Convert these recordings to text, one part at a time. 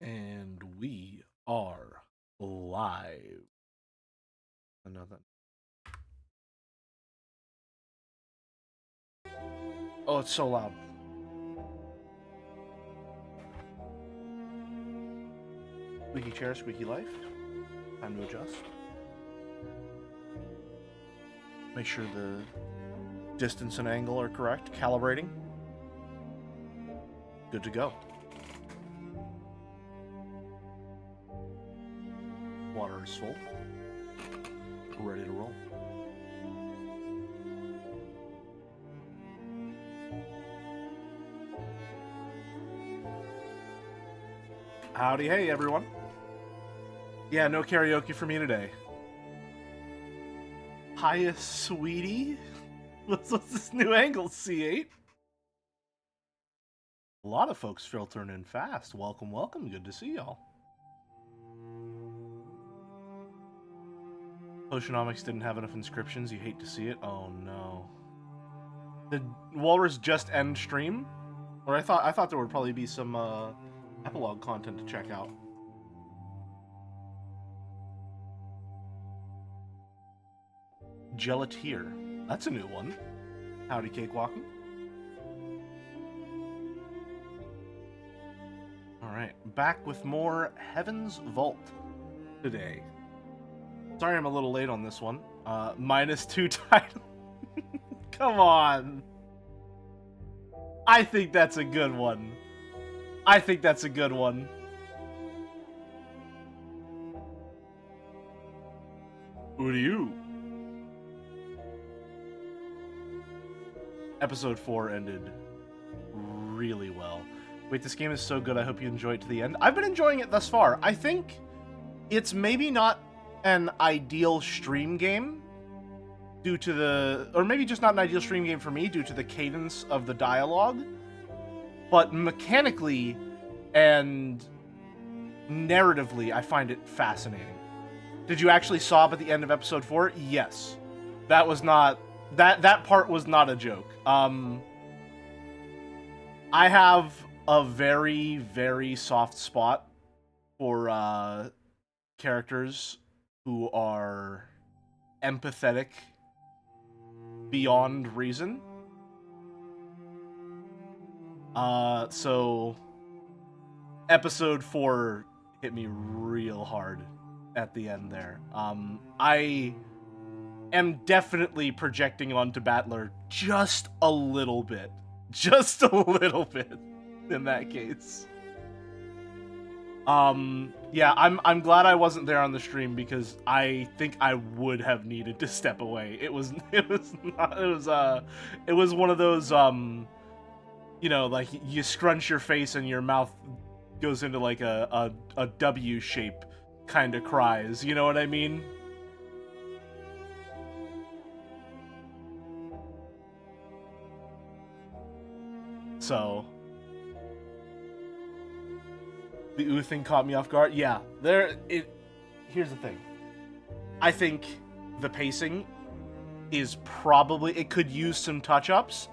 And we are live. Another. Oh, it's so loud. Squeaky chair, squeaky life. Time to adjust. Make sure the distance and angle are correct. Calibrating. Good to go. Water is full. Ready to roll. Howdy, hey everyone. Yeah, no karaoke for me today. Hiya, sweetie. What's this new angle, C8? A lot of folks filtering in fast. Welcome, welcome. Good to see y'all. Oceanomics didn't have enough inscriptions. You hate to see it. Oh no. Did Walrus just end stream? Or I thought there would probably be some epilogue content to check out. Gelatier. That's a new one. Howdy, Cakewalking. Alright, back with more Heaven's Vault today. Sorry I'm a little late on this one. -2 title. Come on. I think that's a good one. I think that's a good one. Uryu. Episode 4 ended really well. Wait, this game is so good, I hope you enjoy it to the end. I've been enjoying it thus far. I think it's maybe not an ideal stream game due to the... Or maybe just not an ideal stream game for me due to the cadence of the dialogue. But mechanically and narratively, I find it fascinating. Did you actually sob at the end of episode 4? Yes. That was not... That part was not a joke. I have a very, very soft spot for characters who are empathetic beyond reason. So episode 4 hit me real hard at the end there. I am definitely projecting onto Battler just a little bit. Just a little bit in that case. Yeah, I'm glad I wasn't there on the stream because I think I would have needed to step away. It was one of those you know, like you scrunch your face and your mouth goes into like a W shape kind of cries, you know what I mean? So the ooh thing caught me off guard. Yeah, here's the thing. I think the pacing is probably... It could use some touch-ups,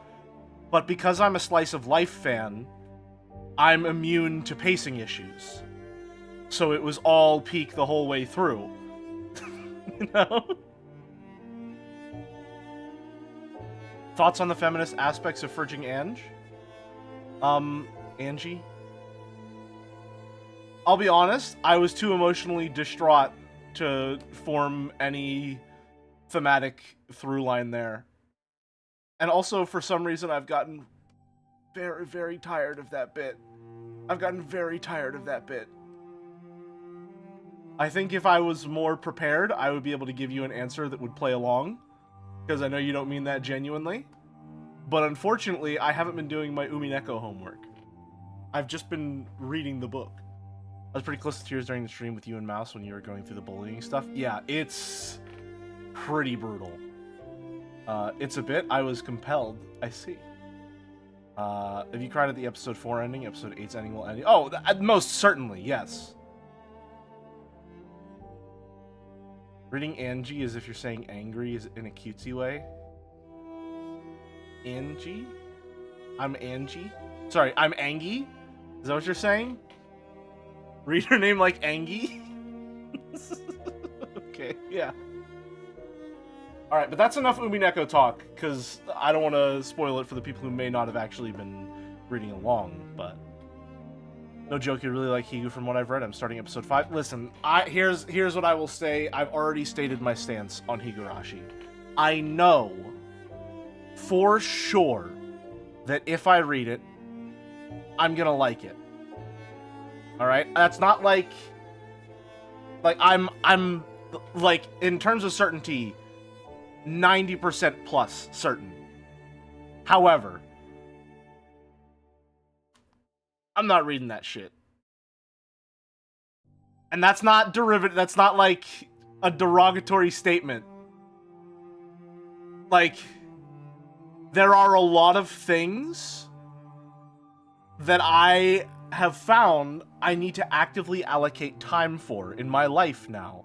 but because I'm a Slice of Life fan, I'm immune to pacing issues. So it was all peak the whole way through. You know? Thoughts on the feminist aspects of Fridging Ange? Angie? I'll be honest, I was too emotionally distraught to form any thematic through line there. And also, for some reason, I've gotten very, very tired of that bit. I think if I was more prepared, I would be able to give you an answer that would play along. Because I know you don't mean that genuinely. But unfortunately, I haven't been doing my Umineko homework. I've just been reading the book. I was pretty close to tears during the stream with you and Mouse when you were going through the bullying stuff. Yeah, it's pretty brutal. It's a bit. I was compelled. I see. Have you cried at the episode 4 ending? Episode 8's ending will end. Oh, most certainly, yes. Reading Angie as if you're saying angry is in a cutesy way. Angie? I'm Angie? Sorry, I'm Angie? Is that what you're saying? Reader name like Angie? Okay, yeah. Alright, but that's enough Umineko talk, because I don't want to spoil it for the people who may not have actually been reading along, but... No joke, you really like Higu from what I've read. I'm starting episode 5. Listen, here's what I will say. I've already stated my stance on Higurashi. I know for sure that if I read it, I'm gonna like it. Alright? That's not like I'm like, in terms of certainty, 90% plus certain. However, I'm not reading that shit. And that's not derivative, that's not like a derogatory statement. Like, there are a lot of things that I have found I need to actively allocate time for in my life now.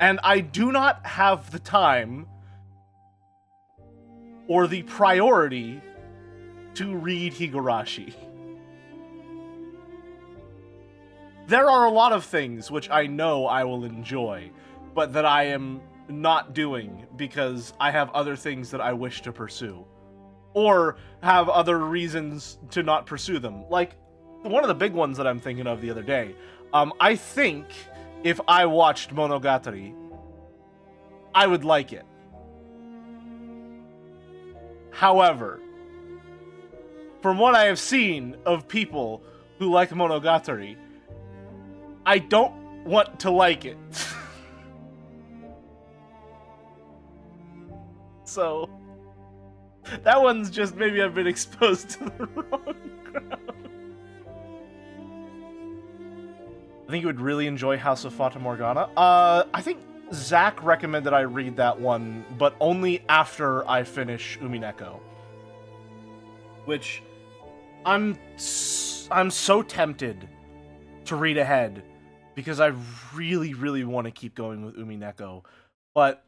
And I do not have the time or the priority to read Higurashi. There are a lot of things which I know I will enjoy, but that I am not doing because I have other things that I wish to pursue. Or have other reasons to not pursue them. Like, one of the big ones that I'm thinking of the other day. I think if I watched Monogatari, I would like it. However, from what I have seen of people who like Monogatari, I don't want to like it. So, that one's just maybe I've been exposed to the wrong crowd. I think you would really enjoy House of Fata Morgana. I think Zach recommended I read that one, but only after I finish Umineko. Which, I'm so tempted to read ahead, because I really, really want to keep going with Umineko. But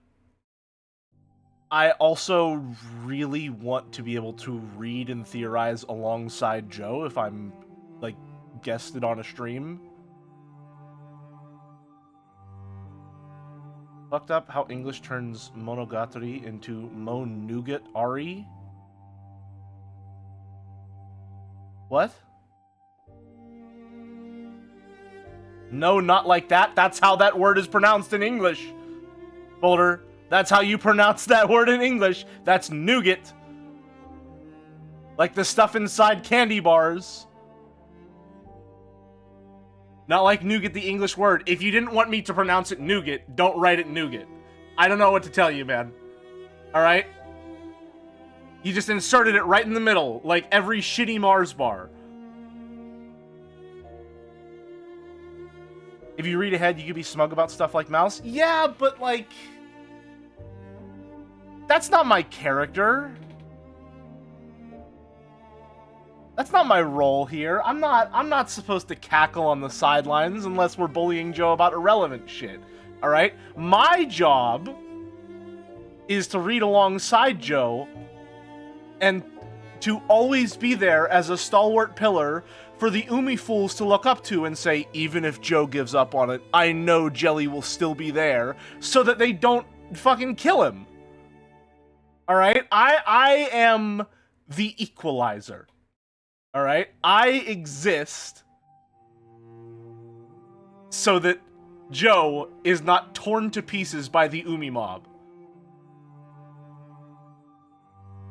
I also really want to be able to read and theorize alongside Joe if I'm, like, guested on a stream. Fucked up how English turns Monogatari into Mo-Nougat Ari. What? No, not like that. That's how that word is pronounced in English. Boulder, that's how you pronounce that word in English. That's nougat. Like the stuff inside candy bars. Not like nougat, the English word. If you didn't want me to pronounce it nougat, don't write it nougat. I don't know what to tell you, man. Alright? You just inserted it right in the middle, like every shitty Mars bar. If you read ahead, you could be smug about stuff like Mouse. Yeah, but like... that's not my character. That's not my role here. I'm not supposed to cackle on the sidelines unless we're bullying Joe about irrelevant shit. Alright? My job is to read alongside Joe and to always be there as a stalwart pillar for the Umi fools to look up to and say, even if Joe gives up on it, I know Jelly will still be there, so that they don't fucking kill him. Alright? I am the equalizer. Alright? I exist so that Joe is not torn to pieces by the Umi mob.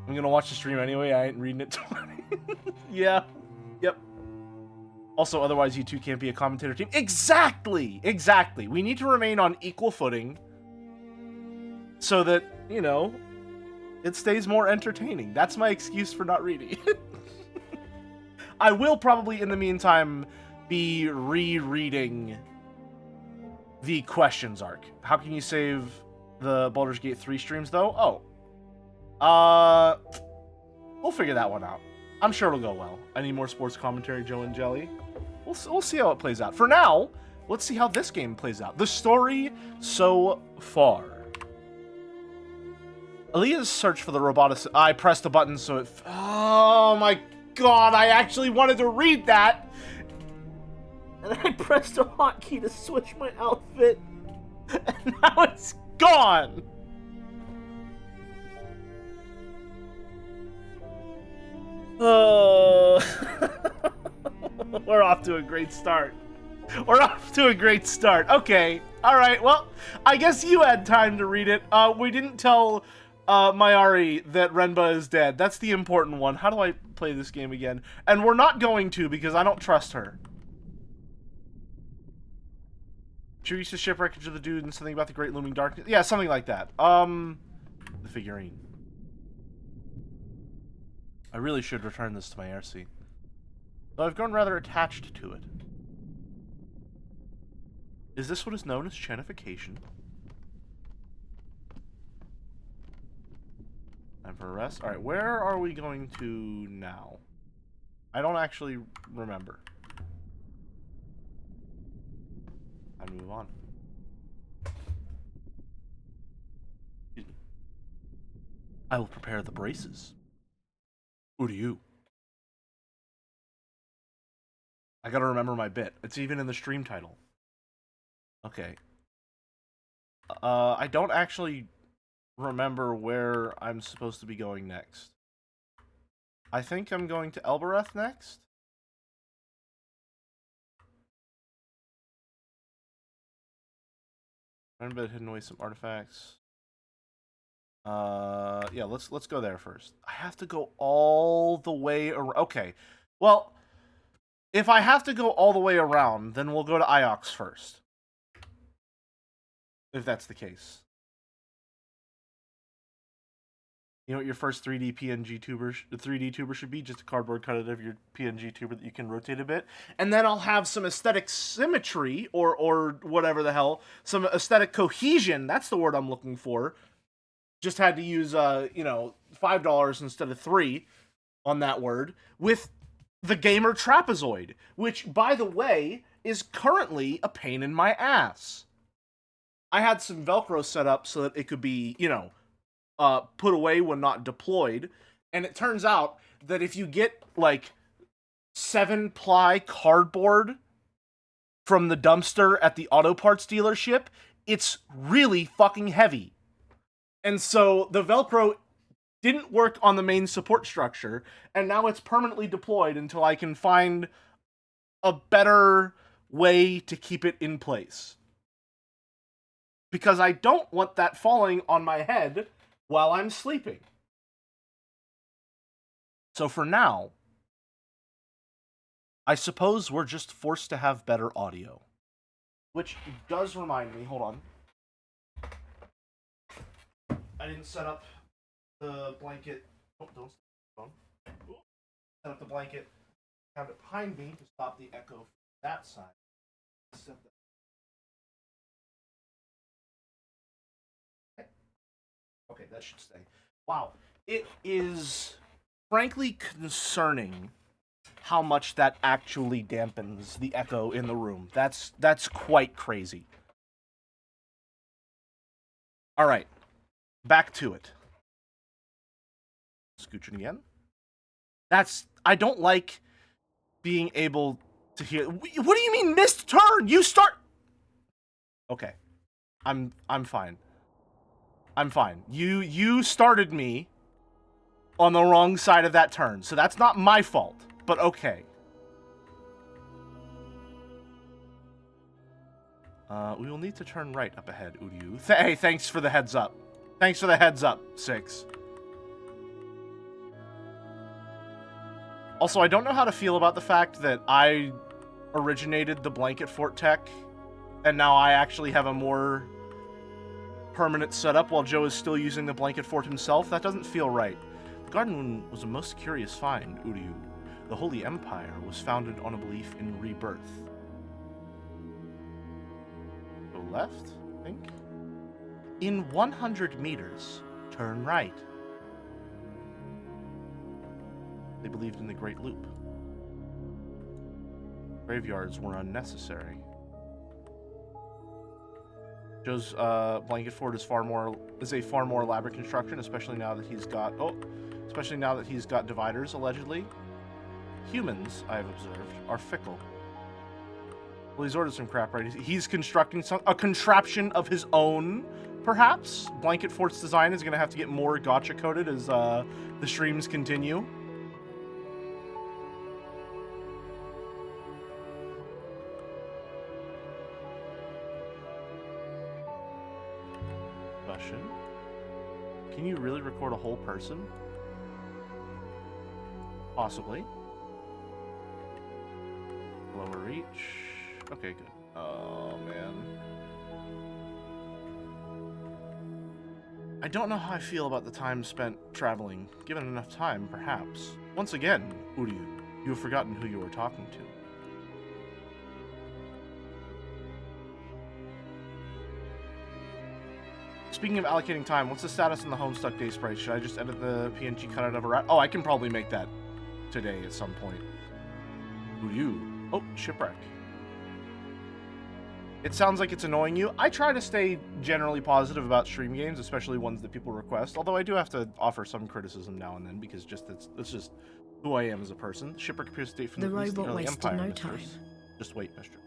I'm gonna watch the stream anyway, I ain't reading it twice. Yeah. Yep. Also, otherwise you two can't be a commentator team. Exactly! Exactly. We need to remain on equal footing so that, you know, it stays more entertaining. That's my excuse for not reading it. I will probably, in the meantime, be rereading the questions arc. How can you save the Baldur's Gate 3 streams, though? Oh. We'll figure that one out. I'm sure it'll go well. I need more sports commentary, Joe and Jelly. We'll see how it plays out. For now, let's see how this game plays out. The story so far. Aaliyah's search for the robotic... I pressed the button so it... Oh my god, I actually wanted to read that! and I pressed a hotkey to switch my outfit, and now it's gone! Oh, we're off to a great start. We're off to a great start. Okay, alright, well, I guess you had time to read it. We didn't tell Mayari that Renba is dead. That's the important one. How do I play this game again? And we're not going to, because I don't trust her. She reached the shipwreckage of the dude and something about the great looming darkness. Yeah, something like that. The figurine. I really should return this to my RC. Though I've grown rather attached to it. Is this what is known as chanification? Time for a rest. Alright, where are we going to now? I don't actually remember. Time to move on. Excuse me. I will prepare the braces. Uryu. I gotta remember my bit. It's even in the stream title. Okay. I don't actually remember where I'm supposed to be going next. I think I'm going to Elbereth next. Learn about hidden away some artifacts. Yeah, let's go there first. I have to go all the way around. Okay, well, if I have to go all the way around, then we'll go to Iox first. If that's the case. You know what your first 3D PNG tuber, the 3D tuber should be? Just a cardboard cutout of your PNG tuber that you can rotate a bit. And then I'll have some aesthetic symmetry, or whatever the hell, some aesthetic cohesion, that's the word I'm looking for. Just had to use, you know, $5 instead of $3 on that word, with the Gamer Trapezoid, which, by the way, is currently a pain in my ass. I had some Velcro set up so that it could be, you know, put away when not deployed, and it turns out that if you get, like, 7-ply cardboard from the dumpster at the auto parts dealership, it's really fucking heavy. And so the Velcro didn't work on the main support structure, and now it's permanently deployed until I can find a better way to keep it in place. Because I don't want that falling on my head while I'm sleeping. So for now, I suppose we're just forced to have better audio. Which does remind me, hold on. I didn't set up the blanket. Oh, don't phone. Set up the blanket. Have it behind me to stop the echo from that side. Okay, that should stay. Wow, it is frankly concerning how much that actually dampens the echo in the room. That's quite crazy. All right. Back to it. Scooching again. I don't like being able to hear. What do you mean missed turn? You start. Okay. I'm fine. I'm fine. You started me on the wrong side of that turn, so that's not my fault, but okay. We will need to turn right up ahead, Uryu. Hey, thanks for the heads up. Thanks for the heads up, 6. Also, I don't know how to feel about the fact that I originated the blanket fort tech, and now I actually have a more permanent setup while Joe is still using the blanket fort himself. That doesn't feel right. The Garden was a most curious find, Uryu. The Holy Empire was founded on a belief in rebirth. Go left, I think. In 100 meters, turn right. They believed in the Great Loop. Graveyards were unnecessary. Joe's blanket fort is a far more elaborate construction, especially now that he's got dividers, allegedly. Humans, I have observed, are fickle. Well, he's ordered some crap, right? He's constructing a contraption of his own, perhaps? Blanket Fort's design is going to have to get more gacha coded as the streams continue. Question. Can you really record a whole person? Possibly. Lower reach. Okay, good. Oh, man. I don't know how I feel about the time spent traveling. Given enough time, perhaps. Once again, Uryu, you have forgotten who you were talking to. Speaking of allocating time, what's the status on the Homestuck Day sprite? Should I just edit the PNG cutout of a rat? Oh, I can probably make that today at some point. Uryu. Oh, shipwreck. It sounds like it's annoying you. I try to stay generally positive about stream games, especially ones that people request, although I do have to offer some criticism now and then, because it's just who I am as a person. Shipwreck appears to date from the robot wasted Empire, no mistress. time. Just wait, mistress.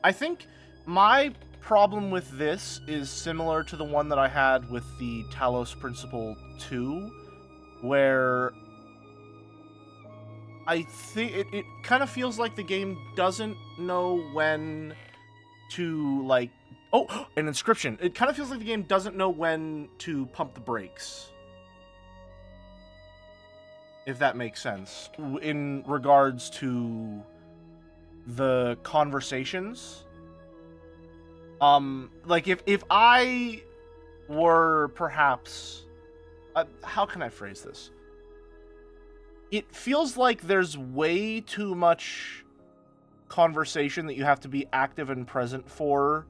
I think my problem with this is similar to the one that I had with the Talos Principle 2, where I think it kind of feels like the game doesn't know when to, like... Oh, an inscription. It kind of feels like the game doesn't know when to pump the brakes. If that makes sense. In regards to the conversations. Like, if I were perhaps... how can I phrase this? It feels like there's way too much conversation that you have to be active and present for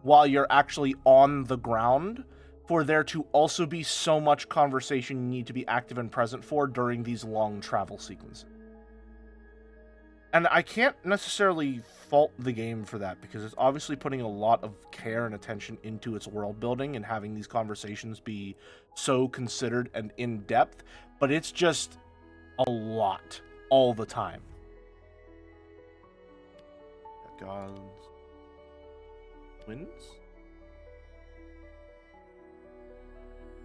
while you're actually on the ground, for there to also be so much conversation you need to be active and present for during these long travel sequences. And I can't necessarily fault the game for that, because it's obviously putting a lot of care and attention into its world building and having these conversations be so considered and in-depth, but it's just a lot all the time. Gods wins?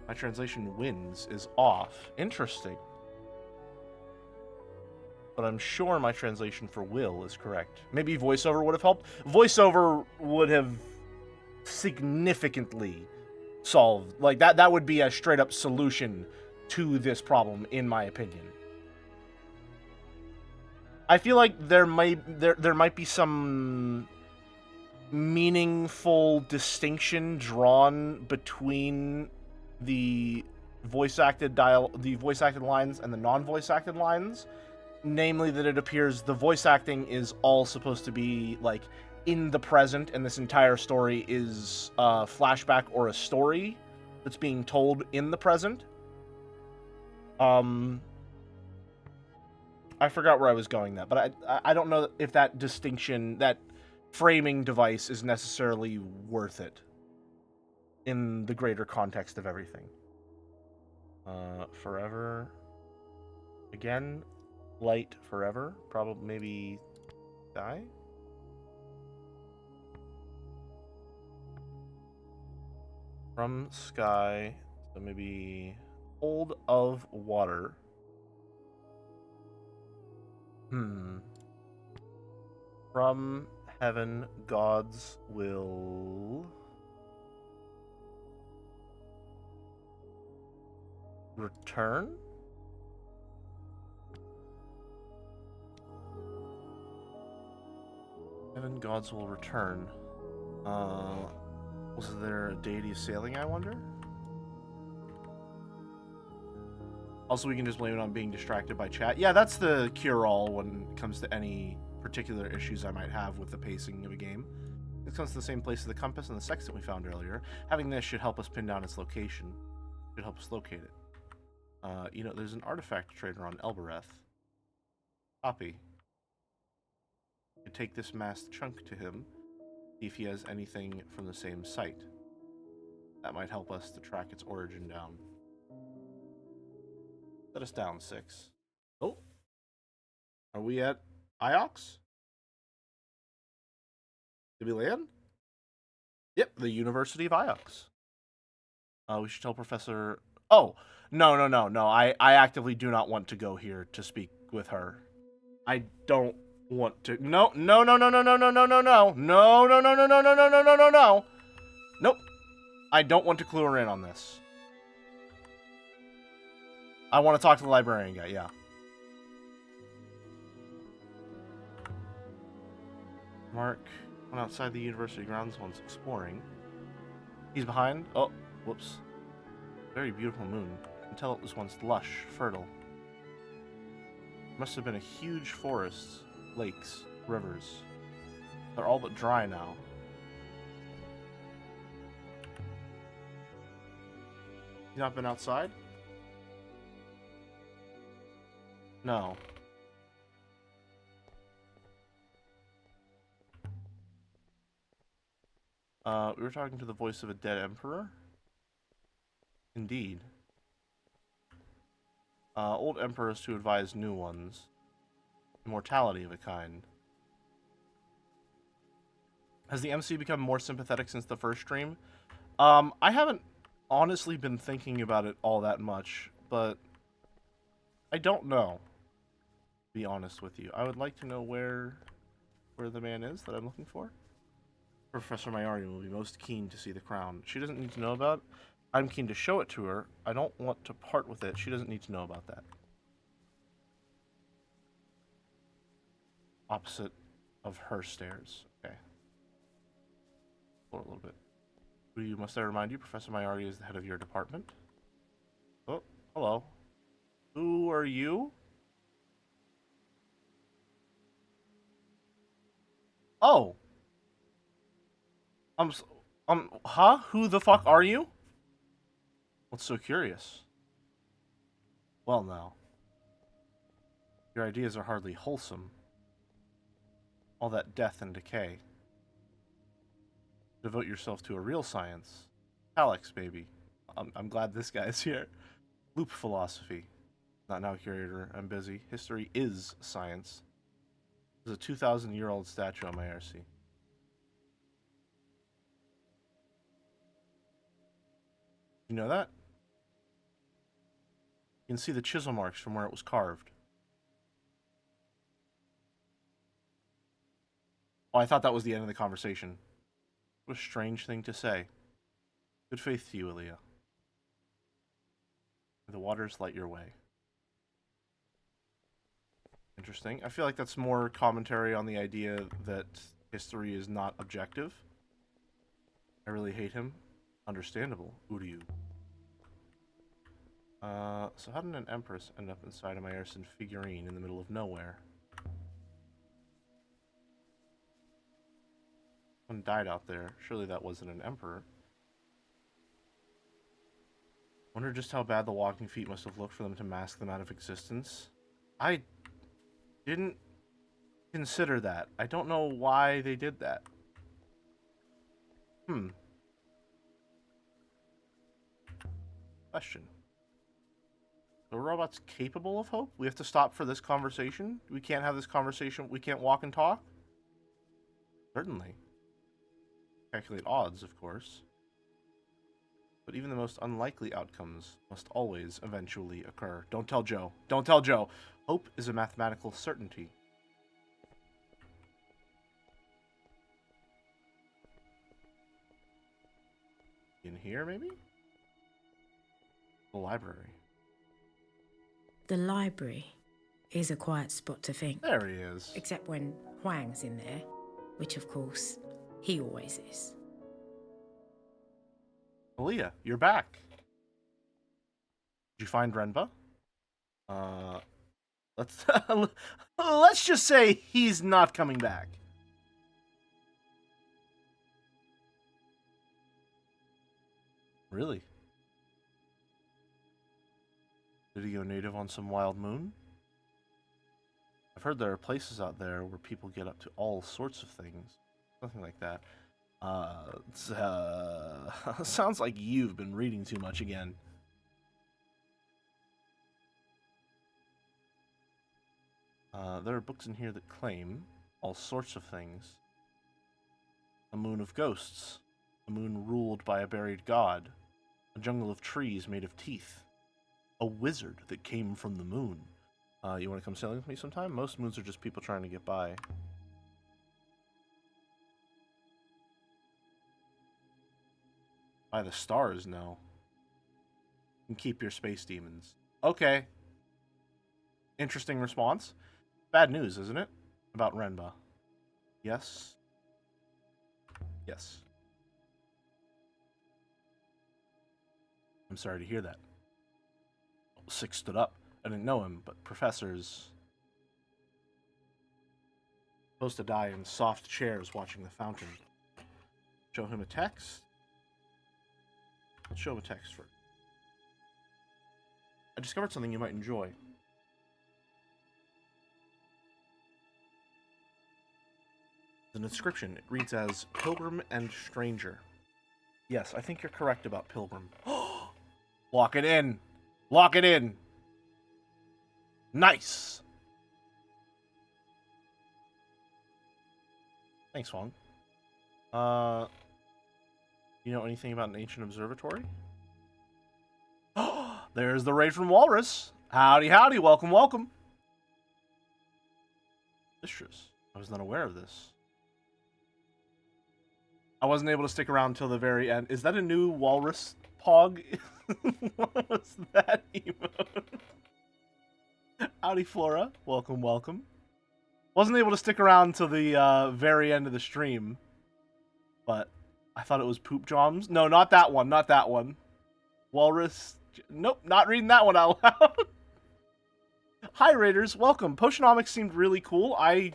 My translation wins is off. Interesting. But I'm sure my translation for will is correct. Maybe voiceover would have helped. Voiceover would have significantly solved. Like, that would be a straight up solution to this problem, in my opinion. I feel like there might be some meaningful distinction drawn between the voice acted lines and the non-voice acted lines. Namely, that it appears the voice acting is all supposed to be like in the present, and this entire story is a flashback or a story that's being told in the present. I forgot where I was going that, but I don't know if that distinction, that framing device, is necessarily worth it in the greater context of everything. Forever. Again, light forever. Probably, maybe die? From sky, so maybe hold of water. From heaven, gods will return? Heaven, gods will return. Was there a deity of sailing, I wonder? Also, we can just blame it on being distracted by chat. Yeah, that's the cure-all when it comes to any particular issues I might have with the pacing of a game. It comes to the same place as the compass and the sextant we found earlier. Having this should help us pin down its location. Should help us locate it. You know, there's an artifact trader on Elbereth. Copy. You could take this masked chunk to him, see if he has anything from the same site. That might help us to track its origin down. Set us down 6. Oh. Are we at Iox? Did we land? Yep, the University of Iox. We should tell Professor... Oh, no. I actively do not want to go here to speak with her. I don't want to... No. Nope. I don't want to clue her in on this. I want to talk to the librarian guy, yeah. Mark went outside the university grounds once exploring. He's behind. Oh, whoops. Very beautiful moon. You can tell it was once lush, fertile. Must have been a huge forest, lakes, rivers. They're all but dry now. You not been outside? No. We were talking to the voice of a dead emperor? Indeed. Old emperors to advise new ones. Immortality of a kind. Has the MC become more sympathetic since the first stream? I haven't honestly been thinking about it all that much, but I don't know, to be honest with you. I would like to know where the man is that I'm looking for. Professor Mayari will be most keen to see the crown. She doesn't need to know about it. I'm keen to show it to her. I don't want to part with it. She doesn't need to know about that. Opposite of her stairs. Okay. Explore a little bit. Must I remind you, Professor Mayari is the head of your department? Oh, hello. Who are you? Oh. Huh? Who the fuck are you? What's so curious? Well, now. Your ideas are hardly wholesome. All that death and decay. Devote yourself to a real science. Alex, baby. I'm glad this guy's here. Loop philosophy. Not now, curator. I'm busy. History is science. There's a 2,000-year-old statue on my RC. You know that? You can see the chisel marks from where it was carved. Oh, I thought that was the end of the conversation. What a strange thing to say. Good faith to you, Aaliyah. The waters light your way. Interesting. I feel like that's more commentary on the idea that history is not objective. I really hate him. Understandable. Uryu. So how did an empress end up inside a Meyerson figurine in the middle of nowhere? One died out there. Surely that wasn't an emperor. Wonder just how bad the walking feet must have looked for them to mask them out of existence. I didn't consider that. I don't know why they did that. Question. Are robots capable of hope? We have to stop for this conversation? We can't have this conversation. We can't walk and talk? Certainly. Calculate odds, of course. But even the most unlikely outcomes must always eventually occur. Don't tell Joe. Don't tell Joe. Hope is a mathematical certainty. In here, maybe? The library. The library is a quiet spot to think. There he is. Except when Huang's in there, which of course, he always is. Aaliyah, you're back. Did you find Renba? Let's just say he's not coming back. Really? Did he go native on some wild moon? I've heard there are places out there where people get up to all sorts of things. Something like that. Sounds like you've been reading too much again. There are books in here that claim all sorts of things. A moon of ghosts. A moon ruled by a buried god. A jungle of trees made of teeth. A wizard that came from the moon. You want to come sailing with me sometime? Most moons are just people trying to get by. By the stars, no. And keep your space demons. Okay. Interesting response. Bad news, isn't it? About Renba. Yes. Yes. I'm sorry to hear that. Six stood up. I didn't know him, but professors supposed to die in soft chairs watching the fountain. Show him a text. Let's show him a text first. I discovered something you might enjoy. It's an inscription. It reads as Pilgrim and Stranger. Yes, I think you're correct about Pilgrim. Lock it in. Lock it in. Nice. Thanks, Wong. You know anything about an ancient observatory? There's the raid from Walrus. Howdy, howdy. Welcome, welcome. Mistress, I was not aware of this. I wasn't able to stick around until the very end. Is that a new Walrus Pog? What was that emote? Howdy, Flora. Welcome, welcome. Wasn't able to stick around until the very end of the stream. But I thought it was Poop Joms. No, not that one. Not that one. Walrus. Nope, not reading that one out loud. Hi, Raiders. Welcome. Potionomics seemed really cool. I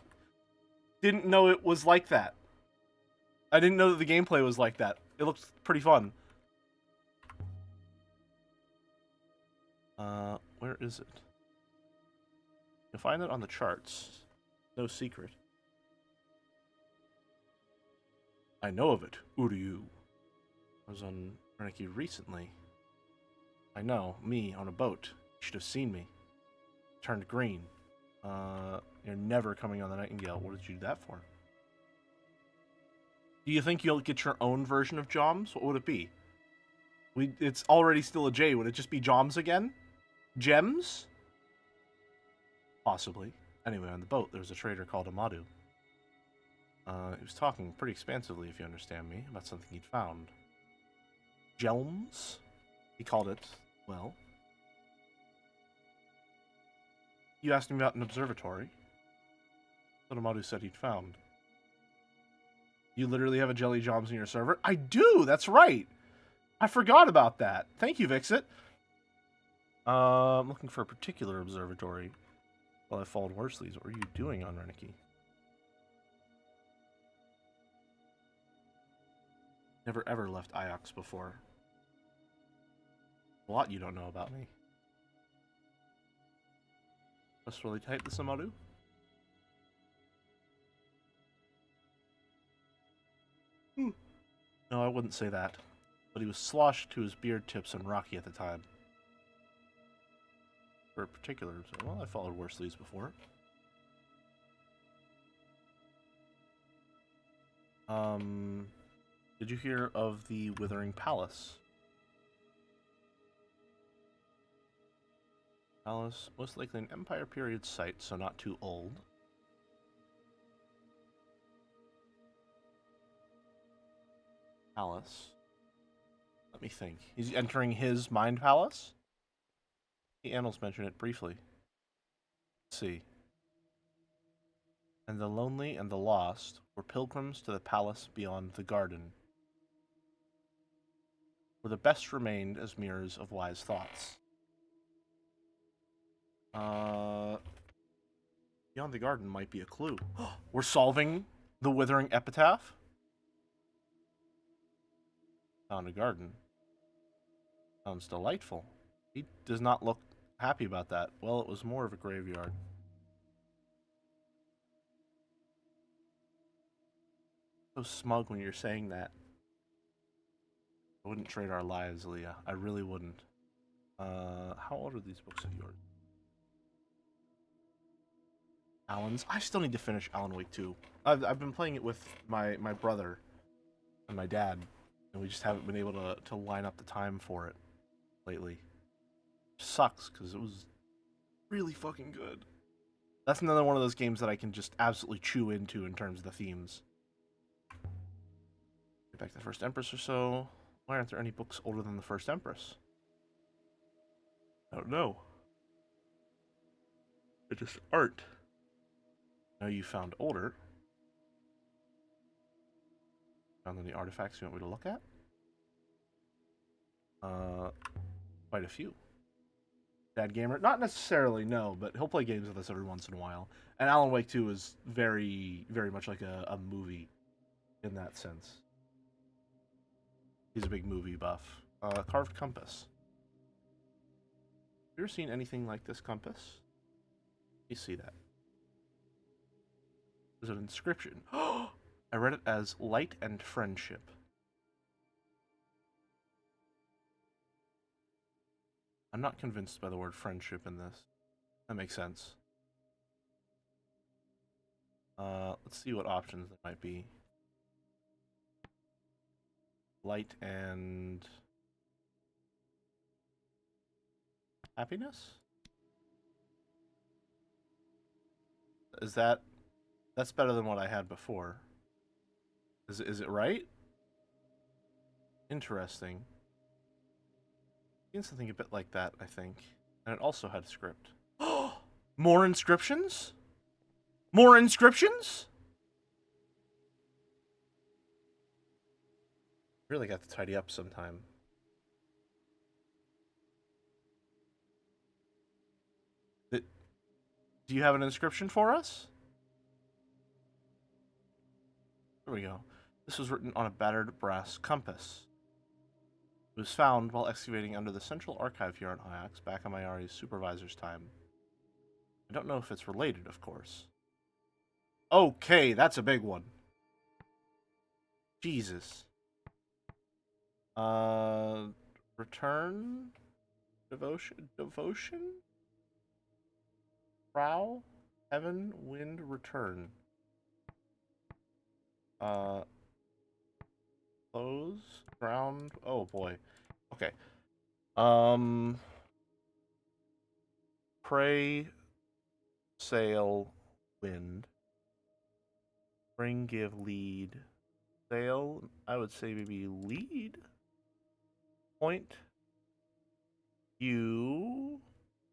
didn't know it was like that. I didn't know that the gameplay was like that. It looked pretty fun. Where is it? You'll find it on the charts. No secret. I know of it, Uryu. I was on Reneki recently. I know, me, on a boat. You should have seen me. Turned green. You're never coming on the Nightingale. What did you do that for? Do you think you'll get your own version of Joms? What would it be? It's already still a J. Would it just be Joms again? Gems? Possibly. Anyway, on the boat, there was a trader called Amadu. He was talking pretty expansively, if you understand me, about something he'd found. Gelms? He called it, well... You asked him about an observatory. That's what Amadu said he'd found. You literally have a Jelly Joms in your server? I do! That's right! I forgot about that. Thank you, Vixit. I'm looking for a particular observatory. Well, I followed Worsley's. What were you doing on Reneki? Never ever left Iox before. A lot you don't know about me. That's really tight, the Amadu. No, I wouldn't say that. But he was sloshed to his beard tips and rocky at the time. For a particular... Well, I followed Worsley's before. Did you hear of the Withering Palace? Palace, most likely an Empire period site, so not too old. Palace. Let me think. He's entering his Mind Palace? The annals mention it briefly. Let's see. And the lonely and the lost were pilgrims to the palace beyond the garden, where the best remained as mirrors of wise thoughts. Beyond the garden might be a clue. We're solving the Withering Epitaph? Found a garden. Sounds delightful. He does not look happy about that. Well, it was more of a graveyard. So smug when you're saying that. I wouldn't trade our lives, Leah. I really wouldn't. How old are these books of yours? Alan's. I still need to finish Alan Wake 2. I've been playing it with my brother, and my dad, and we just haven't been able to line up the time for it lately. Sucks, because it was really fucking good. That's another one of those games that I can just absolutely chew into in terms of the themes. Get back to the First Empress or so. Why aren't there any books older than the First Empress? I don't know. It just aren't. Now you found older. Found any artifacts you want me to look at? Quite a few. Dad gamer? Not necessarily, no, but he'll play games with us every once in a while. And Alan Wake 2 is very, very much like a movie in that sense. He's a big movie buff. Carved compass. Have you ever seen anything like this compass? You see that. There's an inscription. I read it as light and friendship. I'm not convinced by the word friendship in this. That makes sense. Let's see what options there might be. Light and happiness? That's better than what I had before. Is it right? Interesting. Seen something a bit like that, I think. And it also had script. More inscriptions? More inscriptions? Really got to tidy up sometime. Do you have an inscription for us? There we go. This was written on a battered brass compass. It was found while excavating under the central archive here on Ajax, back on Mayari's supervisor's time. I don't know if it's related, of course. Okay, that's a big one. Jesus. Return? Devotion? Prow? Heaven, wind, return. Close? Ground? Oh boy. Okay. Pray, sail, wind. Bring, give, lead. Sail, I would say maybe lead. Point. You.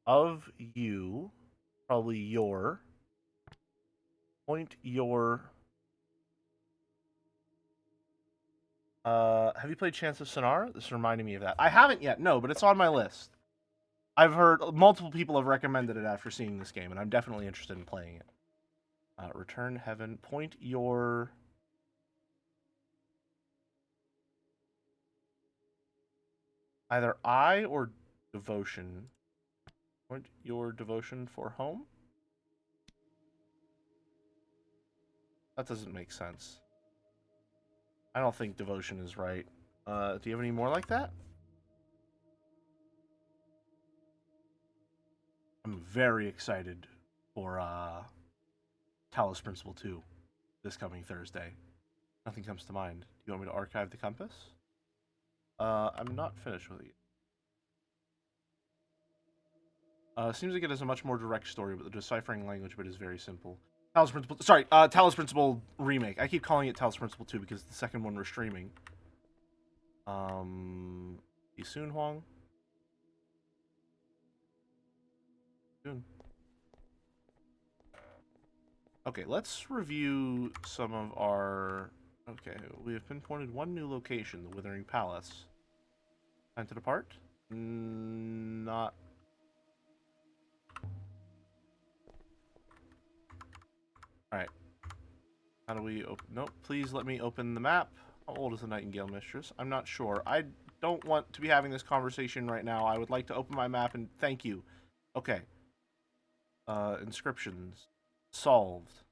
Of you. Probably your. Point your. Have you played Chants of Sonar? This reminded me of that. I haven't yet, no, but it's on my list. I've heard multiple people have recommended it after seeing this game, and I'm definitely interested in playing it. Return Heaven. Point your... either I or devotion. Point your devotion for home? That doesn't make sense. I don't think devotion is right. Do you have any more like that? I'm very excited for Talos Principle 2 this coming Thursday. Nothing comes to mind. Do you want me to archive the compass? I'm not finished with it. Seems like it has a much more direct story, but the deciphering language bit is very simple. Talos Principle... sorry, Talos Principle Remake. I keep calling it Talos Principle 2 because it's the second one we're streaming. Soon, Huang? Soon. Okay, let's review some of our... Okay, we have pinpointed one new location, the Withering Palace. Time to depart? Not... Alright. How do we open... Nope, please let me open the map. How old is the Nightingale Mistress? I'm not sure. I don't want to be having this conversation right now. I would like to open my map and thank you. Okay. Inscriptions. Solved.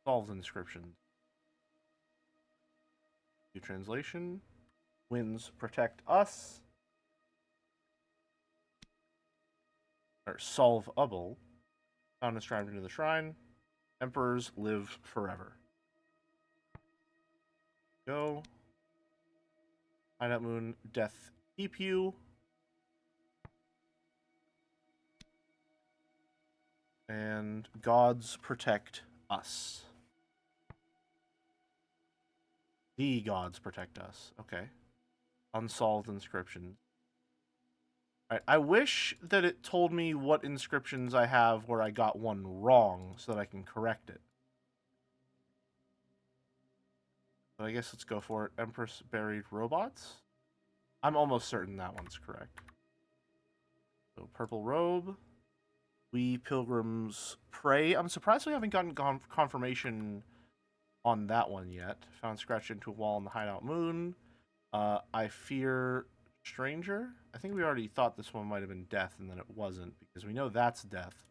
Solved inscriptions. New translation. Winds protect us. Or solvable. Found inscribed into the shrine. Emperors live forever. go. Hideout Moon, death keep you. And gods protect us. The gods protect us. Okay. Unsolved inscriptions. Alright, I wish that it told me what inscriptions I have where I got one wrong so that I can correct it. But I guess let's go for it. Empress Buried Robots? I'm almost certain that one's correct. So, Purple Robe. We Pilgrims Pray. I'm surprised we haven't gotten confirmation on that one yet. Found scratched into a wall in the Hideout Moon. I Fear Stranger. I think we already thought this one might have been Death, and then it wasn't, because we know that's Death.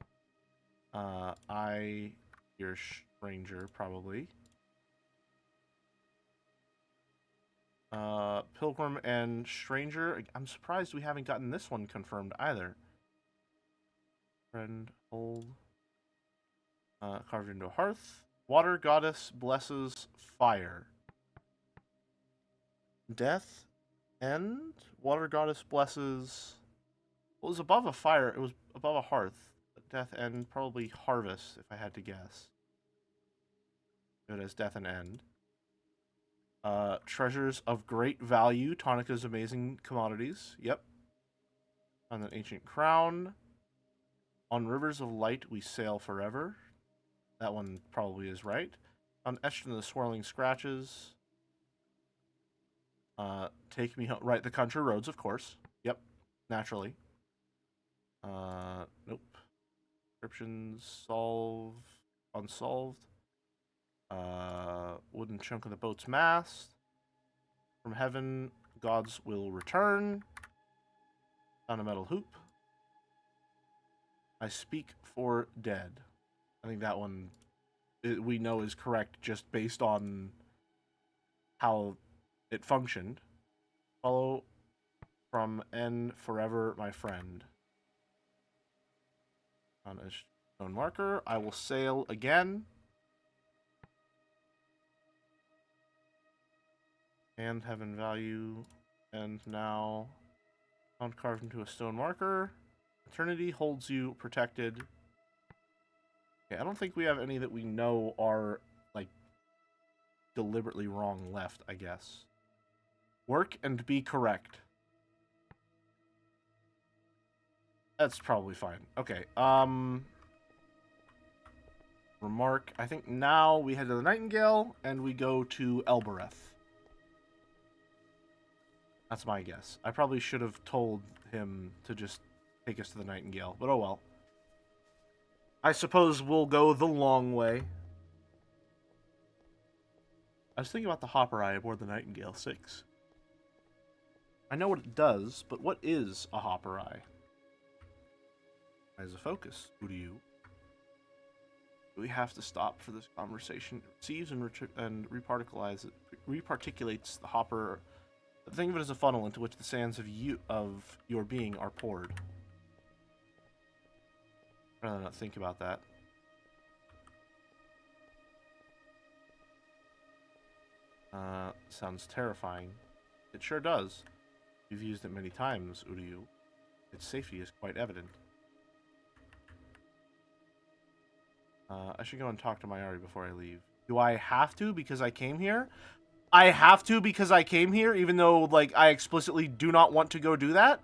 I Fear Stranger, probably. Pilgrim and Stranger. I'm surprised we haven't gotten this one confirmed either. Friend, hold. Carved into a hearth. Water Goddess blesses fire. Death, end. Water Goddess blesses. Well, it was above a fire. It was above a hearth. Death, end. Probably harvest, if I had to guess. It as death and end. Treasures of great value. Tonica's amazing commodities. Yep. On an ancient crown. On rivers of light we sail forever. That one probably is right. On etched in the swirling scratches. Take me home. Right, the country roads, of course. Yep, naturally. Nope. Inscriptions unsolved. Wooden chunk of the boat's mast. From heaven, gods will return. Found a metal hoop. I speak for dead. I think that one we know is correct just based on how it functioned. Follow from N forever, my friend. On a stone marker, I will sail again. And heaven value. And now, found carved into a stone marker. Eternity holds you protected. Okay, I don't think we have any that we know are, like, deliberately wrong left, I guess. Work and be correct. That's probably fine. Okay, remark. I think now we head to the Nightingale, and we go to Elbereth. That's my guess. I probably should have told him to just take us to the Nightingale, but oh well. I suppose we'll go the long way. I was thinking about the Hopper Eye aboard the Nightingale 6. I know what it does, but what is a Hopper Eye? As a focus, Uryu. We have to stop for this conversation. It receives and reparticulates the hopper. Think of it as a funnel into which the sands of your being are poured. I'd rather not think about that. Sounds terrifying. It sure does. You've used it many times, Uryu. Its safety is quite evident. I should go and talk to Mayari before I leave. Do I have to because I came here? I have to because I came here, even though, like, I explicitly do not want to go do that?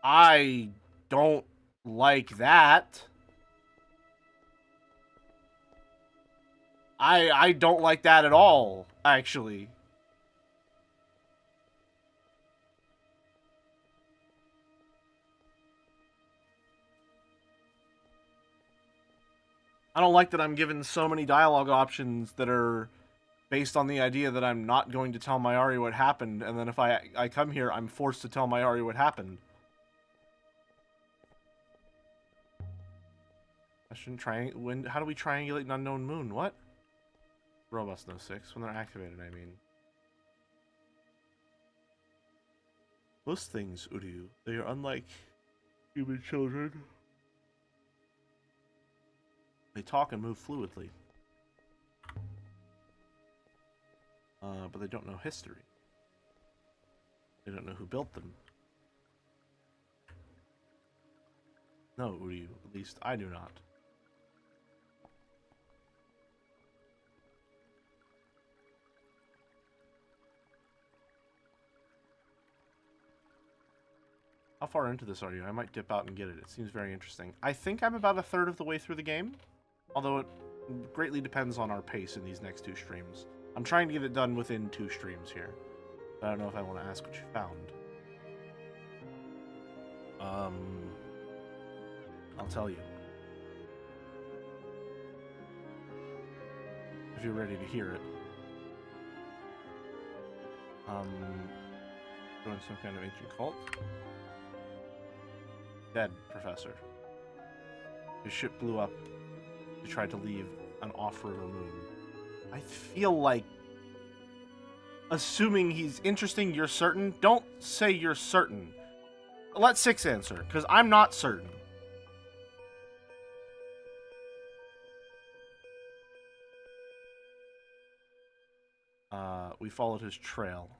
I don't like that. I don't like that at all, actually. I don't like that I'm given so many dialogue options that are based on the idea that I'm not going to tell Mayari what happened, and then if I come here, I'm forced to tell Mayari what happened. I shouldn't how do we triangulate an unknown moon? What? Robust No 6, when they're activated, I mean. Most things, Uryu, they are unlike human children. They talk and move fluidly. But they don't know history. They don't know who built them. No, Uryu. At least I do not. How far into this are you? I might dip out and get it. It seems very interesting. I think I'm about a third of the way through the game, although it greatly depends on our pace in these next 2 streams. I'm trying to get it done within 2 streams here. I don't know if I want to ask what you found. I'll tell you. If you're ready to hear it. Join some kind of ancient cult. Dead, Professor. His ship blew up. He tried to leave an off-river moon. I feel like... Assuming he's interesting, you're certain? Don't say you're certain. Let 6 answer, because I'm not certain. We followed his trail.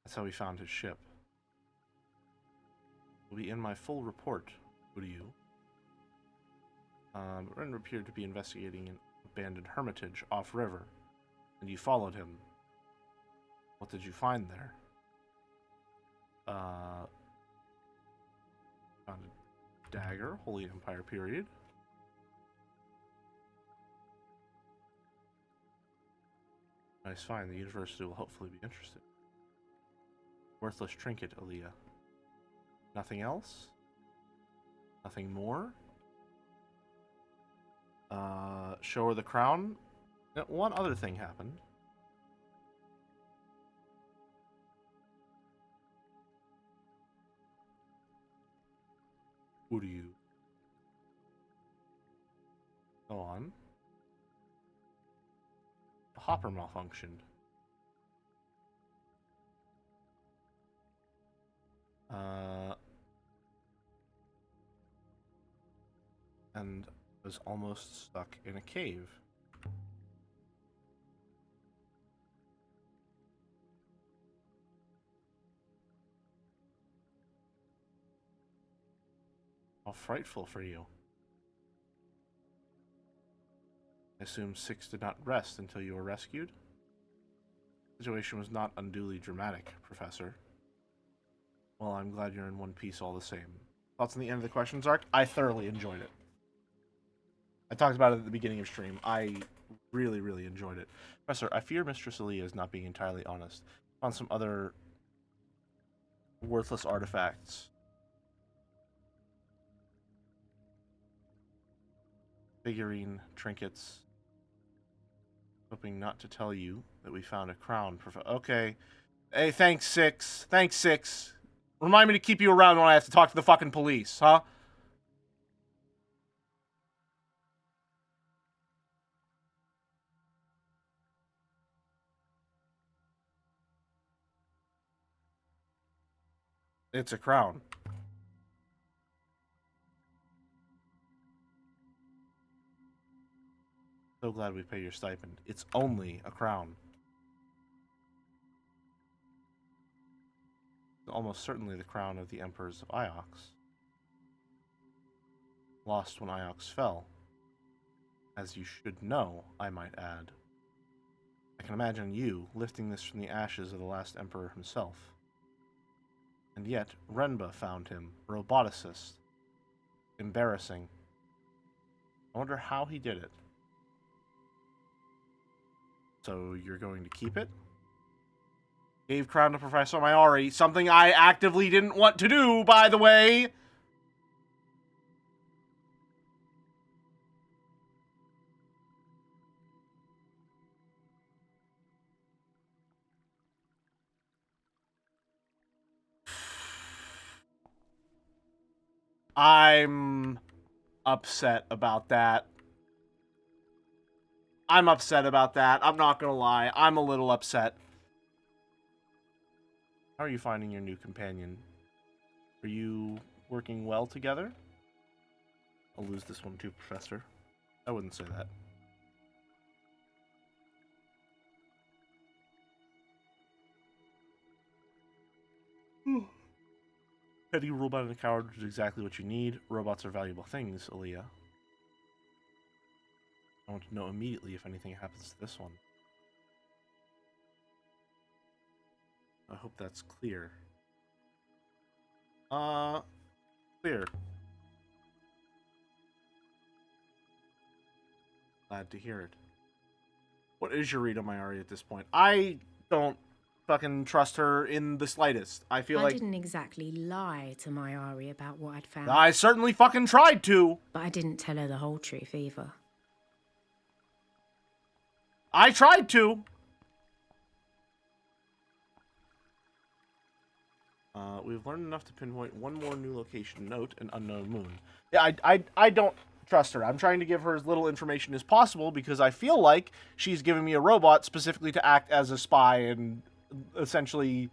That's how we found his ship. Will be in my full report, Uryu. Ren appeared to be investigating an abandoned hermitage off-river, and you followed him. What did you find there? Found a dagger, Holy Empire period. Nice find. The university will hopefully be interested. Worthless trinket, Aaliyah. Nothing else? Nothing more? Show her the crown. One other thing happened. Uryu. Go on. The hopper malfunctioned. And was almost stuck in a cave. How frightful for you. I assume 6 did not rest until you were rescued? The situation was not unduly dramatic, Professor. Well, I'm glad you're in one piece all the same. Thoughts on the end of the questions arc? I thoroughly enjoyed it. I talked about it at the beginning of stream. I really, really enjoyed it. Professor, I fear Mistress Aaliyah is not being entirely honest. Found some other worthless artifacts. Figurine, trinkets. Hoping not to tell you that we found a crown. Okay. Hey, thanks, 6. Thanks, 6. Remind me to keep you around when I have to talk to the fucking police, huh? It's a crown. So glad we pay your stipend. It's only a crown. Almost certainly the crown of the emperors of Iox. Lost when Iox fell. As you should know, I might add. I can imagine you lifting this from the ashes of the last emperor himself. And yet, Renba found him, a roboticist. Embarrassing. I wonder how he did it. So you're going to keep it? Gave crown to Professor Mayari, something I actively didn't want to do, by the way. I'm upset about that. I'm upset about that. I'm not gonna lie. I'm a little upset. How are you finding your new companion? Are you working well together. I'll lose this one too, Professor. I wouldn't say that. Petty robot and a coward is exactly what you need. Robots are valuable things, Aaliyah. I want to know immediately if anything happens to this one. I hope that's clear. Clear. Glad to hear it. What is your read on my Ari at this point? I don't fucking trust her in the slightest. I feel like... I didn't exactly lie to my Ari about what I'd found. I certainly fucking tried to! But I didn't tell her the whole truth either. I tried to! We've learned enough to pinpoint one more new location. Note, an unknown moon. Yeah, I don't trust her. I'm trying to give her as little information as possible because I feel like she's giving me a robot specifically to act as a spy and essentially,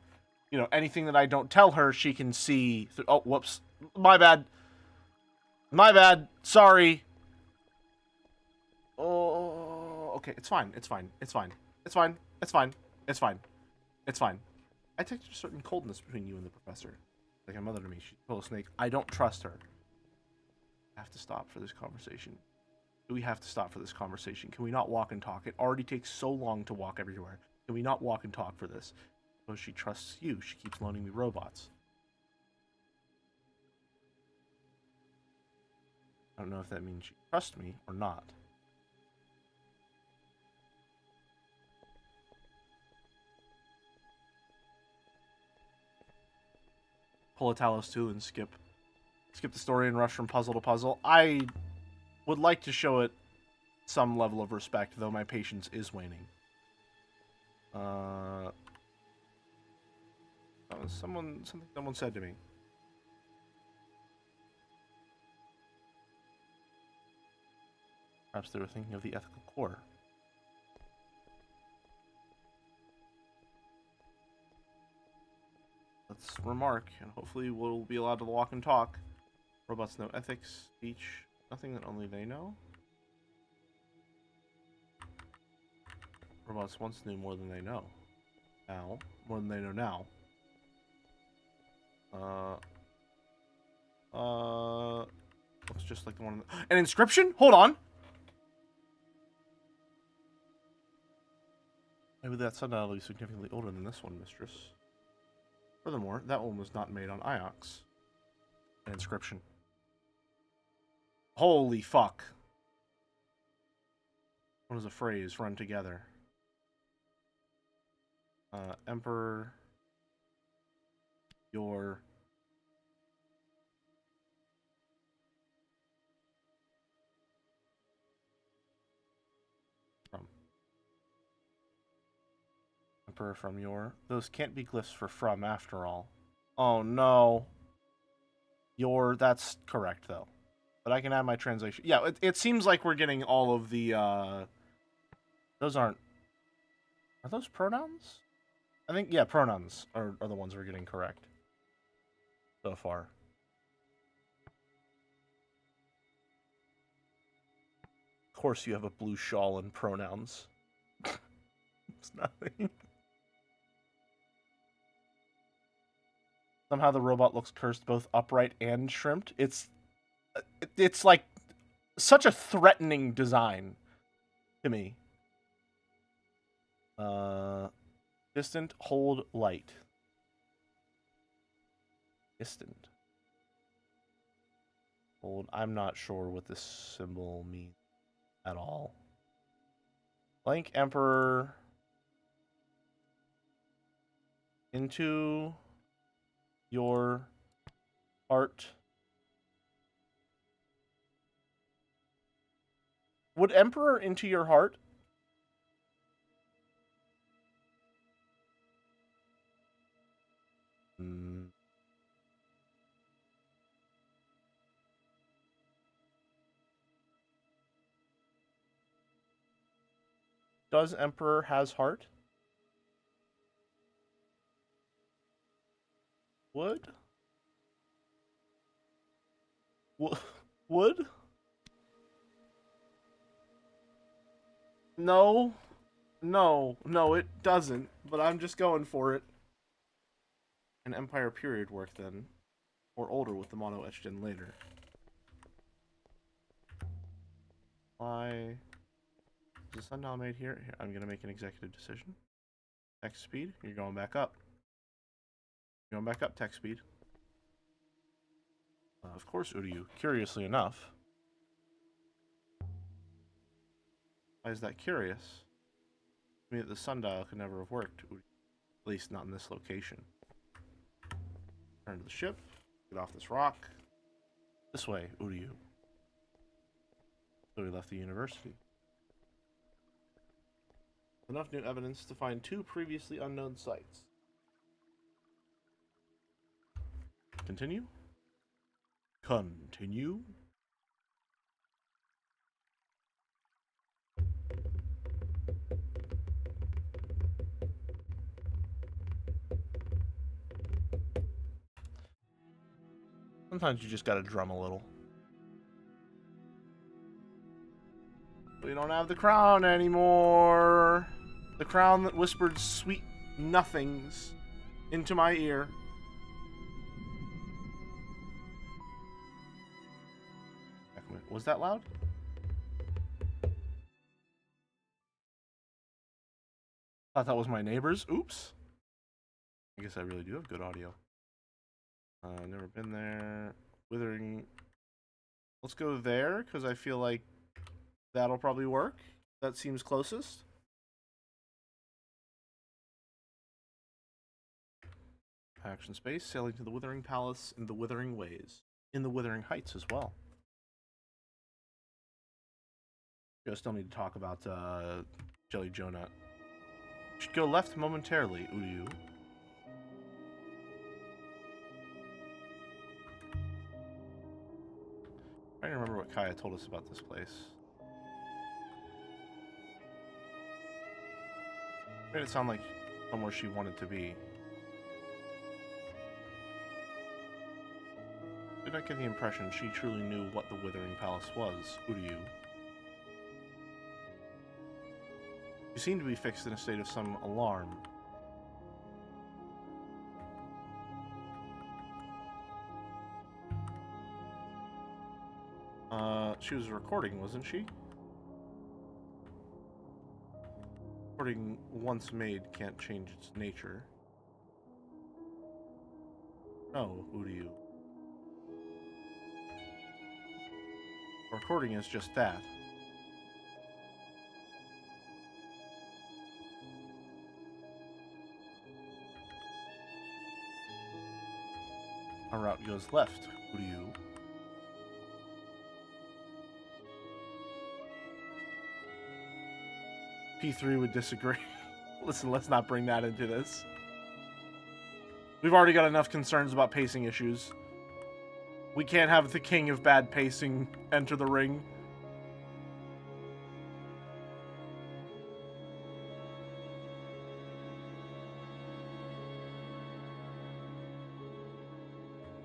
you know, anything that I don't tell her, she can see. Oh, whoops. My bad. My bad. Sorry. Oh, okay. It's fine. It's fine. It's fine. It's fine. It's fine. It's fine. It's fine. I detected a certain coldness between you and the professor. Like a mother to me. She's full of snakes. I don't trust her. I have to stop for this conversation. Do we have to stop for this conversation? Can we not walk and talk? It already takes so long to walk everywhere. Can we not walk and talk for this? Suppose she trusts you. She keeps loaning me robots. I don't know if that means she trusts me or not. Pull a Talos 2 and skip the story and rush from puzzle to puzzle. I would like to show it some level of respect, though my patience is waning. That was something someone said to me. Perhaps they were thinking of the ethical core. Let's remark, and hopefully we'll be allowed to walk and talk. Robots know ethics, speech, nothing that only they know. Robots once knew more than they know. Now, more than they know now. Looks just like the one. An inscription? Hold on. Maybe that's undoubtedly significantly older than this one, mistress. Furthermore, that one was not made on Iox. An inscription. Holy fuck. What is a phrase? Run together. Emperor. Your. From. Emperor from your. Those can't be glyphs for from after all. Oh no. Your. That's correct though. But I can add my translation. Yeah, it seems like we're getting all of the, those aren't... Are those pronouns? I think, yeah, pronouns are the ones we're getting correct. So far. Of course you have a blue shawl and pronouns. It's nothing. Somehow the robot looks cursed both upright and shrimped. It's like such a threatening design to me. Distant, hold, light. Distant. Hold. I'm not sure what this symbol means at all. Blank Emperor. Into your heart. Would Emperor into your heart? Does Emperor has heart? Would? Wood? No. No, it doesn't. But I'm just going for it. An Empire period work then. Or older with the motto etched in later. Why? Is the sundial made here? Here, I'm going to make an executive decision. Text speed. You're going back up. You're going back up, text speed. Of course, Uryu. Curiously enough. Why is that curious? I mean, the sundial could never have worked. At least not in this location. Turn to the ship. Get off this rock. This way, Uryu. So we left the university. Enough new evidence to find 2 previously unknown sites. Continue? Continue? Sometimes you just gotta drum a little. We don't have the crown anymore. The crown that whispered sweet nothings into my ear. Was that loud? Thought that was my neighbors. Oops. I guess I really do have good audio. Never been there. Withering. Let's go there, because I feel like that'll probably work. That seems closest. Action space, sailing to the Withering Palace in the Withering Ways. In the Withering Heights as well. I still need to talk about Jelly Jonut. Should go left momentarily, Uryu. I don't remember what Kaya told us about this place. Made it sound like somewhere she wanted to be. Did not get the impression she truly knew what the Withering Palace was, Uryu. You seem to be fixed in a state of some alarm. She was recording, wasn't she? Recording once made can't change its nature. No, Uryu. Recording is just that. Our route goes left, Uryu. P3 would disagree. Listen, let's not bring that into this. We've already got enough concerns about pacing issues. We can't have the king of bad pacing enter the ring.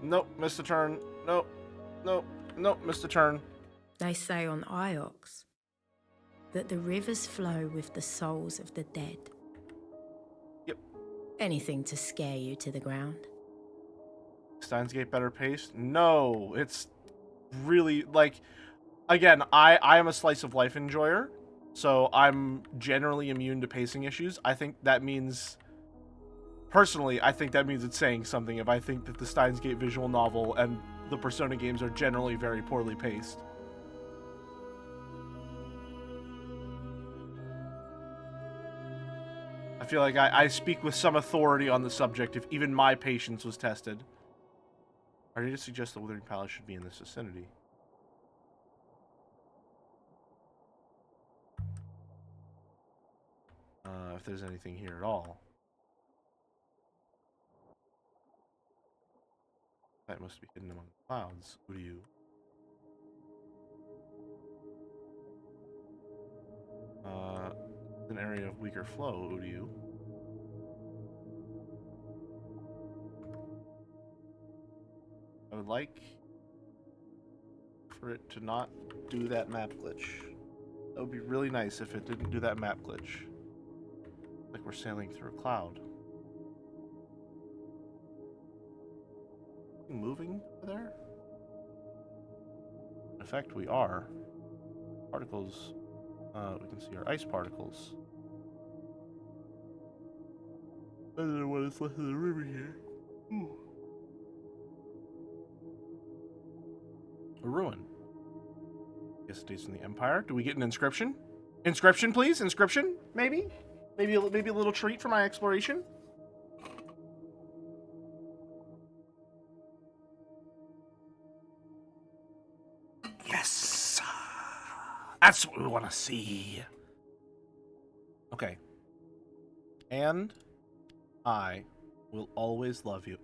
Nope, missed a turn. Nope, missed a turn. They say on Iox that the rivers flow with the souls of the dead. Yep. Anything to scare you to the ground. Steins Gate better paced? No, it's really, like, again, I am a slice of life enjoyer, so I'm generally immune to pacing issues. I think that means, personally, I think that means it's saying something if I think that the Steins Gate visual novel and the Persona games are generally very poorly paced. I feel like I speak with some authority on the subject if even my patience was tested. Are you to suggest the Withering Palace should be in this vicinity? If there's anything here at all. That must be hidden among the clouds. Uryu. An area of weaker flow, Uryu. I would like for it to not do that map glitch. That would be really nice if it didn't do that map glitch. Like we're sailing through a cloud. Moving over there? In effect, we are. Particles. We can see our ice particles. I don't know what is left of the river here. Ooh. A ruin. Guess it dates in the Empire. Do we get an inscription? Inscription, please. Inscription, maybe. Maybe a little treat for my exploration. Yes, that's what we want to see. Okay. And I will always love you.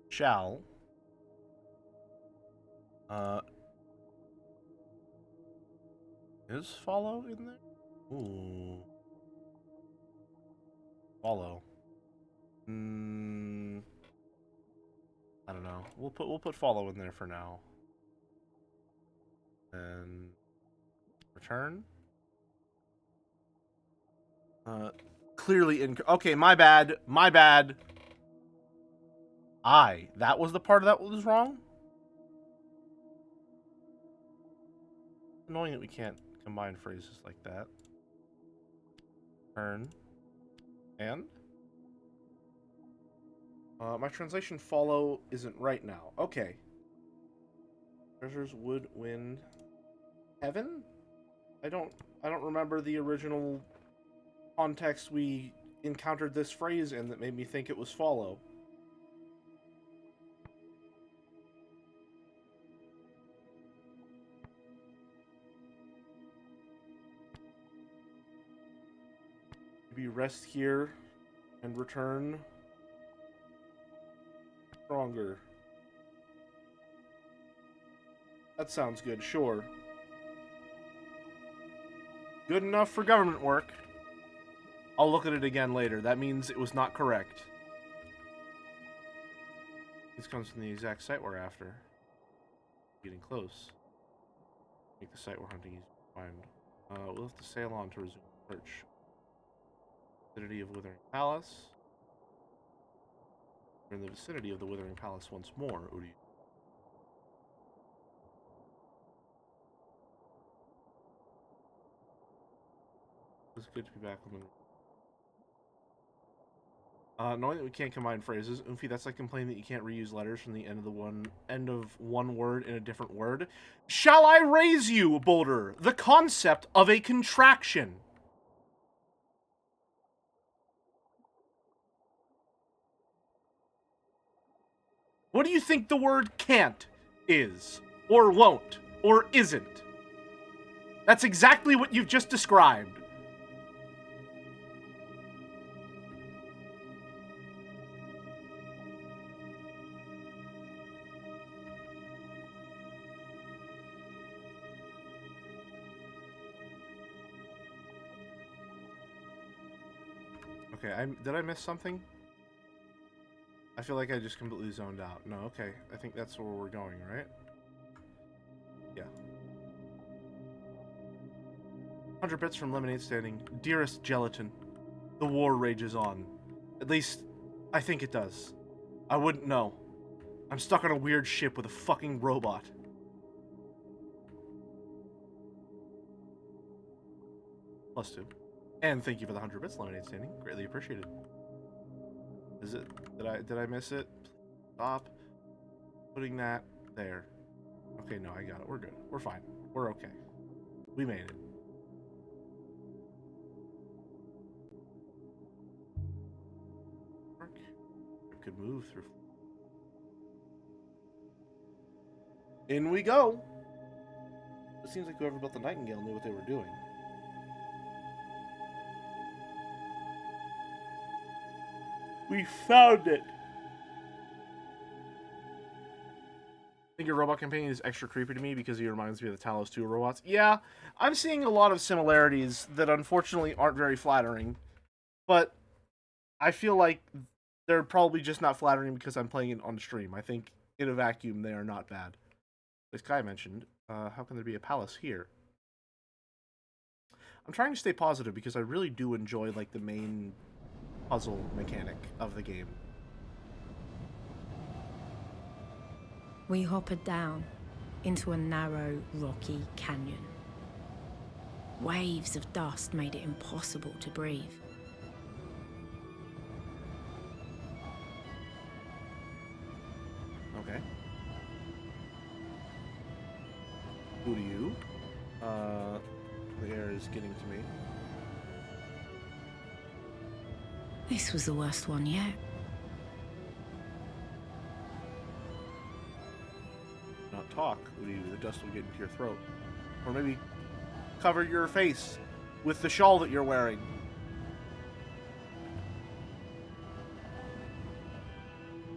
Shall is follow in there? Ooh. Follow. I don't know. We'll put follow in there for now. And return. Clearly okay, my bad. My bad. That was the part that was wrong? Annoying that we can't combine phrases like that. Turn. And? My translation follow isn't right now. Okay. Treasures, wood, wind, heaven? I don't remember the original context we encountered this phrase in that made me think it was follow. Maybe rest here and return stronger. That sounds good, sure. Good enough for government work. I'll look at it again later. That means it was not correct. This comes from the exact site we're after. Getting close. Make the site we're hunting easy to find. We'll have to sail on to resume search. Vicinity of Withering Palace. We're in the vicinity of the Withering Palace once more, Uryu. It's good to be back on the... knowing that we can't combine phrases, Oomphy, that's like complaining that you can't reuse letters from the end of one word in a different word. Shall I raise you, Boulder, the concept of a contraction? What do you think the word can't is? Or won't? Or isn't? That's exactly what you've just described. Okay, did I miss something? I feel like I just completely zoned out. No, okay. I think that's where we're going, right? Yeah. 100 bits from Lemonade Standing. Dearest Gelatin, the war rages on. At least, I think it does. I wouldn't know. I'm stuck on a weird ship with a fucking robot. +2. And thank you for the 100 bits, Lemonade Standing. Greatly appreciated. Is it? Did I miss it? Stop putting that there. Okay, no, I got it. We're good. We're fine. We're okay. We made it. Could move through. In we go. It seems like whoever built the Nightingale knew what they were doing. We found it! I think your robot companion is extra creepy to me because he reminds me of the Talos 2 robots. Yeah, I'm seeing a lot of similarities that unfortunately aren't very flattering. But I feel like they're probably just not flattering because I'm playing it on stream. I think in a vacuum they are not bad. this guy mentioned, how can there be a palace here? I'm trying to stay positive because I really do enjoy, like, the main puzzle mechanic of the game. We hoppered down into a narrow, rocky canyon. Waves of dust made it impossible to breathe. Okay. Uryu. The air is getting to me. This was the worst one yet. Not talk, Uryu. The dust will get into your throat. Or maybe cover your face with the shawl that you're wearing.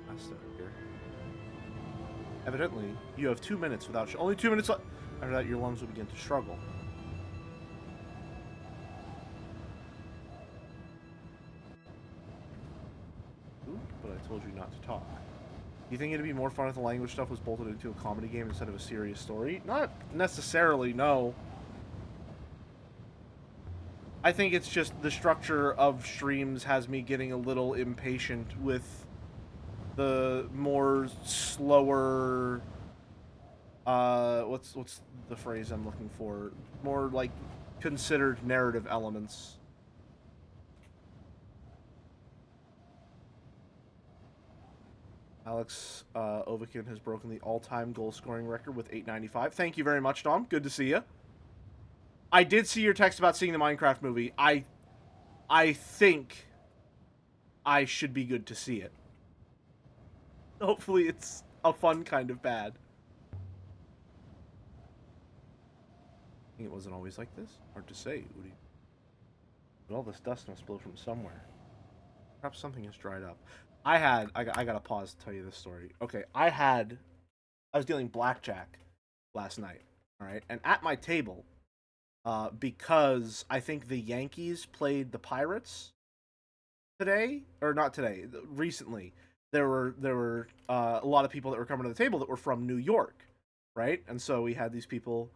Master here. Evidently, you have 2 minutes without only 2 minutes left. After that, your lungs will begin to struggle. Ooh, but I told you not to talk. Do you think it'd be more fun if the language stuff was bolted into a comedy game instead of a serious story? Not necessarily, no. I think it's just the structure of streams has me getting a little impatient with the more slower, what's the phrase I'm looking for? More, like, considered narrative elements. Alex Ovikin has broken the all-time goal-scoring record with 895. Thank you very much, Dom. Good to see you. I did see your text about seeing the Minecraft movie. I think I should be good to see it. Hopefully it's a fun kind of bad. I think it wasn't always like this. Hard to say, Udi. But all this dust must blow from somewhere. Perhaps something has dried up. I gotta pause to tell you this story. Okay, I was dealing blackjack last night, alright? And at my table, because I think the Yankees played the Pirates today, or not today, recently, there were a lot of people that were coming to the table that were from New York, right? And so we had these people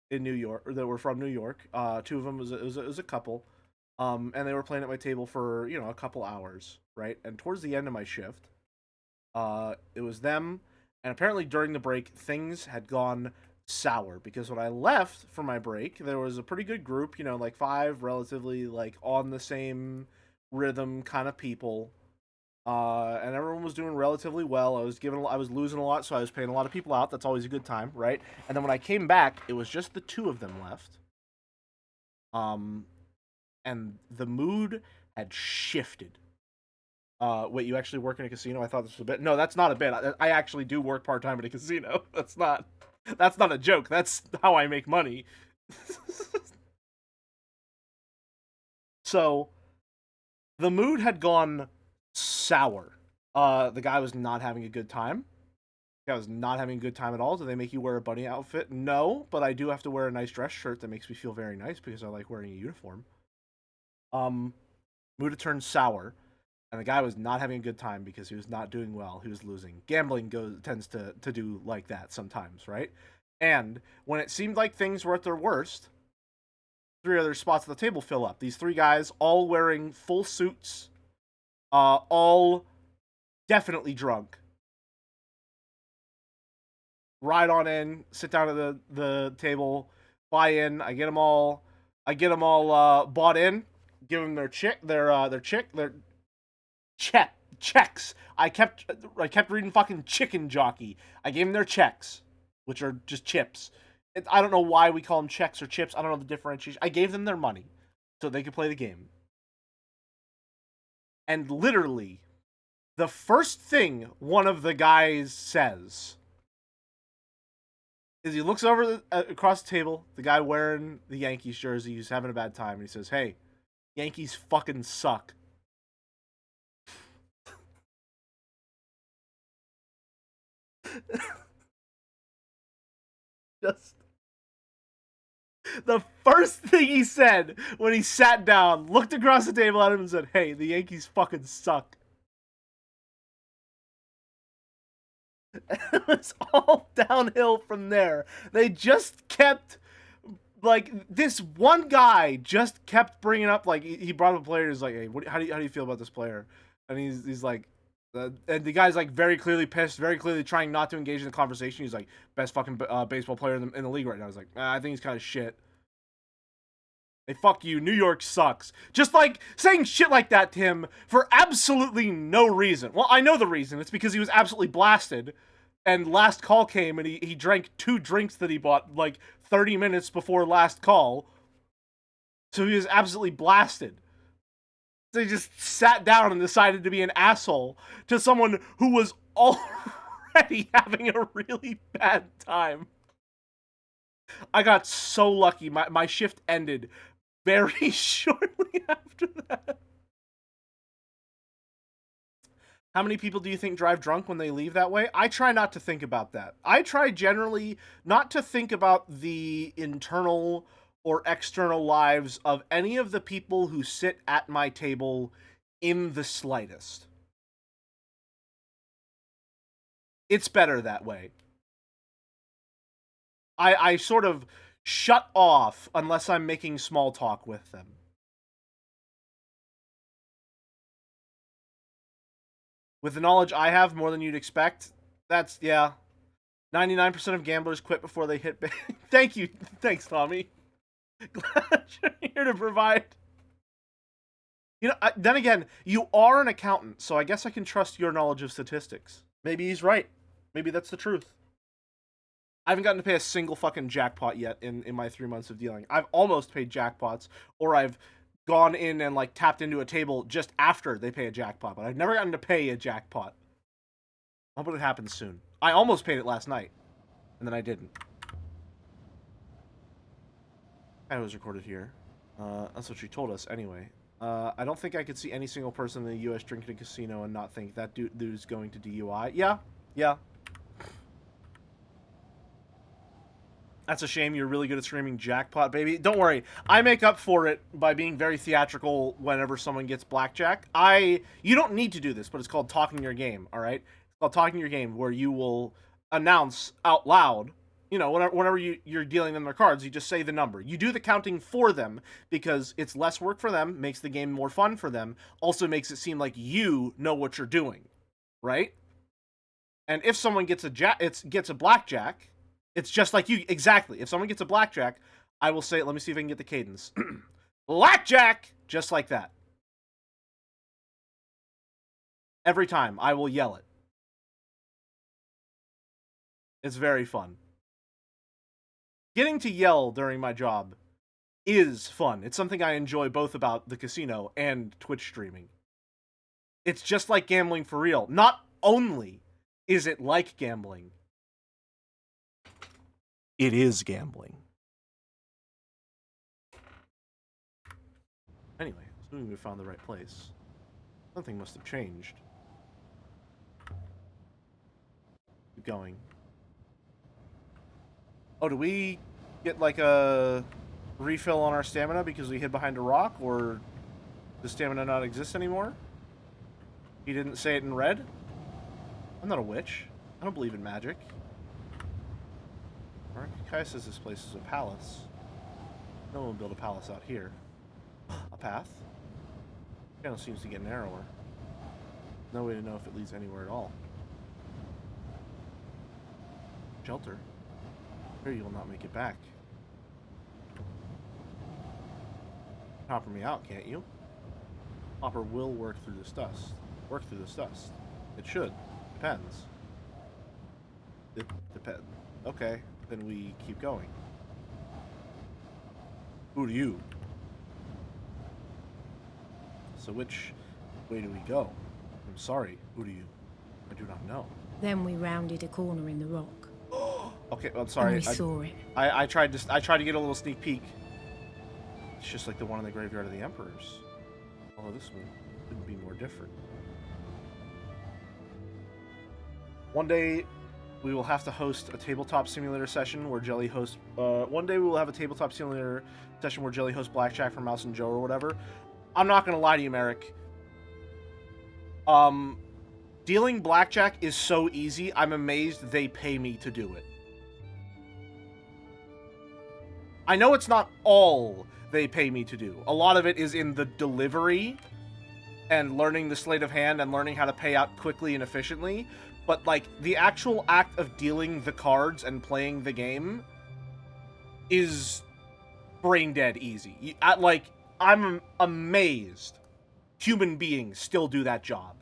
in New York, or that were from New York. Two of them was a couple, and they were playing at my table for, you know, a couple hours, right? And towards the end of my shift, it was them, and apparently during the break, things had gone sour, because when I left for my break, there was a pretty good group, you know, like 5 relatively, like, on the same rhythm kind of people, and everyone was doing relatively well. I was losing a lot, so I was paying a lot of people out. That's always a good time, right? And then when I came back, it was just the 2 of them left. And the mood had shifted. Wait, you actually work in a casino? I thought this was a bit. No, that's not a bit. I actually do work part-time at a casino. That's not a joke. That's how I make money. So, the mood had gone sour. The guy was not having a good time. The guy was not having a good time at all. Do they make you wear a bunny outfit? No, but I do have to wear a nice dress shirt that makes me feel very nice because I like wearing a uniform. Mood had turned sour, and the guy was not having a good time because he was not doing well. He was losing. Gambling tends to do like that sometimes, right? And when it seemed like things were at their worst, 3 other spots at the table fill up. These 3 guys, all wearing full suits, all definitely drunk. Ride on in, sit down at the table, buy in. I get them all bought in. Give them their checks. I kept reading fucking Chicken Jockey. I gave them their checks, which are just chips. I don't know why we call them checks or chips. I don't know the differentiation. I gave them their money so they could play the game. And literally, the first thing one of the guys says is he looks over across the table, the guy wearing the Yankees jersey, he's having a bad time, and he says, "Hey, Yankees fucking suck." Just the first thing he said when he sat down, looked across the table at him and said, "Hey, the Yankees fucking suck." It was all downhill from there. They just kept, like, this one guy just kept bringing up, like, he brought up a player. He's like, hey, how do you feel about this player? And he's like, and the guy's like very clearly pissed, very clearly trying not to engage in the conversation. He's like, best fucking baseball player in the league right now. I was like, I think he's kind of shit. Hey, fuck you. New York sucks. Just like saying shit like that to him for absolutely no reason. Well, I know the reason. It's because he was absolutely blasted. And last call came and he drank 2 drinks that he bought like 30 minutes before last call. So he was absolutely blasted. So he just sat down and decided to be an asshole to someone who was already having a really bad time. I got so lucky. My shift ended very shortly after that. How many people do you think drive drunk when they leave that way? I try not to think about that. I try generally not to think about the internal or external lives of any of the people who sit at my table in the slightest. It's better that way. I sort of shut off unless I'm making small talk with them. With the knowledge I have, more than you'd expect, that's, yeah. 99% of gamblers quit before they hit... Thank you. Thanks, Tommy. Glad you're here to provide. You know, then again, you are an accountant, so I guess I can trust your knowledge of statistics. Maybe he's right. Maybe that's the truth. I haven't gotten to pay a single fucking jackpot yet in my 3 months of dealing. I've almost paid jackpots, or I've gone in and, like, tapped into a table just after they pay a jackpot, but I've never gotten to pay a jackpot. I hope it happens soon. I almost paid it last night, and then I didn't. I was recorded here. That's what she told us, anyway. I don't think I could see any single person in the U.S. drinking at a casino and not think that dude's going to DUI. Yeah. That's a shame. You're really good at screaming jackpot, baby. Don't worry. I make up for it by being very theatrical whenever someone gets blackjack. You don't need to do this, but it's called talking your game, all right? It's called talking your game, where you will announce out loud, you know, whenever you're dealing them their cards, you just say the number. You do the counting for them because it's less work for them, makes the game more fun for them, also makes it seem like you know what you're doing, right? And if someone gets a blackjack... It's just like you, exactly. If someone gets a blackjack, I will say, let me see if I can get the cadence. Blackjack! Just like that. Every time, I will yell it. It's very fun. Getting to yell during my job is fun. It's something I enjoy both about the casino and Twitch streaming. It's just like gambling for real. Not only is it like gambling, it is gambling. Anyway, assuming we found the right place. Something must have changed. Keep going. Oh, do we get like a refill on our stamina because we hid behind a rock, or does stamina not exist anymore? He didn't say it in red? I'm not a witch. I don't believe in magic. Kai says this place is a palace. No one will build a palace out here. A path? Channel seems to get narrower. No way to know if it leads anywhere at all. Shelter? Here you will not make it back. Hopper me out, can't you? Hopper will work through this dust. Work through this dust. It should. Depends. It depends. Okay. Then we keep going. Uryu. So which way do we go? I'm sorry, Uryu. I do not know. Then we rounded a corner in the rock. Okay, well, I'm sorry. And we saw it. I tried to get a little sneak peek. It's just like the one in the graveyard of the emperors. Although this one couldn't be more different. One day we will have to host a tabletop simulator session where Jelly hosts... one day we will have a tabletop simulator session where Jelly hosts Blackjack for Mouse and Joe or whatever. I'm not going to lie to you, Merrick. Dealing blackjack is so easy, I'm amazed they pay me to do it. I know it's not all they pay me to do. A lot of it is in the delivery and learning the sleight of hand and learning how to pay out quickly and efficiently. But, like, the actual act of dealing the cards and playing the game is brain dead easy. I'm amazed human beings still do that job.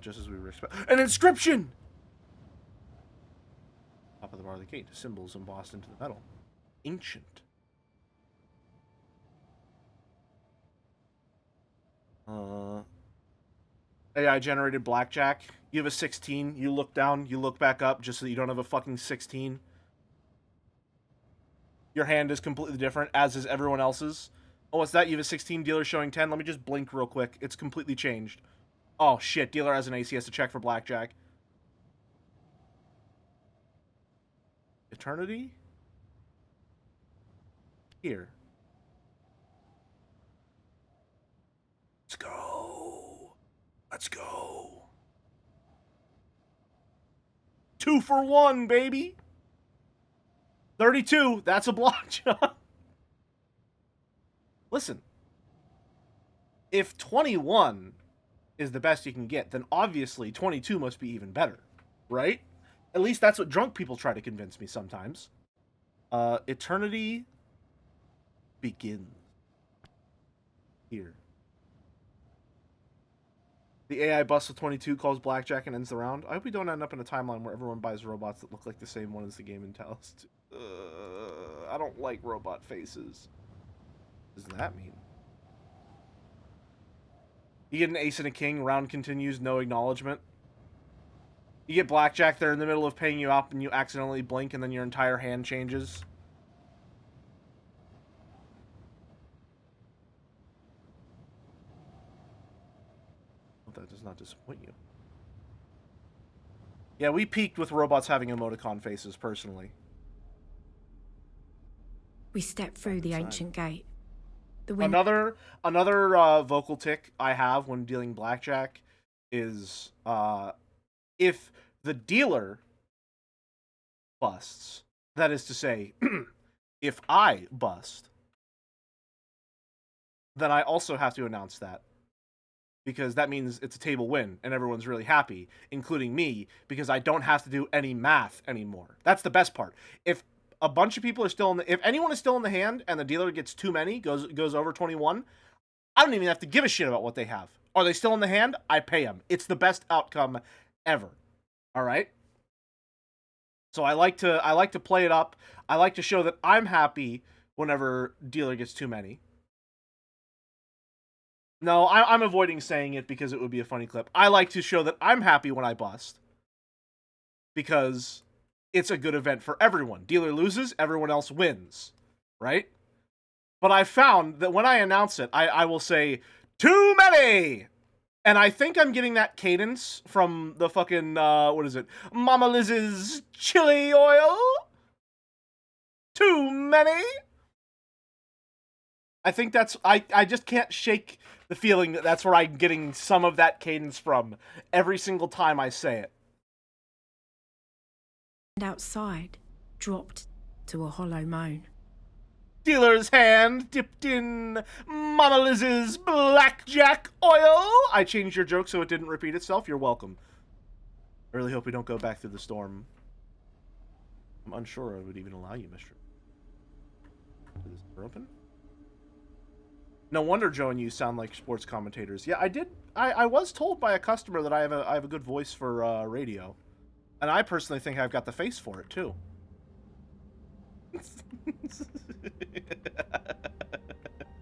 Just as we respect... An inscription! Top of the bar of the gate. Symbols embossed into the metal. Ancient. AI generated blackjack. You have a 16. You look down. You look back up just so that you don't have a fucking 16. Your hand is completely different, as is everyone else's. Oh, what's that? You have a 16, dealer showing 10. Let me just blink real quick. It's completely changed. Oh, shit. Dealer has an ace. He has to check for blackjack. Eternity? Here. Let's go. Let's go. 2 for 1, baby. 32. That's a block shot. Listen. If 21 is the best you can get, then obviously 22 must be even better, right? At least that's what drunk people try to convince me sometimes. Eternity begins. Here. The AI busts with 22, calls blackjack, and ends the round. I hope we don't end up in a timeline where everyone buys robots that look like the same one as the game entails. I don't like robot faces. What does that mean? You get an ace and a king, round continues, no acknowledgement. You get blackjack, they're in the middle of paying you up, and you accidentally blink, and then your entire hand changes. Hope that does not disappoint you. Yeah, we peaked with robots having emoticon faces, personally. We stepped through the ancient gate. Another vocal tick I have when dealing blackjack is if the dealer busts, that is to say, if I bust, then I also have to announce that. Because that means it's a table win, and everyone's really happy, including me, because I don't have to do any math anymore. That's the best part. If a bunch of people are still in the... If anyone is still in the hand, and the dealer gets too many, goes over 21, I don't even have to give a shit about what they have. Are they still in the hand? I pay them. It's the best outcome ever. Alright? So I like to play it up. I like to show that I'm happy whenever dealer gets too many. No, I'm avoiding saying it because it would be a funny clip. I like to show that I'm happy when I bust. Because it's a good event for everyone. Dealer loses, everyone else wins. Right? But I found that when I announce it, I will say, too many! And I think I'm getting that cadence from the fucking, what is it? Mama Liz's chili oil? Too many? I think that's... I just can't shake the feeling that that's where I'm getting some of that cadence from every single time I say it. And outside, dropped to a hollow moan. Dealer's hand dipped in Mama Liz's blackjack oil. I changed your joke so it didn't repeat itself. You're welcome. I really hope we don't go back through the storm. I'm unsure I would even allow you, mister. Is this door open? No wonder Joe and you sound like sports commentators. Yeah, I did. I was told by a customer that I have a good voice for radio. And I personally think I've got the face for it, too.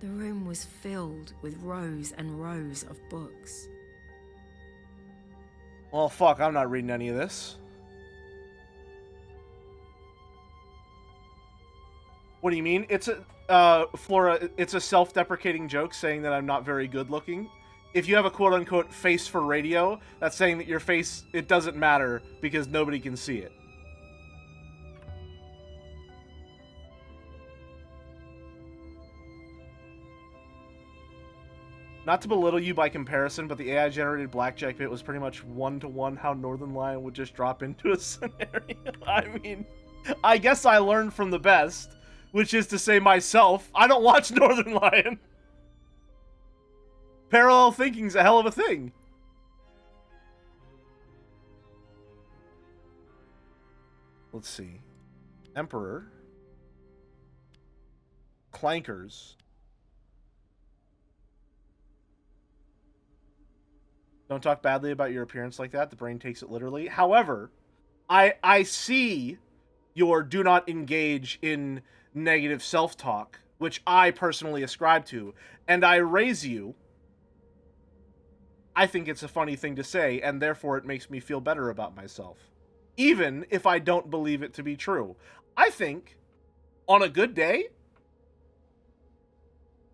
The room was filled with rows and rows of books. Well, fuck, I'm not reading any of this. What do you mean? It's a, Flora, it's a self-deprecating joke saying that I'm not very good looking. If you have a quote-unquote face for radio, that's saying that your face, it doesn't matter because nobody can see it. Not to belittle you by comparison, but the AI-generated blackjack bit was pretty much one-to-one how Northern Lion would just drop into a scenario. I mean, I guess I learned from the best, which is to say myself, I don't watch Northern Lion. Parallel thinking's a hell of a thing. Let's see. Emperor. Clankers. Don't talk badly about your appearance like that. The brain takes it literally. However, I see your do not engage in negative self-talk, which I personally ascribe to, and I raise you. I think it's a funny thing to say, and therefore it makes me feel better about myself, even if I don't believe it to be true. I think, on a good day,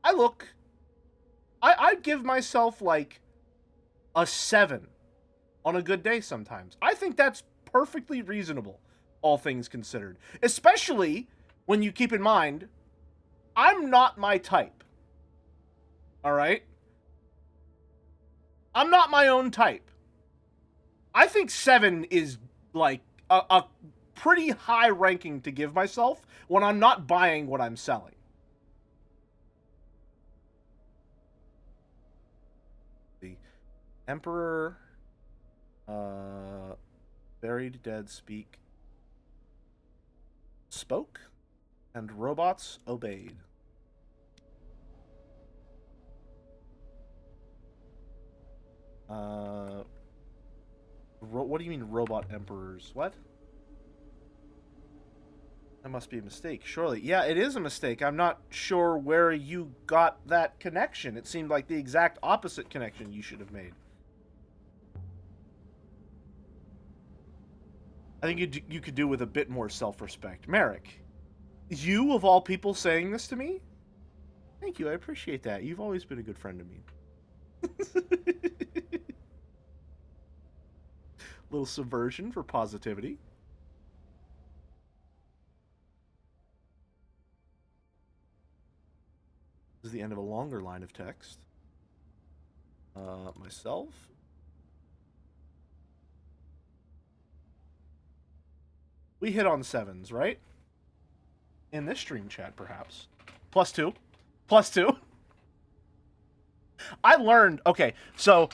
I'd give myself, like, a 7 on a good day sometimes. I think that's perfectly reasonable, all things considered. Especially when you keep in mind, I'm not my type. Alright? I'm not my own type. I think 7 is, like, a pretty high ranking to give myself when I'm not buying what I'm selling. The Emperor, buried dead spoke, and robots obeyed. What do you mean robot emperors? What? That must be a mistake, surely. Yeah, it is a mistake. I'm not sure where you got that connection. It seemed like the exact opposite connection you should have made. I think you could do with a bit more self-respect. Merrick, you of all people saying this to me? Thank you, I appreciate that. You've always been a good friend to me. Little subversion for positivity. This is the end of a longer line of text. Myself. We hit on 7s, right? In this stream chat, perhaps. +2. +2. I learned... Okay, so...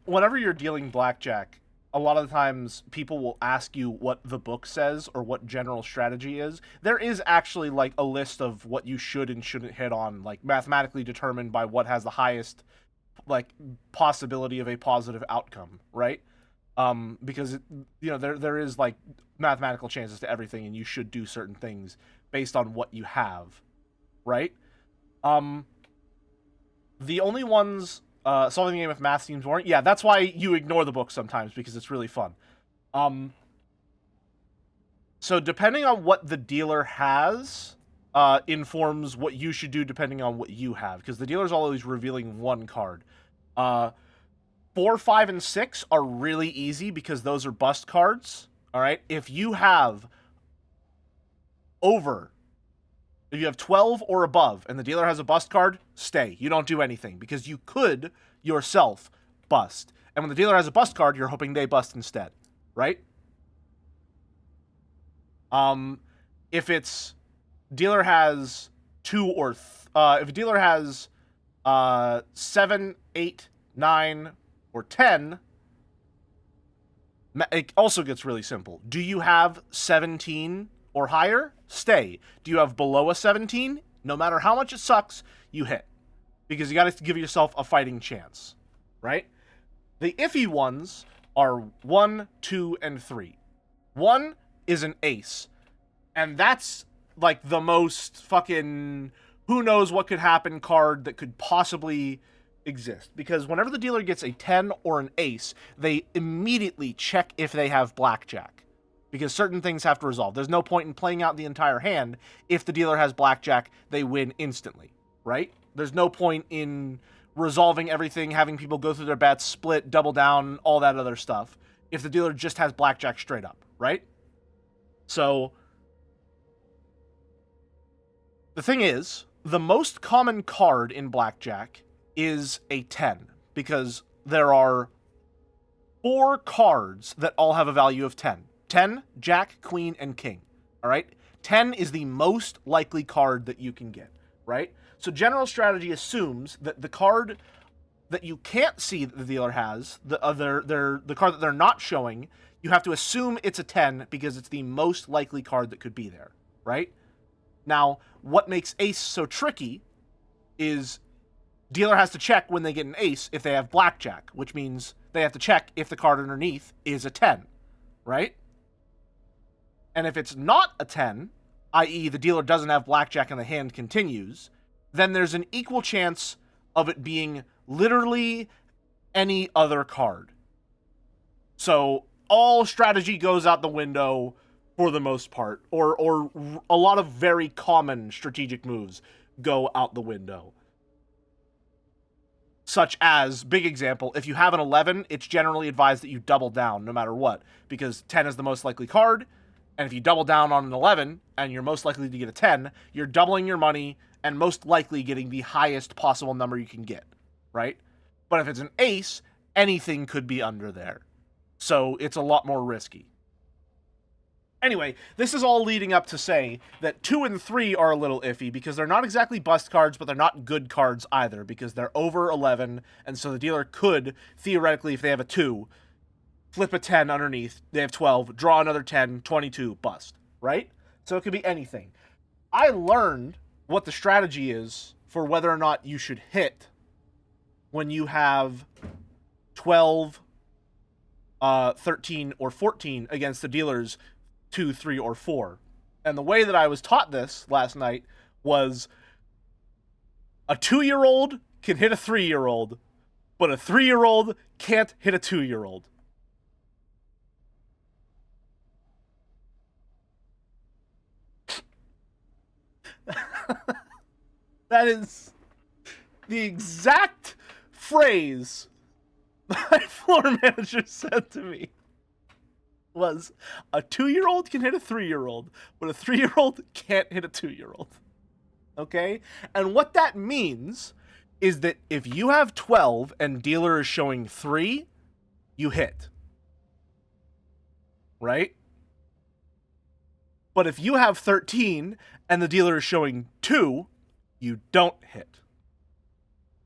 whenever you're dealing blackjack, a lot of the times people will ask you what the book says or what general strategy is. There is actually, like, a list of what you should and shouldn't hit on, like, mathematically determined by what has the highest, like, possibility of a positive outcome, right? Because, there is, like, mathematical chances to everything, and you should do certain things based on what you have, right? The only ones... solving the game with math seems boring. Yeah, that's why you ignore the book sometimes, because it's really fun. So depending on what the dealer has, informs what you should do depending on what you have, because the dealer's always revealing one card. 4, 5, and 6 are really easy because those are bust cards. All right, if you have 12 or above, and the dealer has a bust card, stay. You don't do anything, because you could yourself bust. And when the dealer has a bust card, you're hoping they bust instead, right? If it's dealer has 2 or if a dealer has 7, 8, 9, or 10, it also gets really simple. Do you have 17 or higher? Stay. Do you have below a 17? No matter how much it sucks, you hit. Because you got to give yourself a fighting chance, right? The iffy ones are 1, 2, and 3. 1 is an ace. And that's, like, the most fucking who knows what could happen card that could possibly exist. Because whenever the dealer gets a 10 or an ace, they immediately check if they have blackjack. Because certain things have to resolve. There's no point in playing out the entire hand. If the dealer has blackjack, they win instantly, right? There's no point in resolving everything, having people go through their bets, split, double down, all that other stuff, if the dealer just has blackjack straight up, right? So, the thing is, the most common card in blackjack is a 10, because there are 4 cards that all have a value of 10. 10, Jack, Queen, and King. All right? 10 is the most likely card that you can get, right? So general strategy assumes that the card that you can't see that the dealer has, the card that they're not showing, you have to assume it's a 10 because it's the most likely card that could be there, right? Now, what makes ace so tricky is dealer has to check when they get an ace if they have blackjack, which means they have to check if the card underneath is a 10, right? And if it's not a 10, i.e. the dealer doesn't have blackjack and the hand continues, then there's an equal chance of it being literally any other card. So all strategy goes out the window for the most part, or a lot of very common strategic moves go out the window. Such as, big example, if you have an 11, it's generally advised that you double down no matter what, because 10 is the most likely card, and if you double down on an 11, and you're most likely to get a 10, you're doubling your money, and most likely getting the highest possible number you can get, right? But if it's an ace, anything could be under there. So it's a lot more risky. Anyway, this is all leading up to say that 2 and 3 are a little iffy because they're not exactly bust cards, but they're not good cards either because they're over 11, and so the dealer could, theoretically, if they have a 2, flip a 10 underneath, they have 12, draw another 10, 22, bust, right? So it could be anything. I learned what the strategy is for whether or not you should hit when you have 12, 13, or 14 against the dealer's 2, 3, or 4. And the way that I was taught this last night was a 2-year-old can hit a 3-year-old, but a 3-year-old can't hit a 2-year-old. That is the exact phrase my floor manager said to me. Was a 2-year-old can hit a 3-year-old, but a 3-year-old can't hit a 2-year-old. Okay? And what that means is that if you have 12 and dealer is showing 3, you hit. Right? But if you have 13 and the dealer is showing 2, you don't hit.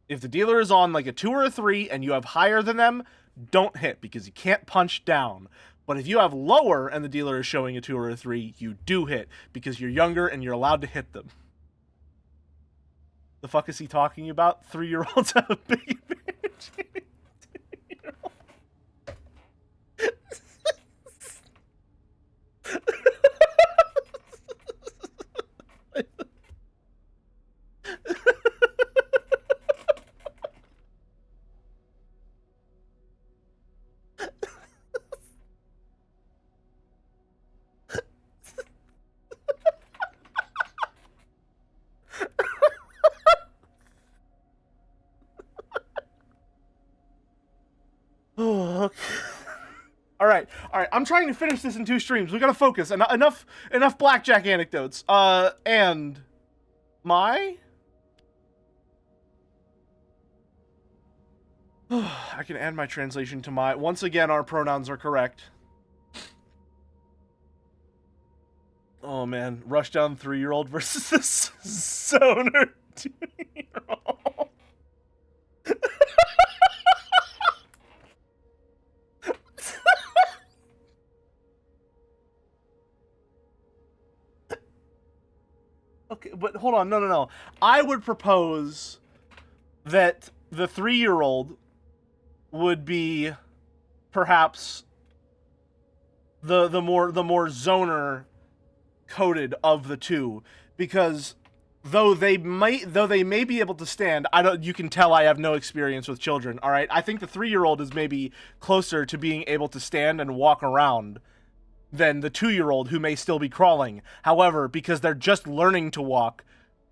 If the dealer is on like a 2 or a 3 and you have higher than them, don't hit because you can't punch down. But if you have lower and the dealer is showing a 2 or a 3, you do hit because you're younger and you're allowed to hit them. The fuck is he talking about? 3-year-olds have a big advantage. Oh, okay. All right. I'm trying to finish this in 2 streams. We gotta focus. Enough blackjack anecdotes. And my. I can add my translation to my. Once again, our pronouns are correct. Oh man, Rushdown 3-year-old versus the Zoner 2-year-old. Okay, but hold on, no. I would propose that the 3-year-old would be perhaps the more zoner coded of the 2, because though they may be able to stand, you can tell I have no experience with children, all right? I think the 3-year-old is maybe closer to being able to stand and walk around than the 2-year-old who may still be crawling. However, because they're just learning to walk,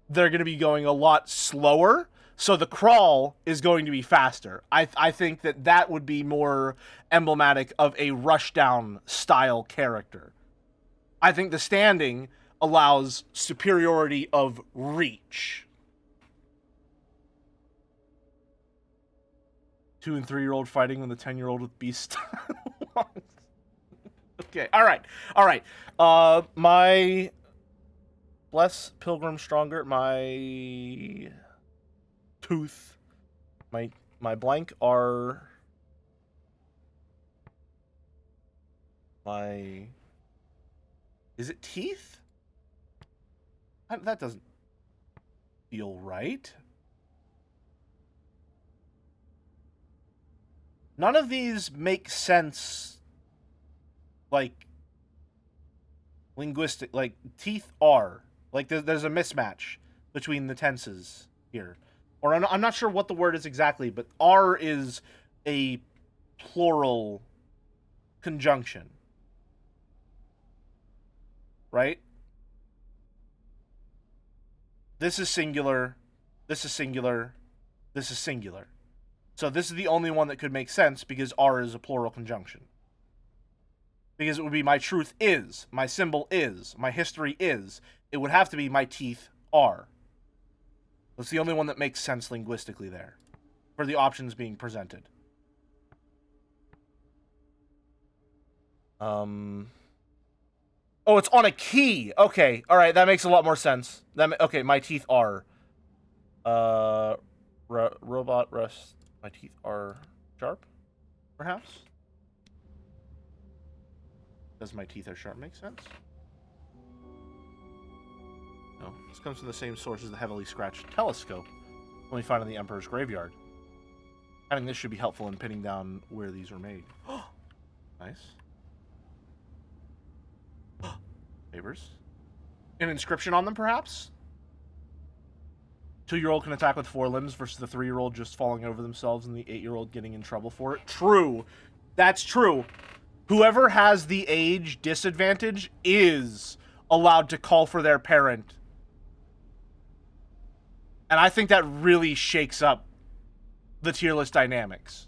they're going to be going a lot slower, so the crawl is going to be faster. I think that would be more emblematic of a Rushdown style character. I think the standing allows superiority of reach. 2 and 3-year-old fighting when the 10-year-old with beast. Okay, alright. My Bless Pilgrim Stronger, my Tooth, my blank are my... Is it teeth? That doesn't feel right. None of these make sense, like, linguistic, like, teeth are. Like, there's a mismatch between the tenses here. Or I'm not sure what the word is exactly, but are is a plural conjunction. Right? This is singular, this is singular, this is singular. So this is the only one that could make sense because are is a plural conjunction. Because it would be my truth is, my symbol is, my history is. It would have to be my teeth are. That's the only one that makes sense linguistically there for the options being presented. Oh, it's on a key. Okay, all right, that makes a lot more sense. Okay, my teeth are. Robot rest. My teeth are sharp, perhaps. Does my teeth are sharp make sense? No, this comes from the same source as the heavily scratched telescope, only found in the Emperor's graveyard. Having this should be helpful in pinning down where these were made. Nice. Papers. An inscription on them, perhaps? 2-year-old can attack with 4 limbs versus the 3-year-old just falling over themselves and the 8-year-old getting in trouble for it. True. That's true. Whoever has the age disadvantage is allowed to call for their parent. And I think that really shakes up the tier list dynamics.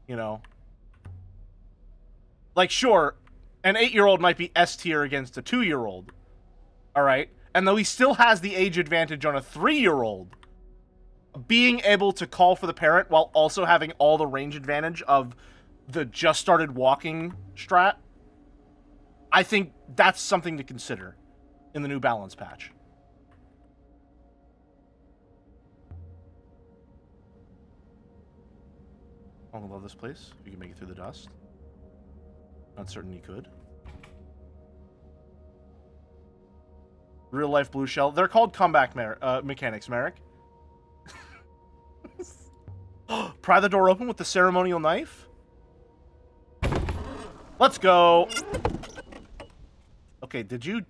You know? Like, sure, an 8-year-old might be S tier against a 2-year-old. Alright? And though he still has the age advantage on a 3-year-old, being able to call for the parent while also having all the range advantage of the just started walking strat, I think that's something to consider in the new balance patch. I love this place. If you can make it through the dust. Not certain you could. Real life blue shell. They're called comeback mechanics, Merrick. Pry the door open with the ceremonial knife. Let's go. Okay, did you...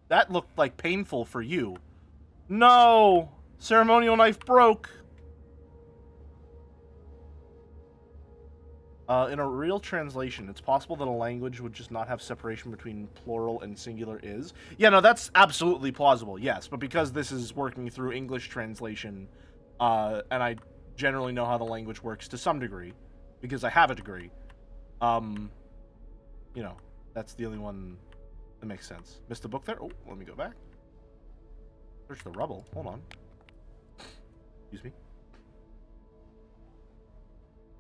That looked like painful for you. No! Ceremonial knife broke. In a real translation, it's possible that a language would just not have separation between plural and singular is. Yeah, no, that's absolutely plausible, yes. But because this is working through English translation, and I generally know how the language works to some degree, because I have a degree, you know, that's the only one that makes sense. Missed a book there? Oh, let me go back. Search the rubble. Hold on. Excuse me.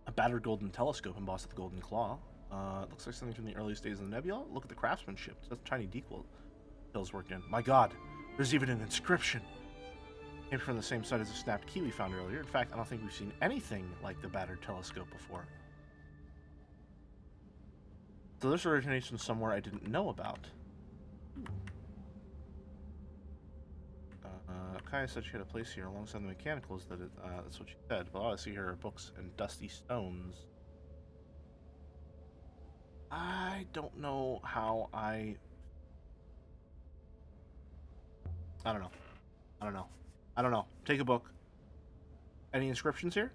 A battered golden telescope embossed with the golden claw. It looks like something from the earliest days of the nebula. Look at the craftsmanship. That's tiny details worked in. My god, there's even an inscription. Came from the same site as the snapped key we found earlier. In fact, I don't think we've seen anything like the battered telescope before. So this originates from somewhere I didn't know about. Kaya said she had a place here alongside the mechanicals. That's what she said. But all I see here are books and dusty stones. I don't know how I don't know. Take a book. Any inscriptions here?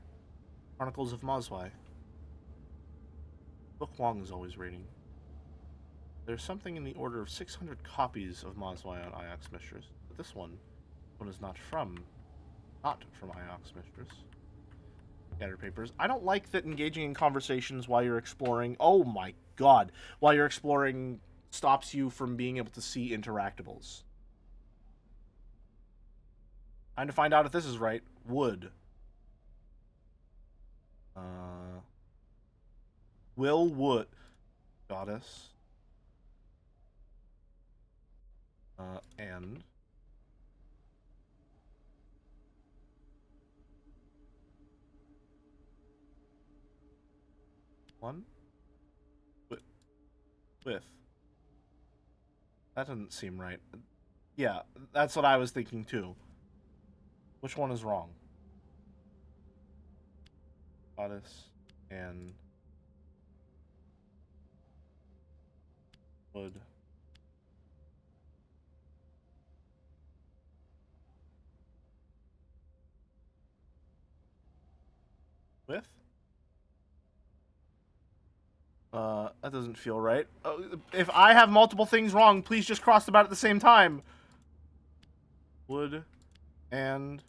Chronicles of Mazwai. Book Wong is always reading. There's something in the order of 600 copies of Mazwai on Iox Mistress, but this one is not from Iox Mistress. Scattered papers. I don't like that engaging in conversations while you're exploring. Oh my god! While you're exploring stops you from being able to see interactables. Trying to find out if this is right. Wood. Will Wood. Goddess. And. One. With. That doesn't seem right. Yeah, that's what I was thinking too. Which one is wrong? Goddess and wood. With? That doesn't feel right. If I have multiple things wrong, please just cross them out at the same time. Wood and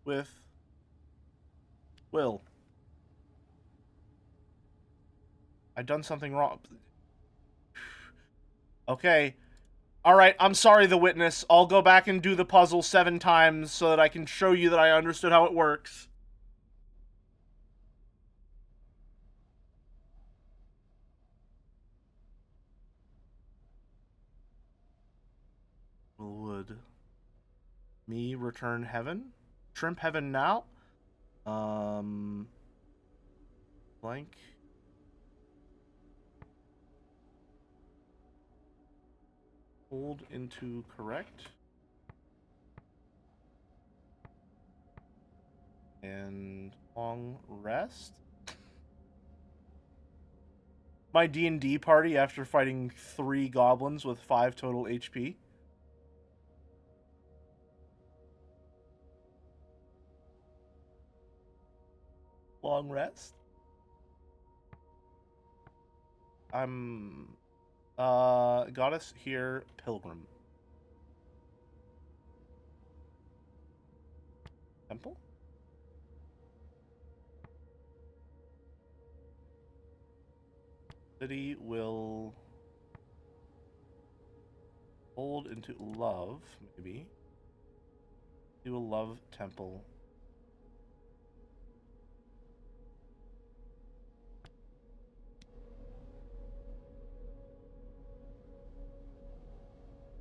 with will. I've done something wrong. Okay. Alright, I'm sorry, the witness. I'll go back and do the puzzle 7 times so that I can show you that I understood how it works. Would me return heaven? Shrimp heaven now? Blank. Hold into correct. And long rest. My D&D party after fighting 3 goblins with 5 total HP. Long rest. I'm goddess here, pilgrim. Temple? City will hold into love, maybe. Do a love temple.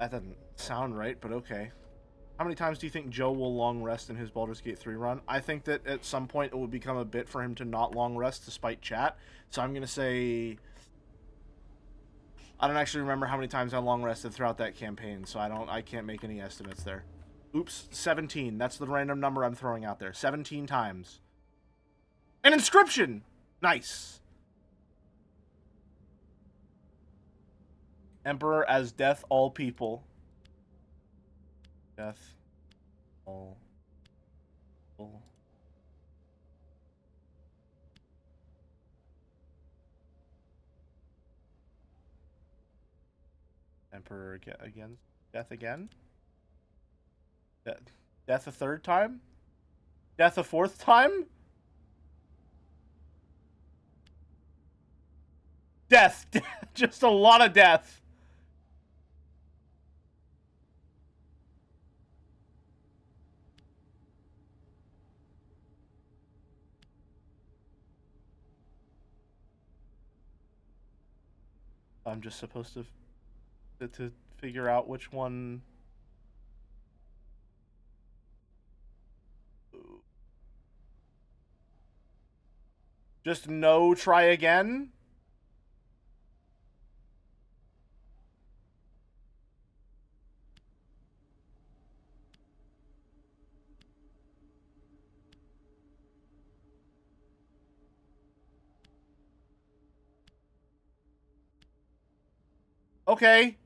That doesn't sound right, but okay. How many times do you think Joe will long rest in his Baldur's Gate 3 run? I think that at some point it will become a bit for him to not long rest despite chat. So I'm going to say... I don't actually remember how many times I long rested throughout that campaign, so I can't make any estimates there. Oops, 17. That's the random number I'm throwing out there. 17 times. An inscription! Nice. Emperor as death all people. Death all people. Emperor again. Death again. Death a 3rd time. Death a 4th time. Death. Just a lot of death. I'm just supposed to figure out which one. Just no, try again. Okay.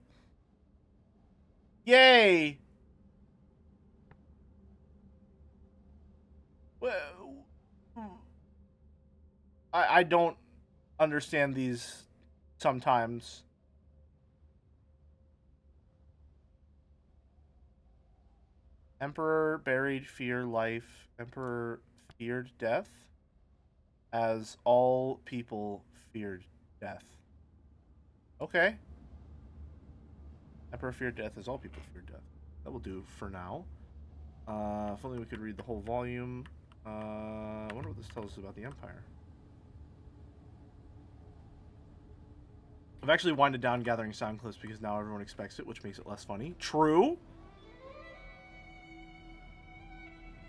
Yay. Well, I don't understand these sometimes. Emperor buried fear life. Emperor feared death. As all people feared death. Okay. Emperor feared death as all people feared death. That will do for now. If only we could read the whole volume. I wonder what this tells us about the Empire. I've actually winded down gathering sound clips because now everyone expects it, which makes it less funny. True.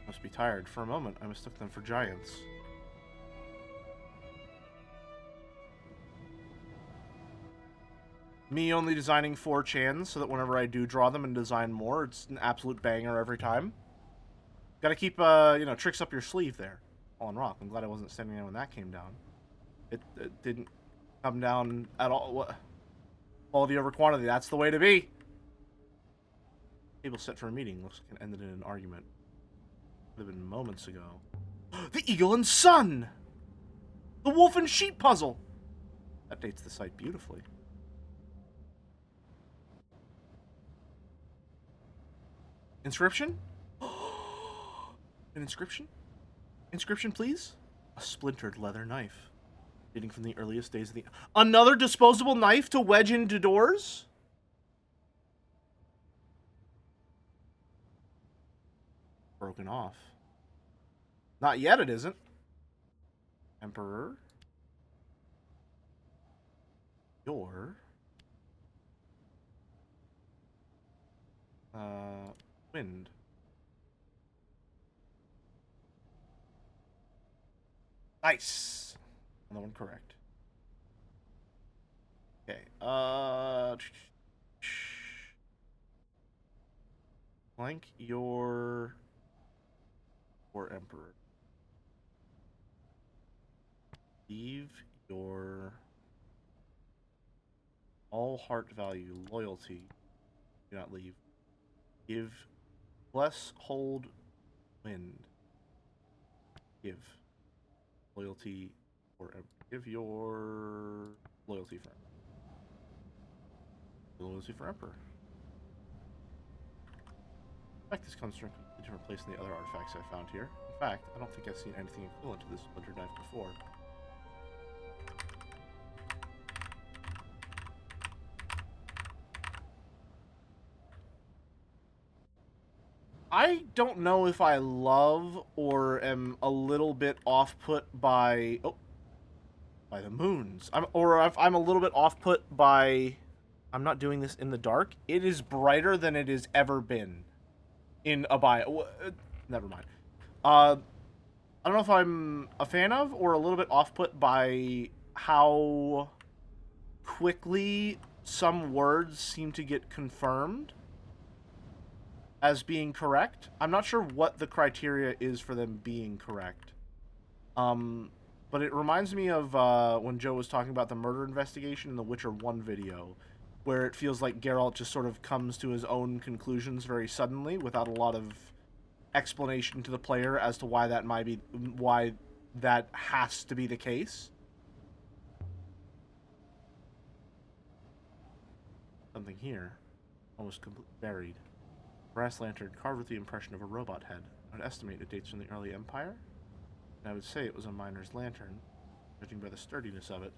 Must be tired. For a moment, I mistook them for giants. Me only designing 4 chans so that whenever I do draw them and design more, it's an absolute banger every time. Gotta keep, you know, tricks up your sleeve there. Fallen Rock. I'm glad I wasn't standing there when that came down. It didn't come down at all. What? Quality over quantity. That's the way to be. Table set for a meeting. Looks like it ended in an argument. Could have been moments ago. The Eagle and Sun! The Wolf and Sheep puzzle! That dates the site beautifully. Inscription? An inscription? Inscription, please? A splintered leather knife. Dating from the earliest days of the... Another disposable knife to wedge into doors? Broken off. Not yet, it isn't. Emperor. Your... wind. Nice. Another one correct. Okay. Blank your or emperor. Leave your all heart value loyalty. Do not leave. Give. Bless, hold, wind. Give. Loyalty or give your loyalty for Emperor. Loyalty for Emperor. In fact, this comes from a different place than the other artifacts I found here. In fact, I don't think I've seen anything equivalent to this splinter knife before. I don't know if I love or am a little bit off-put by... Oh. By the moons. I'm a little bit off-put by... I'm not doing this in the dark. It is brighter than it has ever been in a bio. Never mind. I don't know if I'm a fan of or a little bit off-put by how quickly some words seem to get confirmed as being correct. I'm not sure what the criteria is for them being correct. But it reminds me of when Joe was talking about the murder investigation in the Witcher 1 video, where it feels like Geralt just sort of comes to his own conclusions very suddenly without a lot of explanation to the player as to why that might be, why that has to be the case. Something here, almost completely buried. Brass lantern carved with the impression of a robot head. I would estimate it dates from the early Empire, and I would say it was a miner's lantern, judging by the sturdiness of it.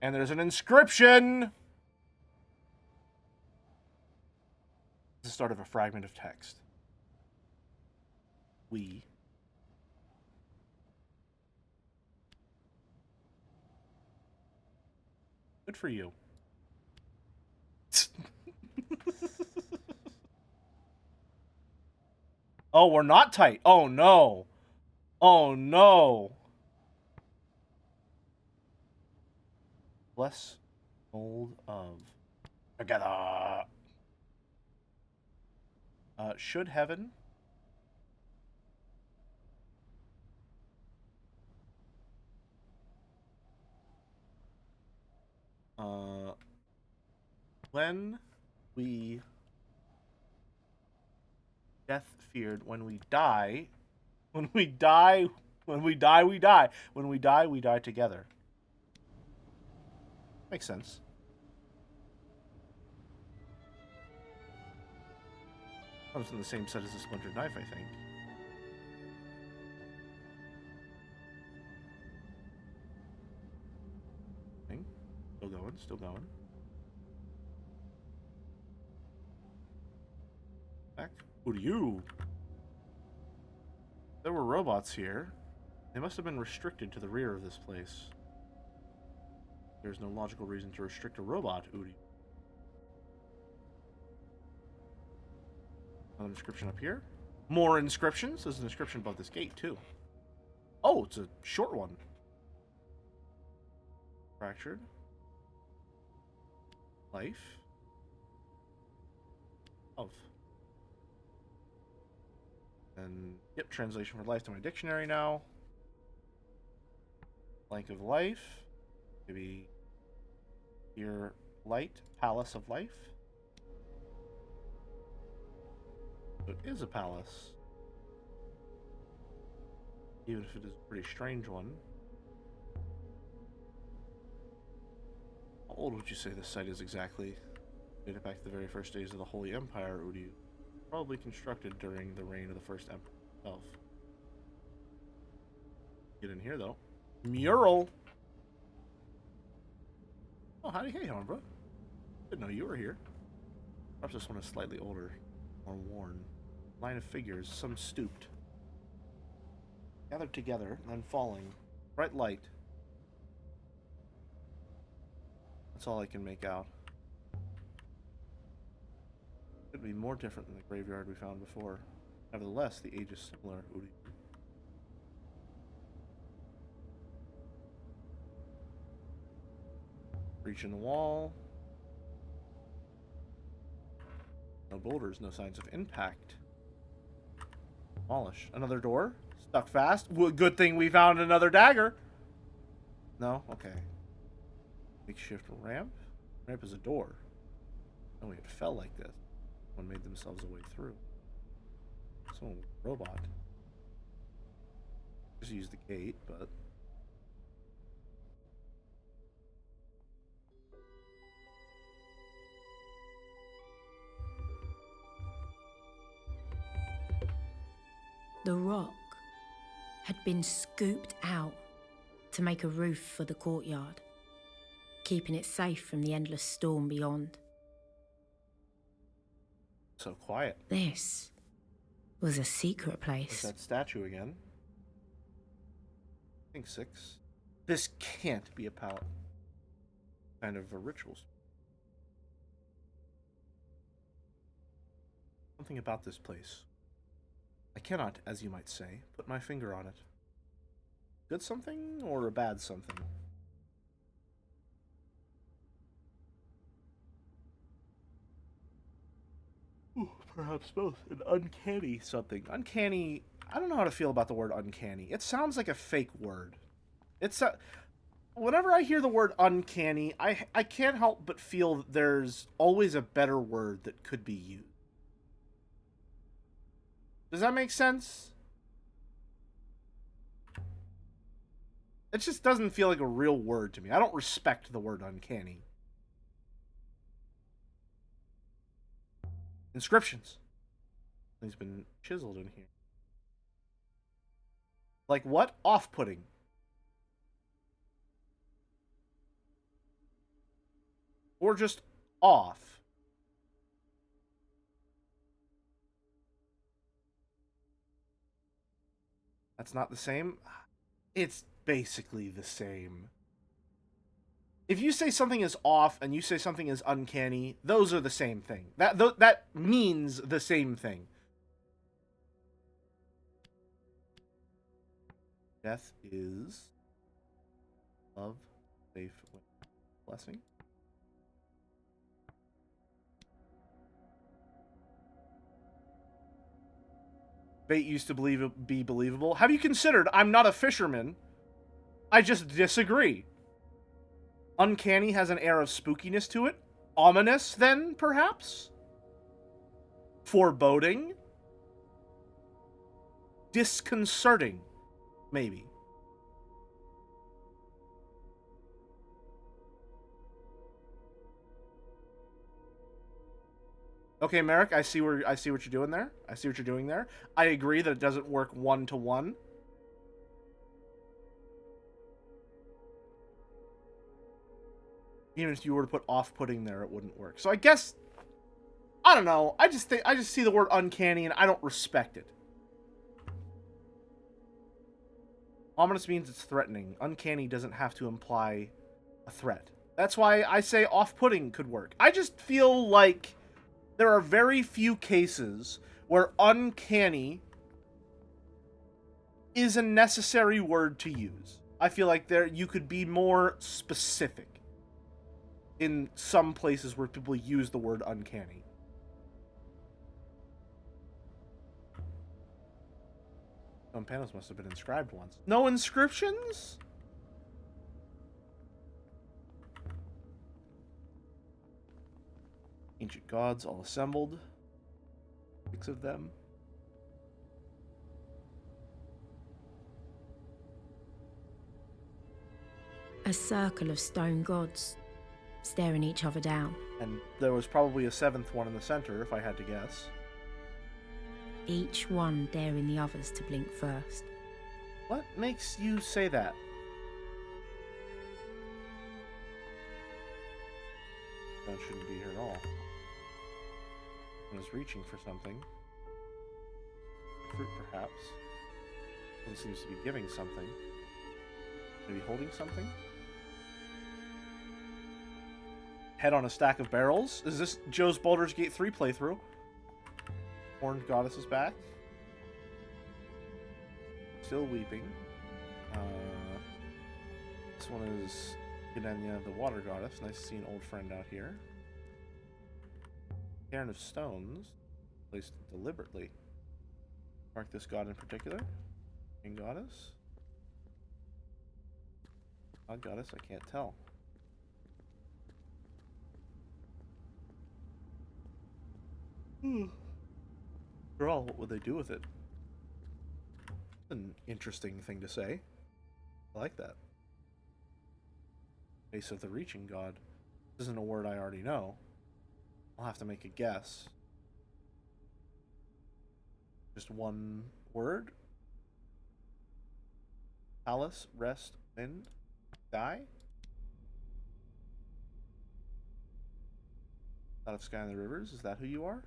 And there's an inscription! The start of a fragment of text. We. Good for you. Oh, we're not tight. Oh, no. Oh, no. Bless mold of together. Should heaven when we death feared, when we die, when we die, when we die, we die. When we die, we die together. Makes sense. Comes in the same set as the splintered knife, I think. Still going, still going. Back. Uryu. There were robots here. They must have been restricted to the rear of this place. There's no logical reason to restrict a robot, Uryu. Another inscription up here. More inscriptions. There's an inscription above this gate, too. Oh, it's a short one. Fractured. Life. Love. And, yep, translation for life to my dictionary now. Blank of life. Maybe here, light. Palace of life. So it is a palace. Even if it is a pretty strange one. How old would you say this site is exactly? Date it back to the very first days of the Holy Empire, Uryu. Probably constructed during the reign of the first emperor himself. Get in here, though. Mural! Oh, howdy, hey, bro. Didn't know you were here. Perhaps this one is slightly older, more worn. Line of figures, some stooped. Gathered together, then falling. Bright light. That's all I can make out. Could be more different than the graveyard we found before. Nevertheless, the age is similar. Breach in the wall. No boulders, no signs of impact. Demolished. Another door. Stuck fast. Well, good thing we found another dagger. No? Okay. Makeshift ramp. Ramp is a door. Oh, it fell like this. One made themselves a way through. Some robot. Just use the gate, but... The rock had been scooped out to make a roof for the courtyard, keeping it safe from the endless storm beyond. So quiet. This was a secret place. There's that statue again. I think 6. This can't be a pallet. Kind of a ritual. Something about this place. I cannot, as you might say, put my finger on it. Good something or a bad something? Ooh, perhaps both. An uncanny something. Uncanny. I don't know how to feel about the word uncanny. It sounds like a fake word. It's a... Whenever I hear the word uncanny, I can't help but feel that there's always a better word that could be used. Does that make sense? It just doesn't feel like a real word to me. I don't respect the word uncanny. Inscriptions. Things been chiseled in here. Like what? Off-putting. Or just off. That's not the same? It's basically the same. If you say something is off and you say something is uncanny, those are the same thing. That means the same thing. Death is love, safe, blessing. Fate used to be believable. Have you considered I'm not a fisherman? I just disagree. Uncanny has an air of spookiness to it. Ominous, then, perhaps? Foreboding? Disconcerting, maybe. Okay, Merrick, I see what you're doing there. I see what you're doing there. I agree that it doesn't work one-to-one. Even if you were to put off-putting there, it wouldn't work. So I guess, I don't know. I just see the word uncanny and I don't respect it. Ominous means it's threatening. Uncanny doesn't have to imply a threat. That's why I say off-putting could work. I just feel like there are very few cases where uncanny is a necessary word to use. I feel like you could be more specific in some places where people use the word uncanny. Some panels must have been inscribed once. No inscriptions? Ancient gods all assembled. 6 of them. A circle of stone gods, staring each other down. And there was probably a 7th one in the center, if I had to guess. Each one daring the others to blink first. What makes you say that? That shouldn't be here at all. One is reaching for something. Fruit, perhaps. One seems to be giving something. Maybe holding something? Head on a stack of barrels? Is this Joe's Baldur's Gate 3 playthrough? Horned goddess is back. Still weeping. This one is Gidenya, the water goddess. Nice to see an old friend out here. Cairn of stones. Placed deliberately. Mark this god in particular. King goddess. God goddess, I can't tell. After all, what would they do with it? An interesting thing to say. I like that. Face of the reaching god. This isn't a word I already know. I'll have to make a guess. Just one word? Palace, rest, wind, die? God of sky and the rivers, is that who you are?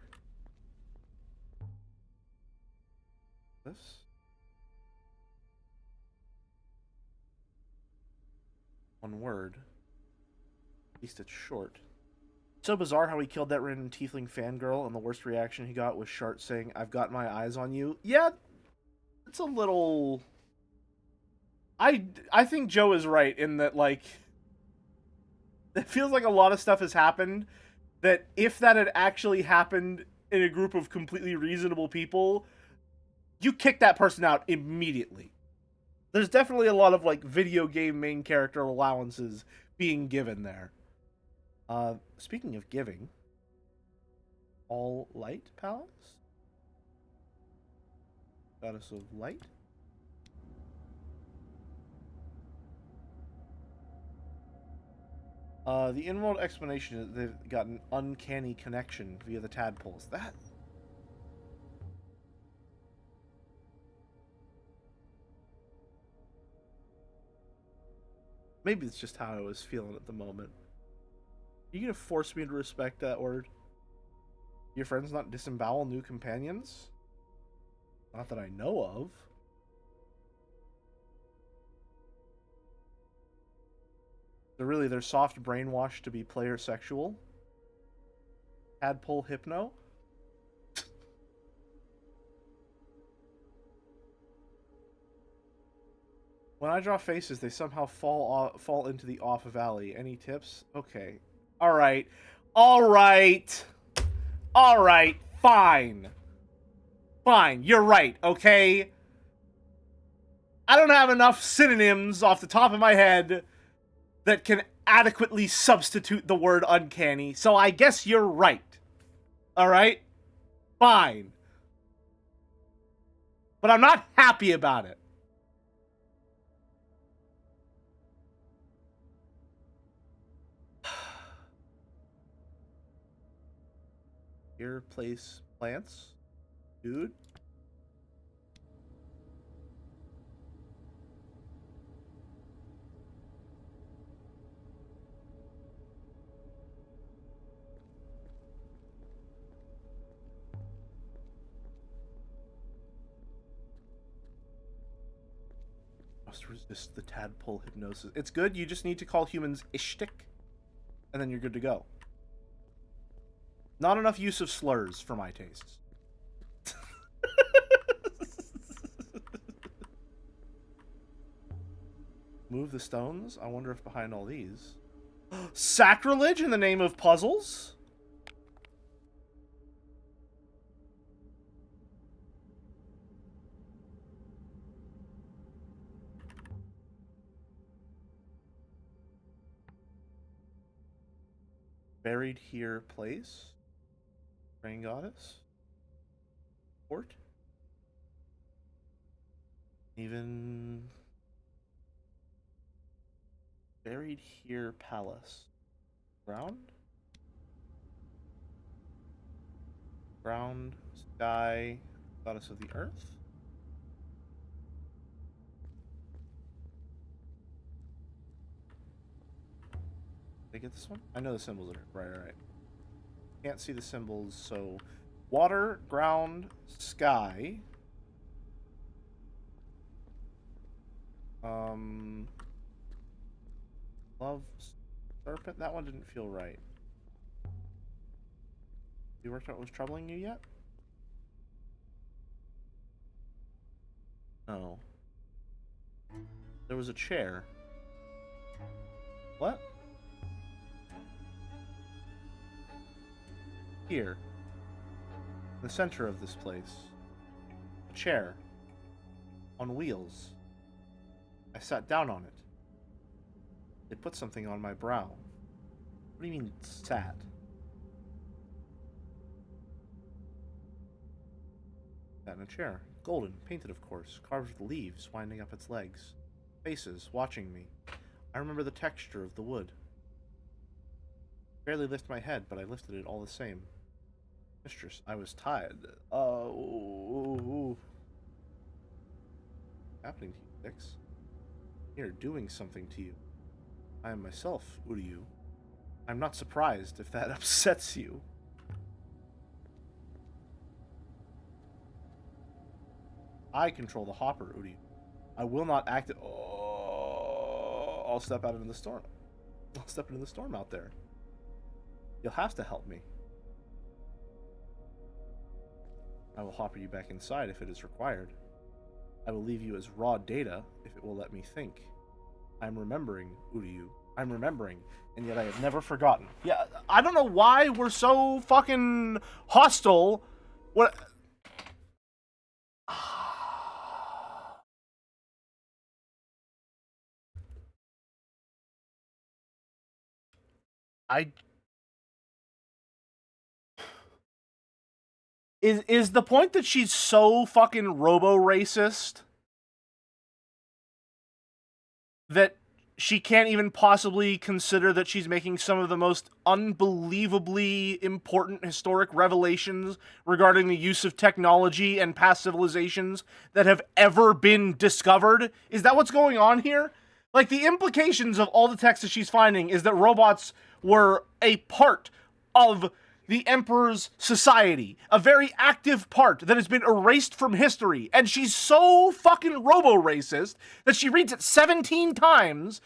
This? One word. At least it's short. So bizarre how he killed that random tiefling fangirl, and the worst reaction he got was Shart saying, "I've got my eyes on you." Yeah, it's a little... I think Joe is right in that, like... It feels like a lot of stuff has happened that if that had actually happened in a group of completely reasonable people, you kick that person out immediately. There's definitely a lot of, like, video game main character allowances being given there. Speaking of giving, All Light Palace? Goddess of Light? The in-world explanation is they've got an uncanny connection via the tadpoles. That... Maybe it's just how I was feeling at the moment. Are you gonna force me to respect that word? Your friends not disembowel new companions? Not that I know of. So really, they're soft brainwashed to be player sexual? Tadpole hypno? When I draw faces, they somehow fall into the off valley. Any tips? Okay. Alright. Alright! Alright, fine. Fine, you're right, okay? I don't have enough synonyms off the top of my head that can adequately substitute the word uncanny, so I guess you're right. Alright? Fine. But I'm not happy about it. Here, place plants. Dude. Must resist the tadpole hypnosis. It's good. You just need to call humans ishtik, and then you're good to go. Not enough use of slurs for my tastes. Move the stones? I wonder if behind all these... Sacrilege in the name of puzzles? Buried here place? Rain goddess? Port? Even... Buried here palace. Ground? Ground, sky, goddess of the earth? Did I get this one? I know the symbols are right. Can't see the symbols, so water, ground, sky. Love serpent. That one didn't feel right. You worked out what was troubling you yet? No. There was a chair. What? Here. In the center of this place. A chair. On wheels. I sat down on it. It put something on my brow. What do you mean, sat? Sat in a chair. Golden, painted of course, carved with leaves winding up its legs. Faces, watching me. I remember the texture of the wood. Barely lift my head, but I lifted it all the same. Mistress, I was tired. Happening to you, Dix? Here, doing something to you. I am myself, Uryu. I'm not surprised if that upsets you. I control the hopper, Uryu. I will not act it. Oh, I'll step out into the storm. I'll step into the storm out there. You'll have to help me. I will hopper you back inside if it is required. I will leave you as raw data if it will let me think. I'm remembering, Uryu. I'm remembering, and yet I have never forgotten. Yeah, I don't know why we're so fucking hostile. What? Is the point that she's so fucking robo-racist that she can't even possibly consider that she's making some of the most unbelievably important historic revelations regarding the use of technology and past civilizations that have ever been discovered? Is that what's going on here? Like, the implications of all the texts that she's finding is that robots were a part of the Emperor's society, a very active part that has been erased from history, and she's so fucking robo-racist that she reads it 17 times,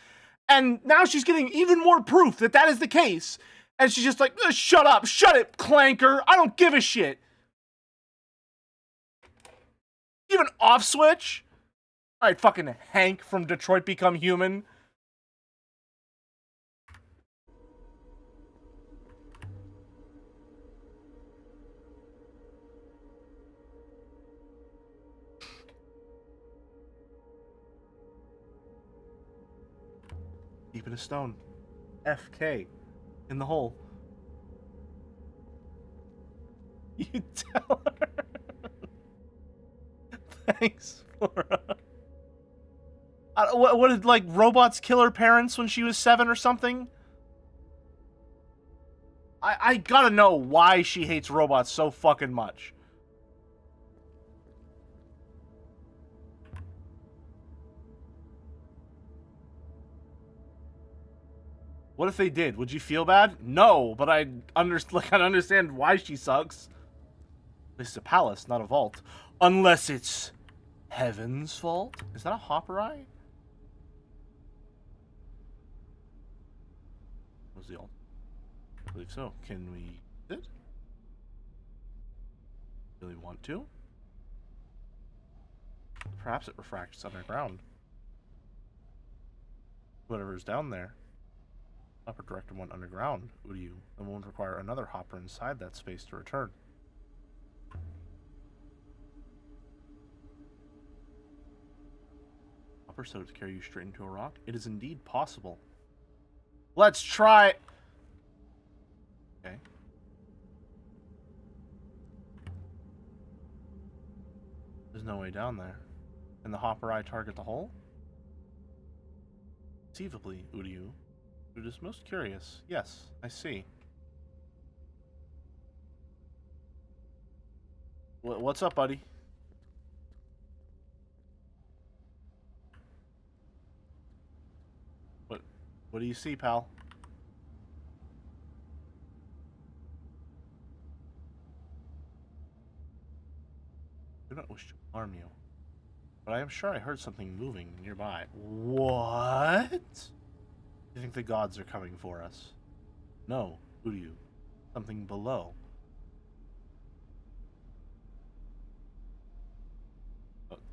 and now she's getting even more proof that that is the case, and she's just like, shut up, shut it, clanker, I don't give a shit. You have an off switch? Alright, fucking Hank from Detroit Become Human. Deep in a stone. FK. In the hole. You tell her. Thanks, Flora. What did, like, robots kill her parents when she was 7 or something? I gotta know why she hates robots so fucking much. What if they did? Would you feel bad? No, but I'd understand why she sucks. This is a palace, not a vault. Unless it's heaven's fault? Is that a hopper eye? Was the altar? I believe so. Can we use it? Really want to? Perhaps it refracts underground. Whatever's down there. Hopper directed one underground. Uryu. And won't require another hopper inside that space to return. Hopper so to carry you straight into a rock? It is indeed possible. Let's try. Okay. There's no way down there. Can the hopper eye target the hole? Conceivably, Uryu. It is most curious. Yes, I see. What's up, buddy? What do you see, pal? I do not wish to alarm you, but I am sure I heard something moving nearby. What? You think the gods are coming for us? No, Uryu. Something below.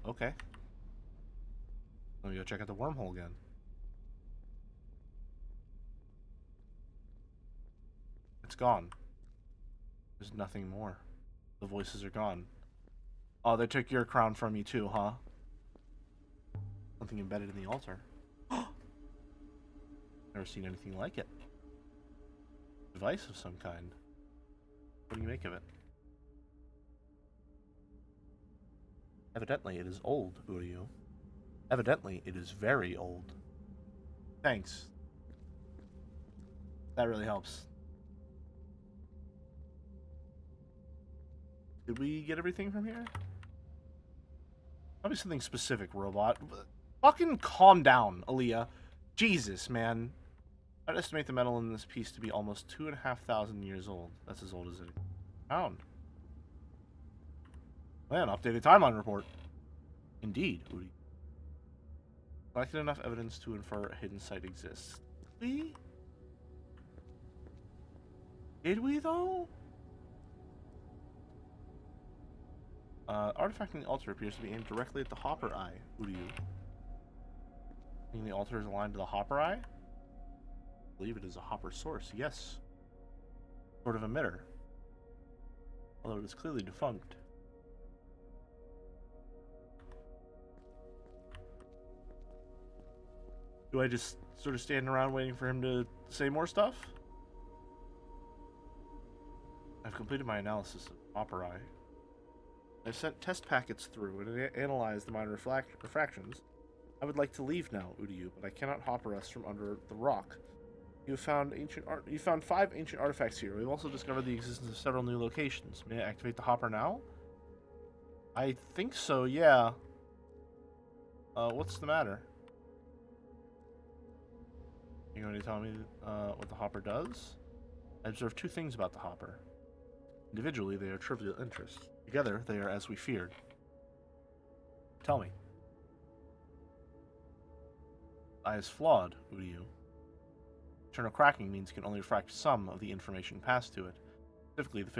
Okay. Let me go check out the wormhole again. It's gone. There's nothing more. The voices are gone. Oh, they took your crown from you too, huh? Something embedded in the altar. Never seen anything like it. Device of some kind. What do you make of it? Evidently, it is old, Uryu. Evidently, it is very old. Thanks. That really helps. Did we get everything from here? Probably something specific, robot. Fucking calm down, Aaliyah. Jesus, man. I'd estimate the metal in this piece to be almost 2,500 years old. That's as old as it is found. Man, updated timeline report. Indeed, Uri. Collected enough evidence to infer a hidden site exists. Did we, though? Artifact in the altar appears to be aimed directly at the hopper eye. Uryu. Think the altar is aligned to the hopper eye? I believe it is a hopper source, yes. Sort of emitter. Although it is clearly defunct. Do I just sort of stand around waiting for him to say more stuff? I've completed my analysis of hopper eye. I've sent test packets through and analyzed the minor refractions. I would like to leave now, Uryu, but I cannot hopper us from under the rock. You found 5 ancient artifacts here. We've also discovered the existence of several new locations. May I activate the hopper now? I think so, yeah. What's the matter? You going to tell me what the hopper does? I observed 2 things about the hopper. Individually, they are trivial interests. Together, they are as we feared. Tell me. The eye is flawed, Uryu. Internal cracking means it can only refract some of the information passed to it. Specifically, the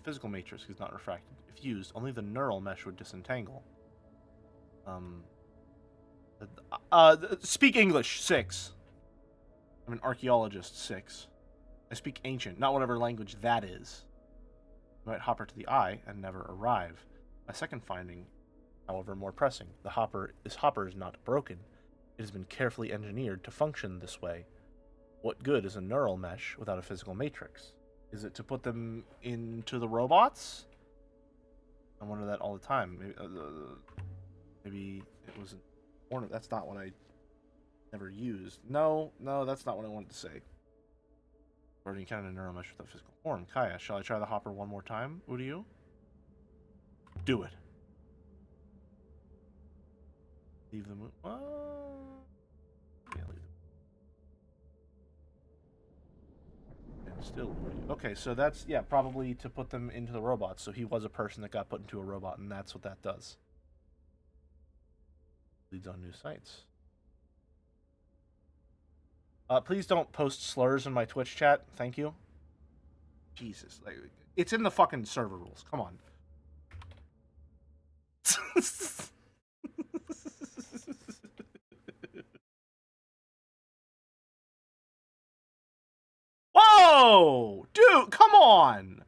physical matrix is not refracted. If used, only the neural mesh would disentangle. Speak English, 6. I'm an archaeologist, 6. I speak ancient, not whatever language that is. You might hopper to the eye and never arrive. My second finding, however, more pressing. The hopper is not broken. It has been carefully engineered to function this way. What good is a neural mesh without a physical matrix? Is it to put them into the robots? I wonder that all the time. Maybe it was an that's not what I never used. No, that's not what I wanted to say. Already encountered a neural mesh with a physical form. Kaya, shall I try the hopper one more time? Uryu? Do it. Leave the moon. Yeah, leave them. And still Uryu. Okay, so that's, yeah, probably to put them into the robots. So he was a person that got put into a robot, and that's what that does. Leads on new sites. Please don't post slurs in my Twitch chat. Thank you. Jesus. Like, it's in the fucking server rules. Come on. Whoa! Dude, come on!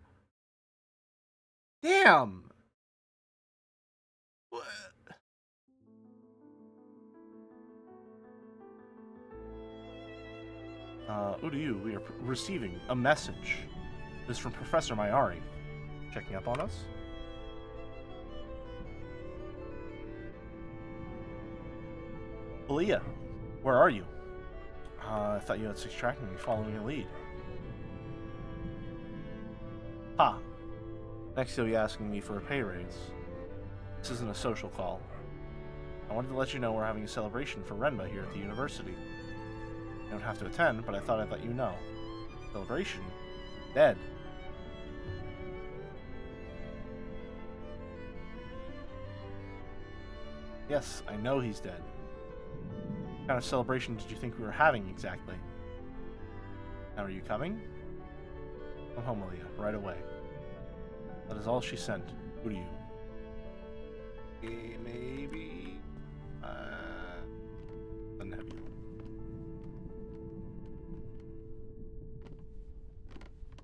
Damn! What? Uryu, we are receiving a message. This is from Professor Mayari. Checking up on us? Aaliyah, where are you? I thought you had 6 tracking me, following your lead. Ha! Next you'll be asking me for a pay raise. This isn't a social call. I wanted to let you know we're having a celebration for Renba here at the university. You don't have to attend, but I thought I'd let you know. Celebration? Dead. Yes, I know he's dead. What kind of celebration did you think we were having exactly? Now are you coming? Come home, Aaliyah, right away. That is all she sent. Uryu. Maybe... the nebula.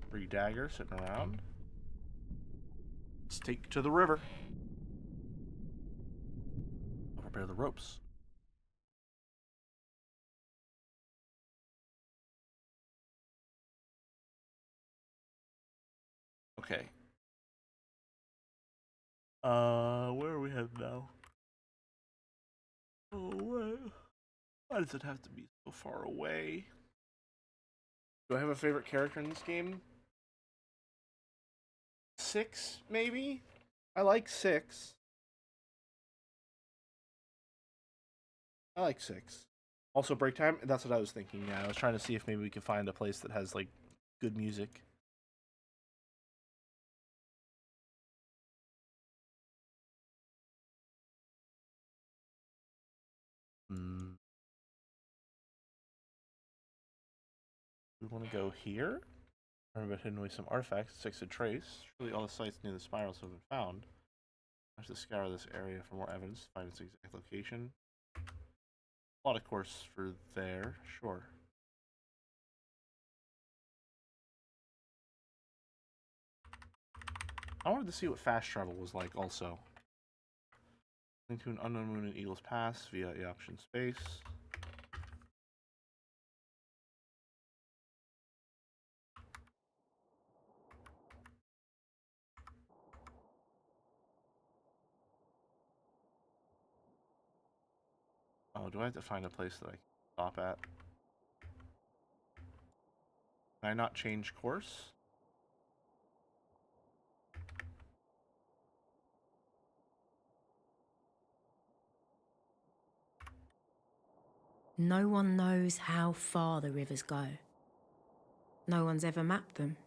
Three daggers sitting around. Let's take to the river. I'll prepare the ropes. Okay. Where are we headed now? Oh, why does it have to be so far away? Do I have a favorite character in this game? 6, maybe? I like 6. I like 6. Also, break time? That's what I was thinking, yeah. I was trying to see if maybe we could find a place that has, like, good music. We want to go here? Remember hidden away some artifacts, 6 to trace. Surely all the sites near the spirals have been found. I have to scour this area for more evidence to find its exact location. A lot of course for there, sure. I wanted to see what fast travel was like also. Link to an unknown moon in Eagle's Pass via the option space. Oh, do I have to find a place that I can stop at? Can I not change course? No one knows how far the rivers go. No one's ever mapped them.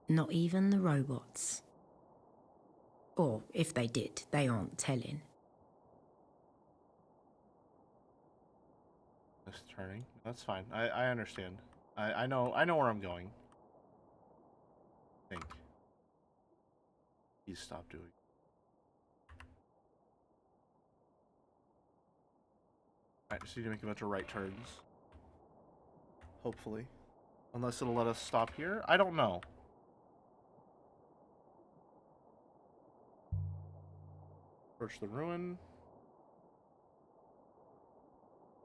Not even the robots. Or, if they did, they aren't telling. Just turning. That's fine. I understand. I know where I'm going. I think. Please stop doing. Alright, just need to make a bunch of right turns. Hopefully. Unless it'll let us stop here. I don't know. Approach the ruin.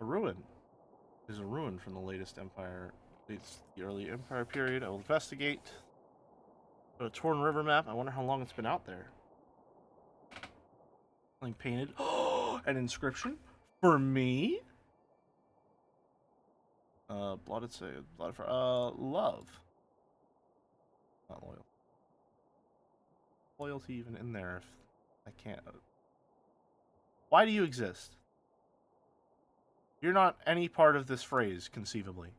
A ruin. There's a ruin from the latest empire. It's the early empire period. I will investigate. A torn river map. I wonder how long it's been out there. Something painted. An inscription? For me? Blotted say blotted for love. Not loyal. Loyalty even in there if I can't. Why do you exist? You're not any part of this phrase, conceivably.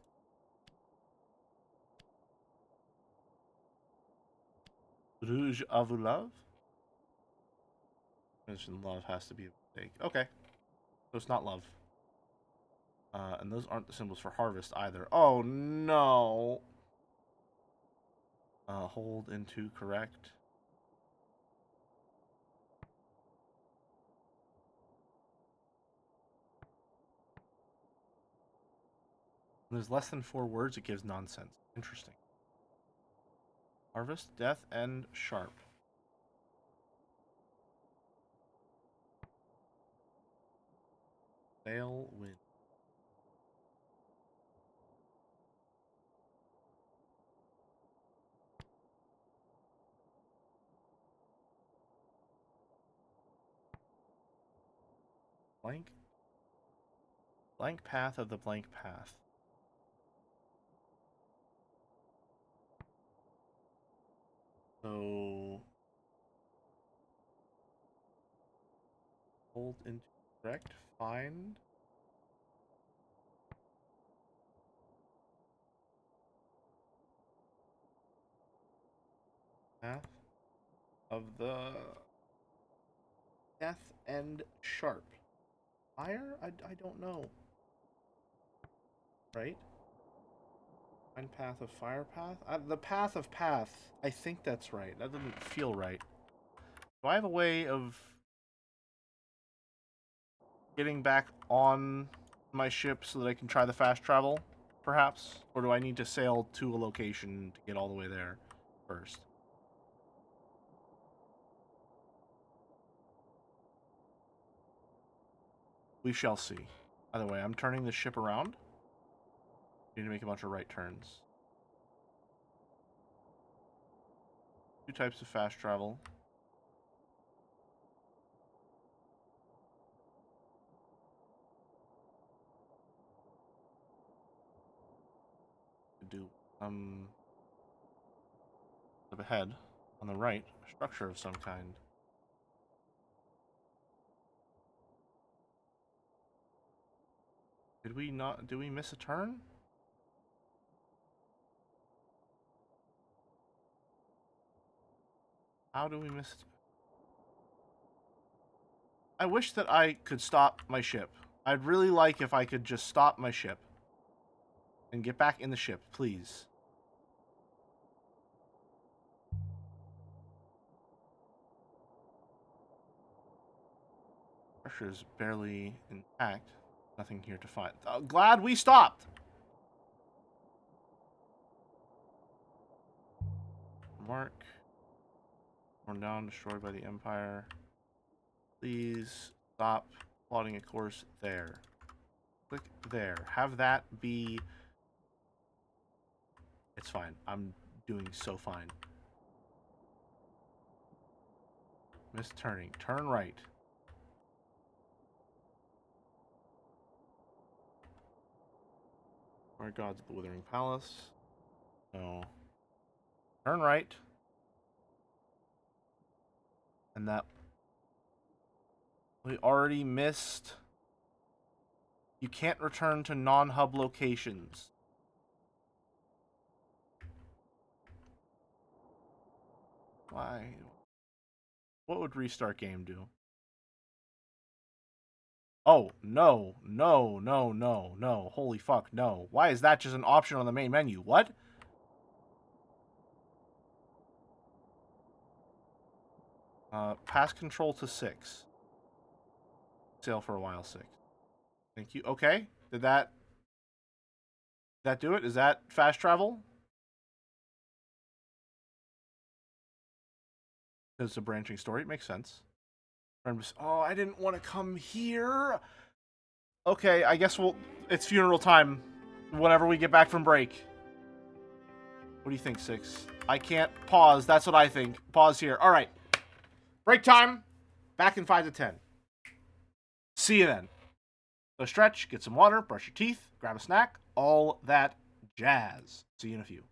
Rouge à vous love? Mention love has to be a mistake. Okay. So it's not love. And those aren't the symbols for harvest either. Oh, no. Hold into correct. When there's less than 4 words, it gives nonsense. Interesting. Harvest, death, and sharp. Sail, wind. Blank. Blank path of the blank path. So hold into correct. Find. Path of the death and sharp. Fire? I don't know. Right? Find path of fire path? The path of path. I think that's right. That doesn't feel right. Do I have a way of getting back on my ship so that I can try the fast travel, perhaps? Or do I need to sail to a location to get all the way there first? We shall see. By the way, I'm turning the ship around. Need to make a bunch of right turns. 2 types of fast travel. Do up ahead on the right, a structure of some kind. Did we miss a turn? How do we miss it? I wish that I could stop my ship. I'd really like if I could just stop my ship and get back in the ship, please. Pressure is barely intact. Nothing here to find. Glad we stopped! Mark. Torn down, destroyed by the Empire. Please stop plotting a course there. Click there. Have that be... It's fine. I'm doing so fine. Miss turning. Turn right. Where Gods of the Withering Palace. No. Turn right. And that... We already missed... You can't return to non-hub locations. Why? What would restart game do? Oh, no, no, no, no, no. Holy fuck, no. Why is that just an option on the main menu? What? Pass control to 6. Sail for a while, 6. Thank you. Okay. Did that do it? Is that fast travel? Because it's a branching story. It makes sense. Oh, I didn't want to come here. Okay, I guess it's funeral time whenever we get back from break. What do you think, 6? I can't pause. That's what I think. Pause here. All right. Break time. Back in 5 to 10. See you then. Go stretch, get some water, brush your teeth, grab a snack, all that jazz. See you in a few.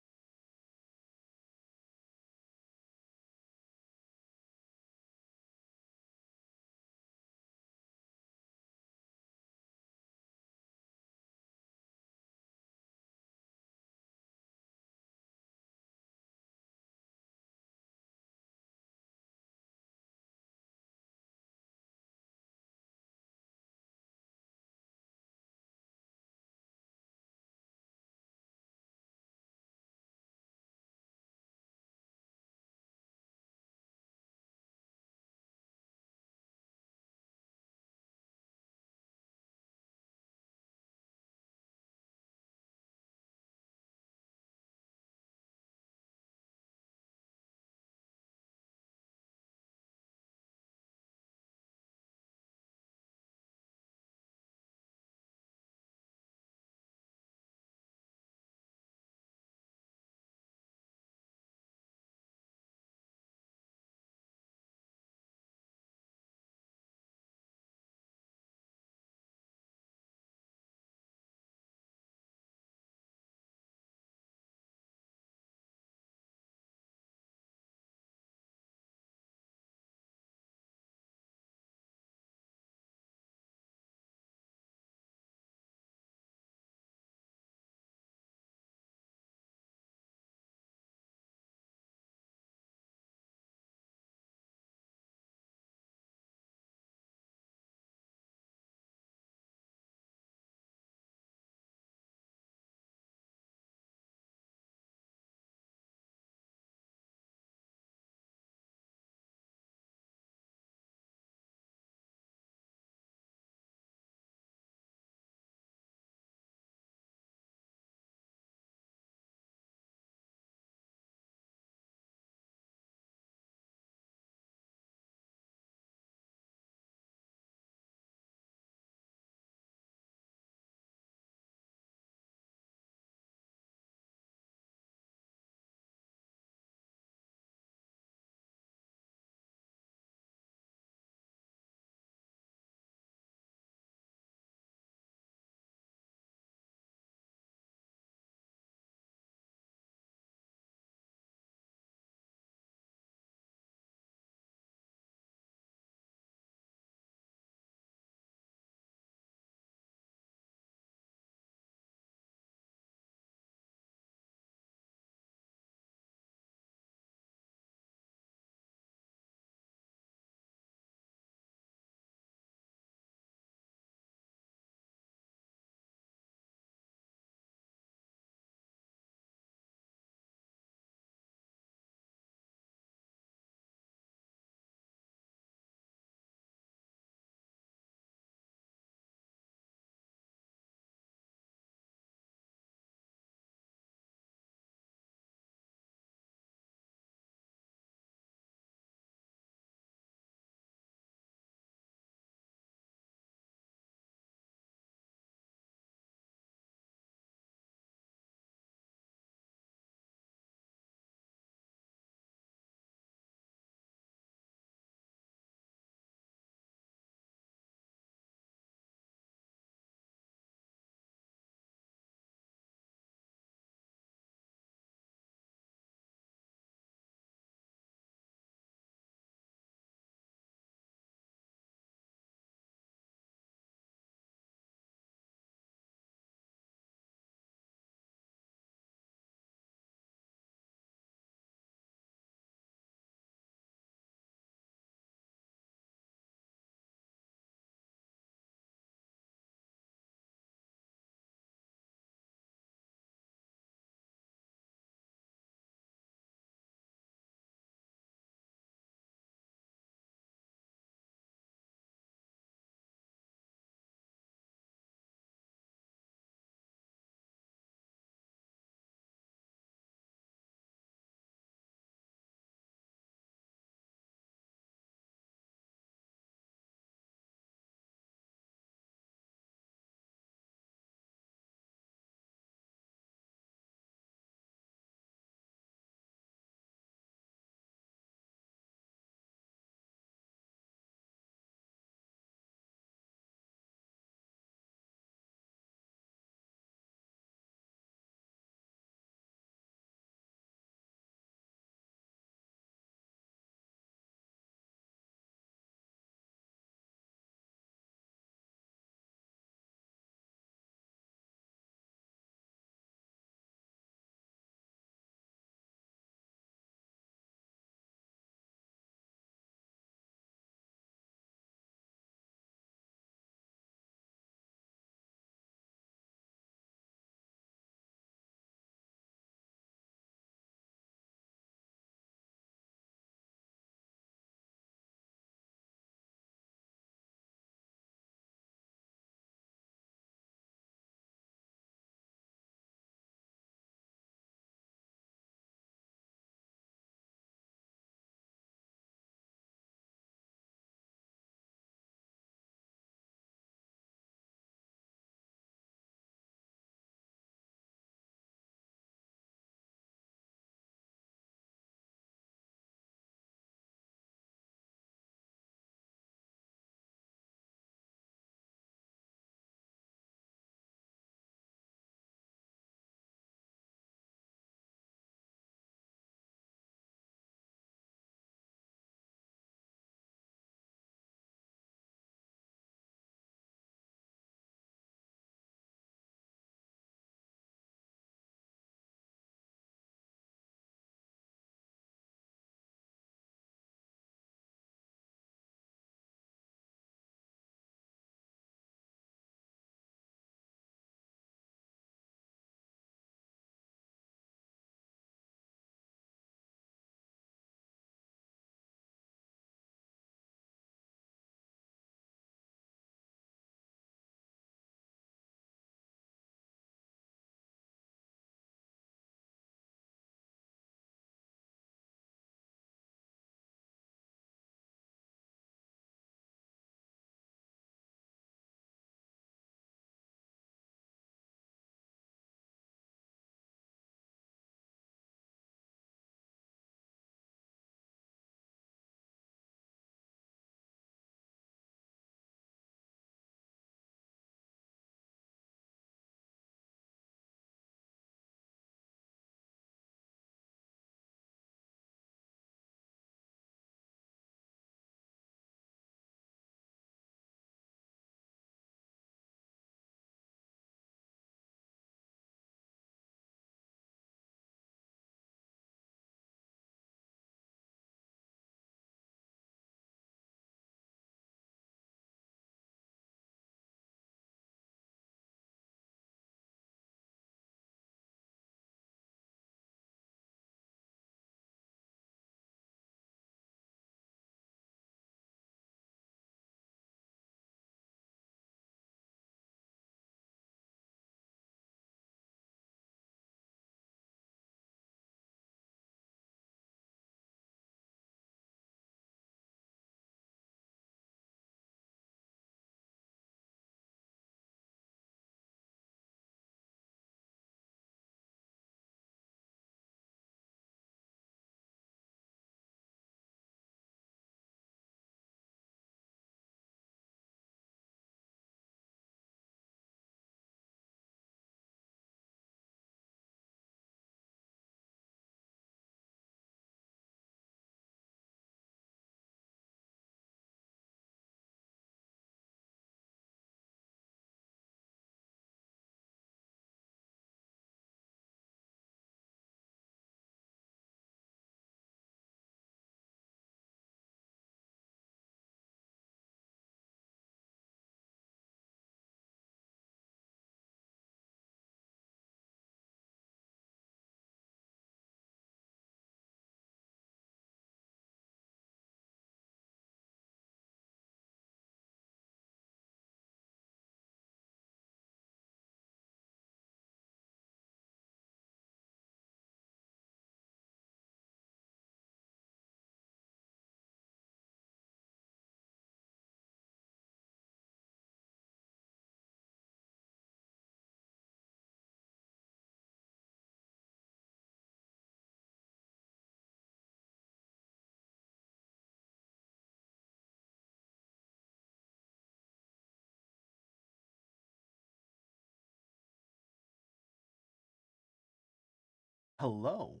Hello.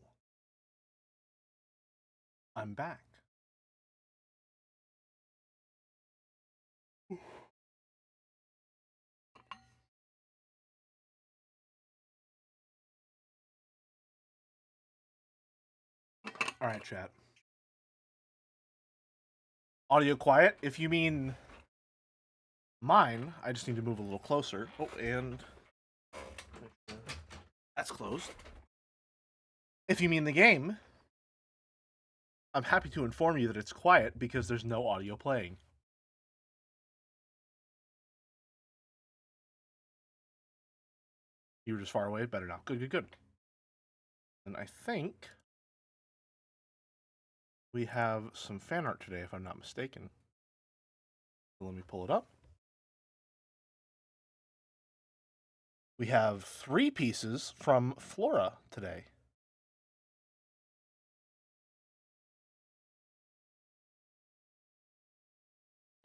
I'm back. All right, chat. Audio quiet. If you mean mine, I just need to move a little closer. Oh, and that's closed. If you mean the game, I'm happy to inform you that it's quiet because there's no audio playing. You were just far away? Better now. Good, good, good. And I think we have some fan art today, if I'm not mistaken. So let me pull it up. We have 3 pieces from Flora today.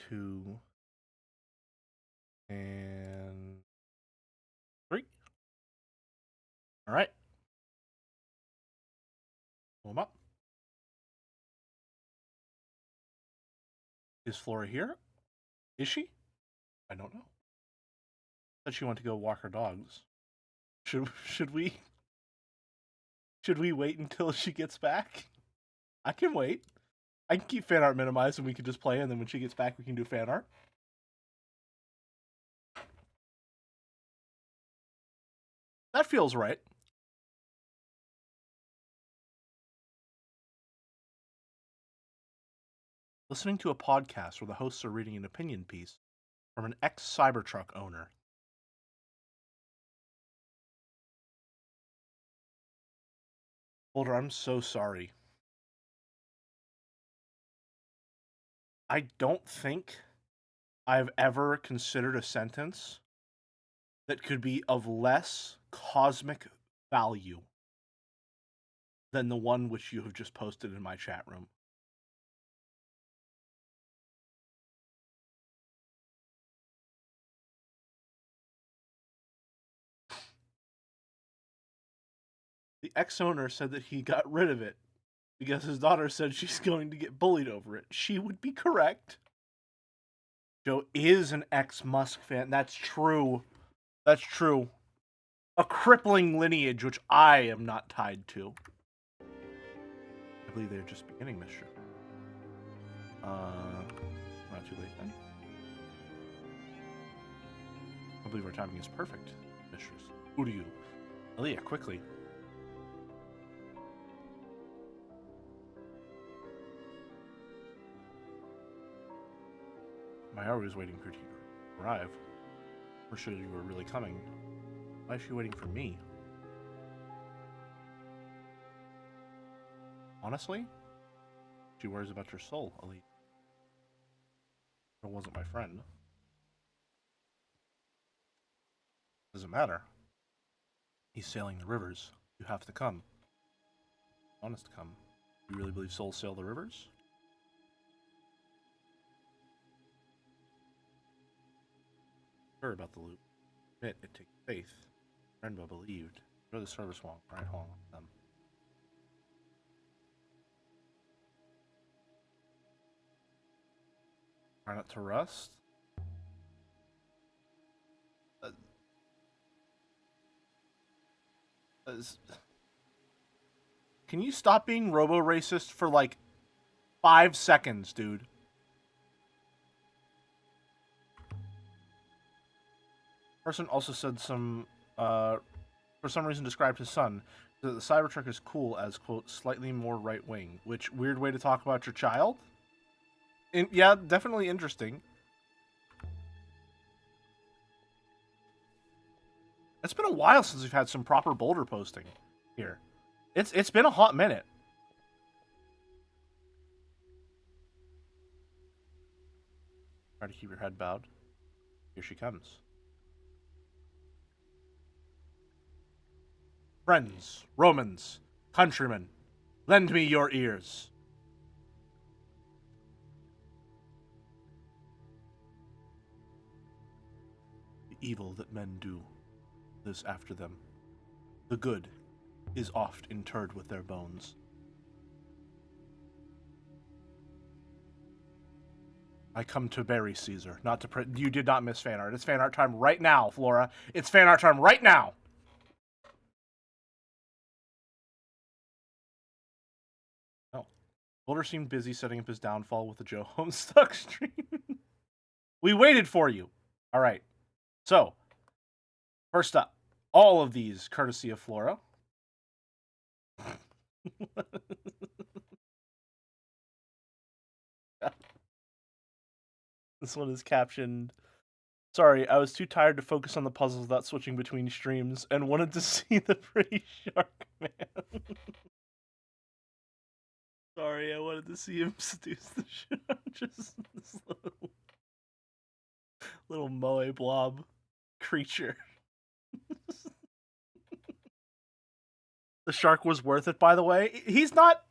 Two and 3. All right. Pull them up. Is Flora here? Is she? I don't know. Said she wanted to go walk her dogs. Should we wait until she gets back? I can wait. I can keep fan art minimized and we can just play, and then when she gets back we can do fan art. That feels right. Listening to a podcast where the hosts are reading an opinion piece from an ex-Cybertruck owner. Boulder, I'm so sorry. I don't think I've ever considered a sentence that could be of less cosmic value than the one which you have just posted in my chat room. The ex-owner said that he got rid of it because his daughter said she's going to get bullied over it. She would be correct. Joe is an ex-Musk fan. That's true. That's true. A crippling lineage which I am not tied to. I believe they're just beginning mischief. Not too late then. I believe our timing is perfect. Mistress. Uryu. Aaliyah, quickly. Mayari was waiting for you to arrive. We're sure you were really coming. Why is she waiting for me? Honestly, she worries about your soul, Aaliyah. It wasn't my friend. Doesn't matter. He's sailing the rivers. You have to come. Honest to come. You really believe souls sail the rivers? Sure about the loop. Admit it takes faith. Renbo believed. Go to the service wall. Right along with them. Try not to rust. Can you stop being robo-racist for like 5 seconds, dude? Person also said for some reason described his son that the Cybertruck is cool as, quote, slightly more right-wing. Which, weird way to talk about your child? Yeah, definitely interesting. It's been a while since we've had some proper Boulder posting here. It's been a hot minute. Try to keep your head bowed. Here she comes. Friends, Romans, countrymen, lend me your ears. The evil that men do lives after them. The good is oft interred with their bones. I come to bury Caesar, not to you did not miss fan art. It's fan art time right now, Flora. It's fan art time right now! Oh. Boulder seemed busy setting up his downfall with the Joe Homestuck stream. We waited for you! Alright. So, first up, all of these courtesy of Flora. This one is captioned, "Sorry, I was too tired to focus on the puzzles without switching between streams and wanted to see the pretty shark man." Sorry, I wanted to see him seduce the shit out of just this little moe blob creature. The shark was worth it, by the way. He's not...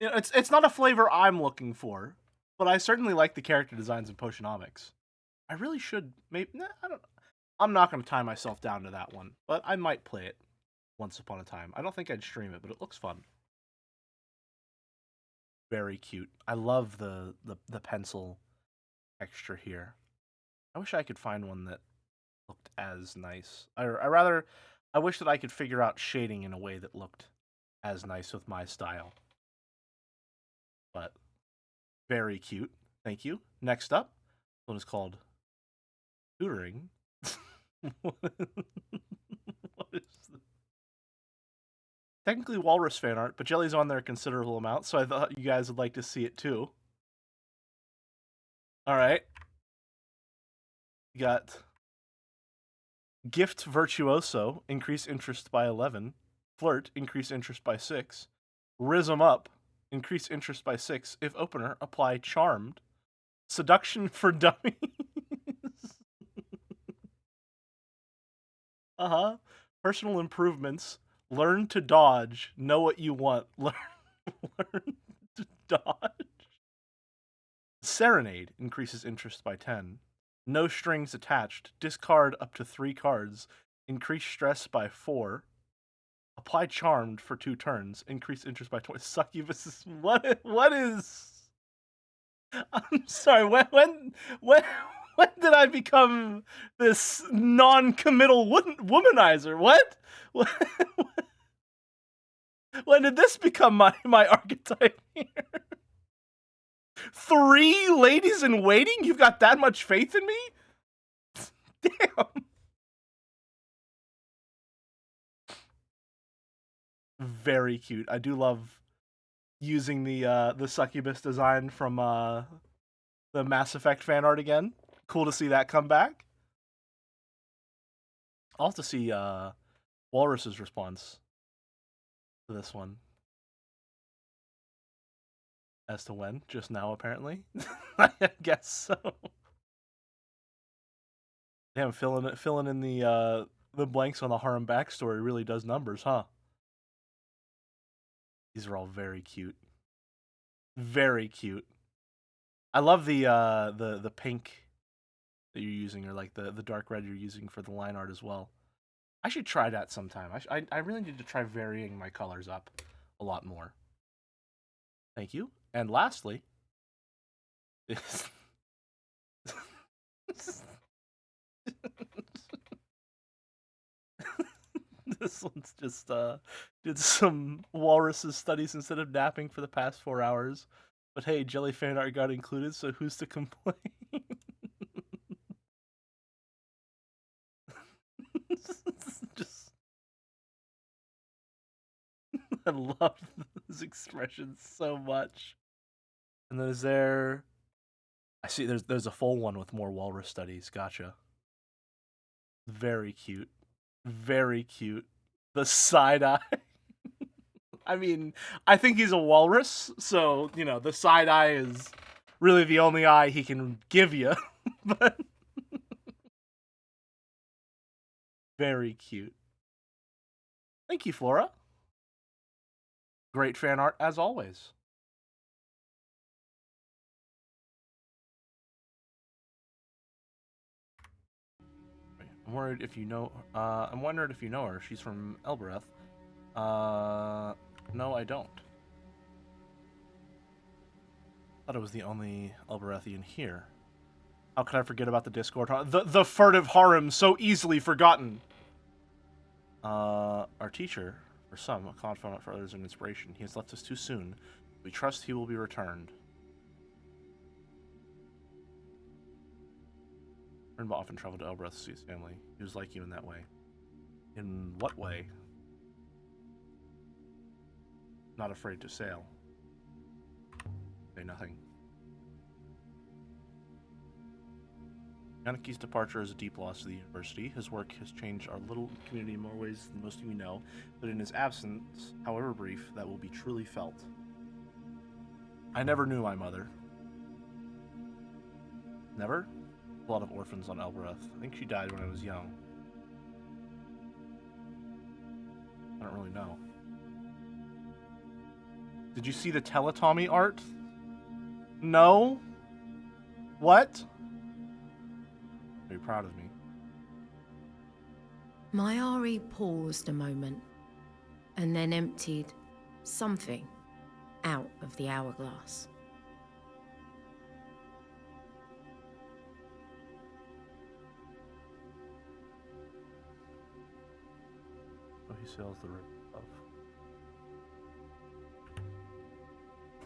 You know, it's not a flavor I'm looking for, but I certainly like the character designs in Potionomics. I really should... Maybe... Nah, I don't know. I'm not going to tie myself down to that one, but I might play it once upon a time. I don't think I'd stream it, but it looks fun. Very cute. I love the pencil texture here. I wish I could find one that looked as nice. I wish that I could figure out shading in a way that looked as nice with my style. But very cute. Thank you. Next up, one is called tutoring. What is this? Technically walrus fan art, but Jelly's on there a considerable amount, so I thought you guys would like to see it too. Alright. You got Gift Virtuoso, increase interest by 11. Flirt, increase interest by 6. Rhythm Up, increase interest by 6. If opener, apply Charmed. Seduction for Dummies. Personal improvements. Learn to dodge. Know what you want. Learn to dodge. Serenade, increases interest by 10. No strings attached. Discard up to 3 cards. Increase stress by 4. Apply Charmed for 2 turns. Increase interest by 20. Succubus is... What is... I'm sorry, when did I become this non-committal womanizer? What? When did this become my archetype here? 3 ladies in waiting? You've got that much faith in me? Damn. Very cute. I do love using the succubus design from the Mass Effect fan art again. Cool to see that come back. I'll have to see Walrus's response to this one. As to when? Just now, apparently? I guess so. Damn, filling in the blanks on the Harem backstory really does numbers, huh? These are all very cute. Very cute. I love the pink that you're using, or like the dark red you're using for the line art as well. I should try that sometime. I really need to try varying my colors up a lot more. Thank you. And lastly, this one's just did some walruses studies instead of napping for the past 4 hours. But hey, Jelly fan art got included, so who's to complain? Just I love those expressions so much. And then is there... I see there's a full one with more walrus studies. Gotcha. Very cute. Very cute. The side eye. I mean, I think he's a walrus, so, you know, the side eye is really the only eye he can give you. But very cute. Thank you, Flora. Great fan art as always. I'm worried if you know. I'm wondering if you know her. She's from Elbereth. No, I don't. Thought it was the only Elberethian here. How could I forget about the Discord? The furtive harem, so easily forgotten. Our teacher, for some, a confidant, for others, an inspiration. He has left us too soon. We trust he will be returned. Rinba often traveled to Elbereth to see his family. He was like you in that way. In what way? Not afraid to sail. Say nothing. Yanaki's departure is a deep loss to the university. His work has changed our little community in more ways than most of you know, but in his absence, however brief, that will be truly felt. I never knew my mother. Never? A lot of orphans on Elbereth. I think she died when I was young. I don't really know. Did you see the Teletomy art? No? What? Are you proud of me? Mayari paused a moment and then emptied something out of the hourglass. Oh, he sails the river above.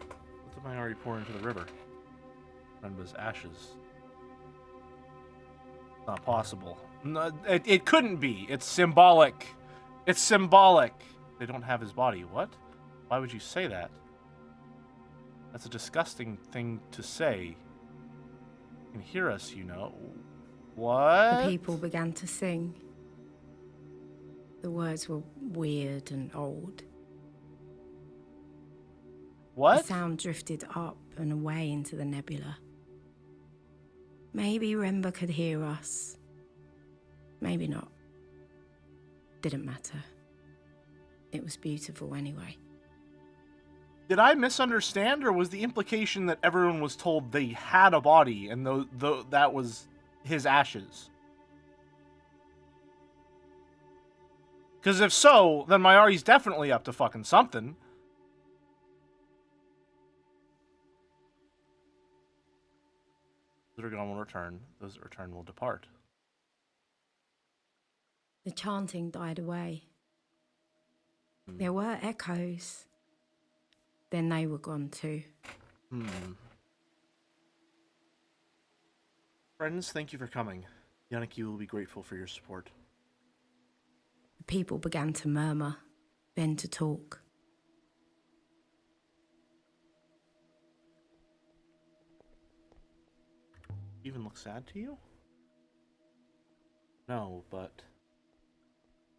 What did Mayari pour into the river? Renba's ashes. Not possible. No, it couldn't be. It's symbolic. It's symbolic. They don't have his body. What? Why would you say that? That's a disgusting thing to say. You can hear us, you know. What? The people began to sing. The words were weird and old. What? The sound drifted up and away into the nebula. Maybe Remba could hear us. Maybe not. Didn't matter. It was beautiful anyway. Did I misunderstand, or was the implication that everyone was told they had a body and that was his ashes? Because if so, then Mayari's definitely up to fucking something. Those that are gone will return. Those that return will depart. The chanting died away. There were echoes. Then they were gone too. Friends, thank you for coming. Yaniki will be grateful for your support. The people began to murmur, then to talk. Even look sad to you? No, but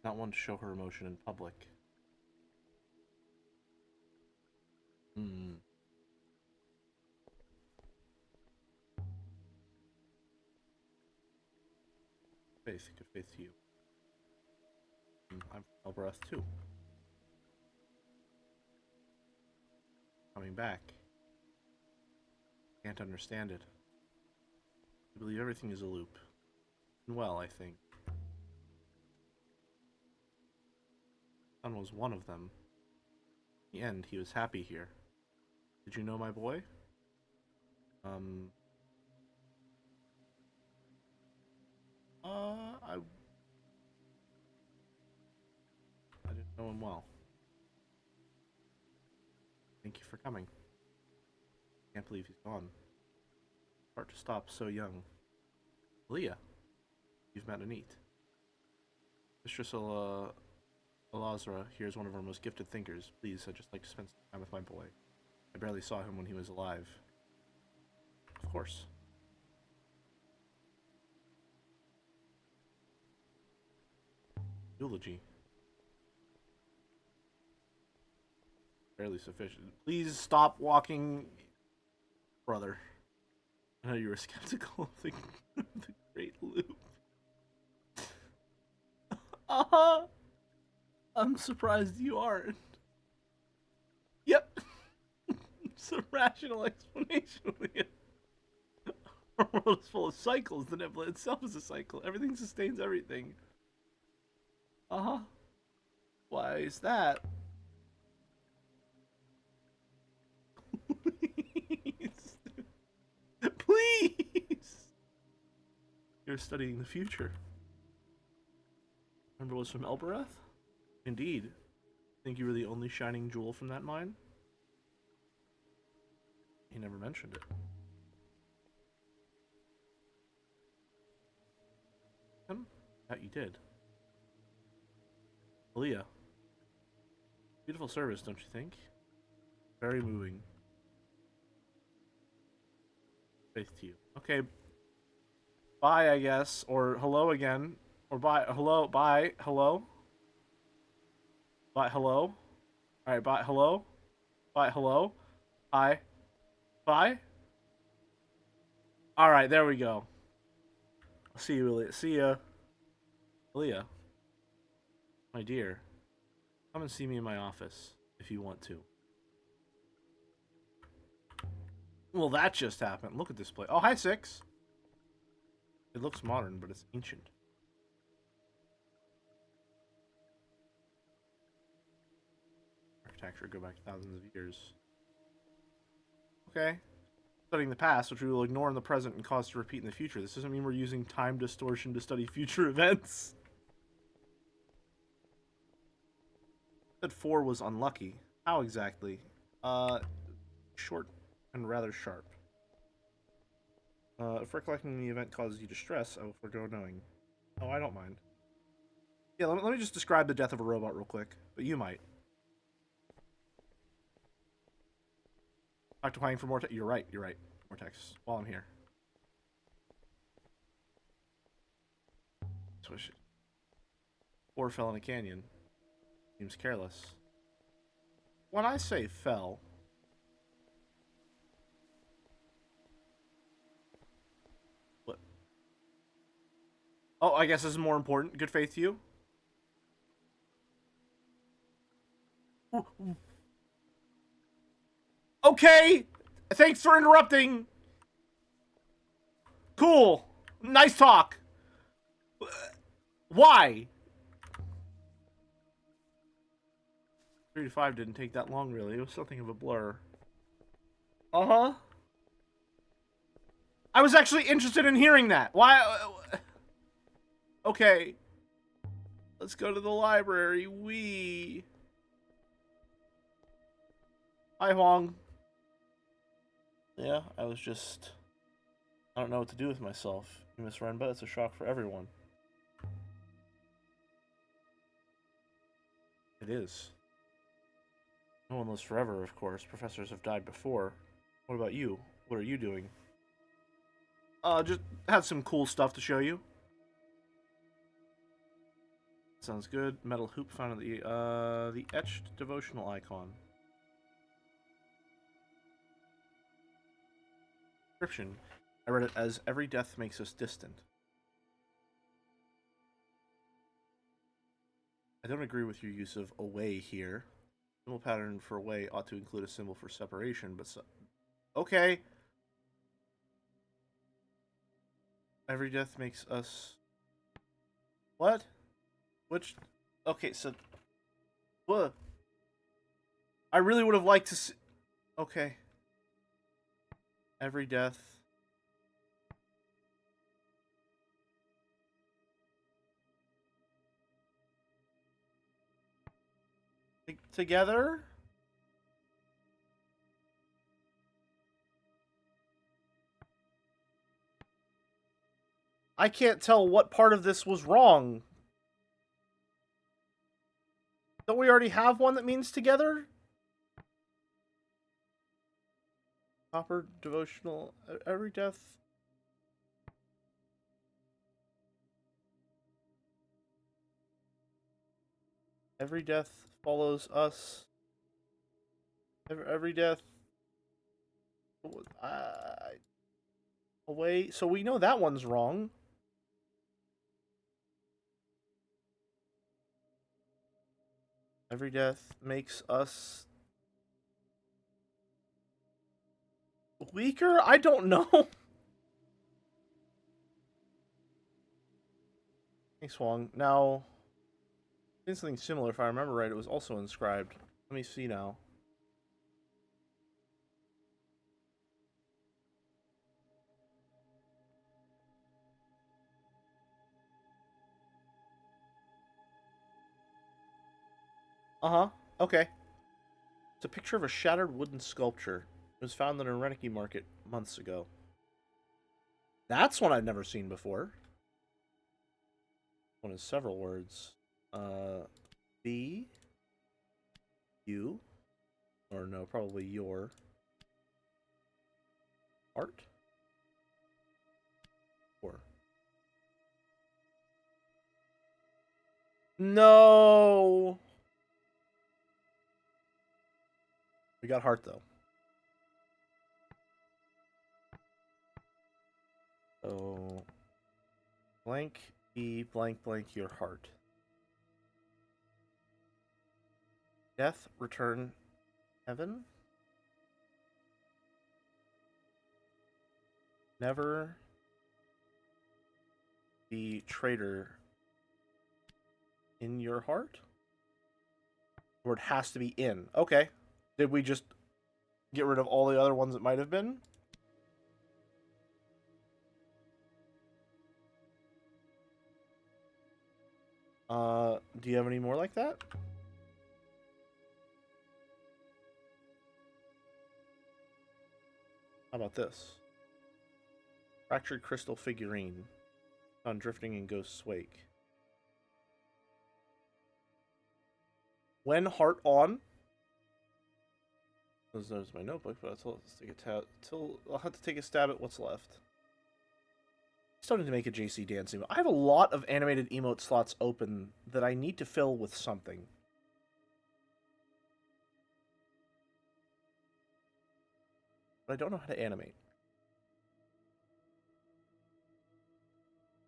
not one to show her emotion in public. Faith, good faith to you. I'm from Elbereth too. Coming back. Can't understand it. I believe everything is a loop. And well, I think. Son was one of them. In the end, he was happy here. Did you know my boy? I didn't know him well. Thank you for coming. Can't believe he's gone. Hard to stop so young. Leah, you've met Anit. Mistress Alazra here is one of our most gifted thinkers. Please, I'd just like to spend some time with my boy. I barely saw him when he was alive. Of course. Eulogy. Barely sufficient. Please stop walking, brother. I know you were skeptical of the Great Loop. I'm surprised you aren't. Yep. It's a rational explanation, Leah. Our world is full of cycles. The nebula itself is a cycle. Everything sustains everything. Why is that? Please. Please. You're studying the future. Remember what's from Elbereth? Indeed. Think you were the only shining jewel from that mine? He never mentioned it. That you did. Aaliyah. Beautiful service, don't you think? Very moving. Faith to you. Okay. Bye, I guess. Or hello again. Or bye. Hello. Bye. Hello. Bye. Hello. Alright, bye. Hello. Bye. Hello. Bye. Bye. Alright, there we go. See you, Aaliyah. See ya. Aaliyah. My dear. Come and see me in my office, if you want to. Well, that just happened. Look at this place. Oh, hi, Six. It looks modern, but it's ancient. Architecture go back thousands of years. Okay. Studying the past, which we will ignore in the present and cause to repeat in the future. This doesn't mean we're using time distortion to study future events. Said 4 was unlucky. How exactly? Short and rather sharp. If recollecting the event causes you distress, I will forego knowing. Oh, I don't mind. Yeah, let me just describe the death of a robot real quick. But you might. Talk to Huang for more text. You're right. More text. While I'm here. Swish it. 4 fell in a canyon. Seems careless. When I say fell... What? Oh, I guess this is more important. Good faith to you. Okay! Thanks for interrupting! Cool! Nice talk! Why? 3 to 5 didn't take that long, really. It was something of a blur. Uh-huh. I was actually interested in hearing that. Why? Okay. Let's go to the library. Hi, Huang. Yeah, I was just... I don't know what to do with myself. Miss Renba, it's a shock for everyone. It is. No one lives forever, of course. Professors have died before. What about you? What are you doing? Just had some cool stuff to show you. Sounds good. Metal hoop found in the etched devotional icon. Inscription. I read it as every death makes us distant. I don't agree with your use of away here. Symbol pattern for away ought to include a symbol for separation, but okay. Every death makes us... What? Which... Okay, so... What? I really would have liked to see... Okay. Every death... Together? I can't tell what part of this was wrong. Don't we already have one that means together? Copper devotional. Every death. Every death follows us. Every death. Away. So we know that one's wrong. Every death makes us weaker? I don't know. Thanks, Wong. Now, Did something similar, if I remember right. It was also inscribed. Let me see now. Uh-huh. Okay. It's a picture of a shattered wooden sculpture. It was found in a Reneki market months ago. That's one I've never seen before. One is several words. B. You. Or no, probably your. Art? Or. No! We got heart, though. So. Blank E blank blank your heart. Death, return, heaven. Never be traitor in your heart? Or it has to be in. Okay. Did we just get rid of all the other ones that might have been? Do you have any more like that? How about this? Fractured crystal figurine. On drifting in Ghost's wake. When heart on. There's my notebook, but I'll have to take a stab at what's left. Still need to make a JC dance emote. I have a lot of animated emote slots open that I need to fill with something. But I don't know how to animate.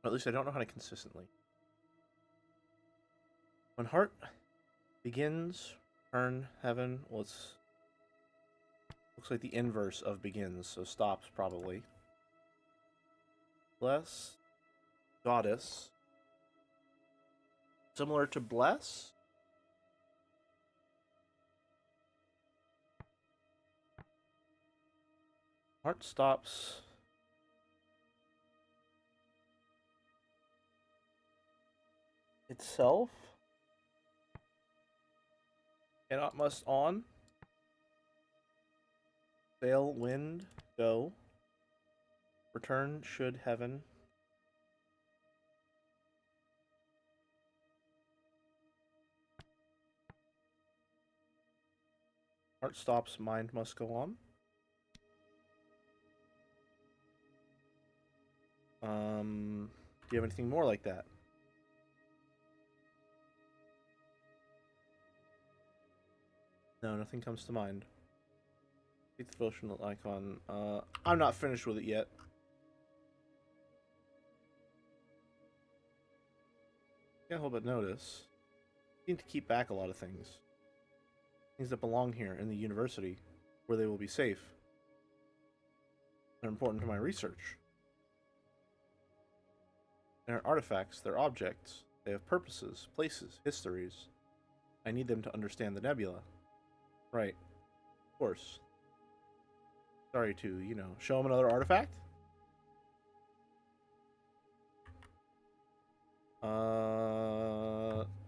Or at least I don't know how to consistently. When heart begins, turn, heaven, well, it's looks like the inverse of begins, so stops probably. Bless, goddess. Similar to bless? Heart stops. Itself. Cannot must on. Sail, wind, go. Return, should, heaven. Heart stops, mind must go on. Do you have anything more like that? No, nothing comes to mind. Hit the devotional icon. I'm not finished with it yet. Can't help but notice. I need to keep back a lot of things. Things that belong here in the university, where they will be safe. They're important to my research. They're artifacts, they're objects. They have purposes, places, histories. I need them to understand the nebula. Right. Of course. Sorry to, show them another artifact?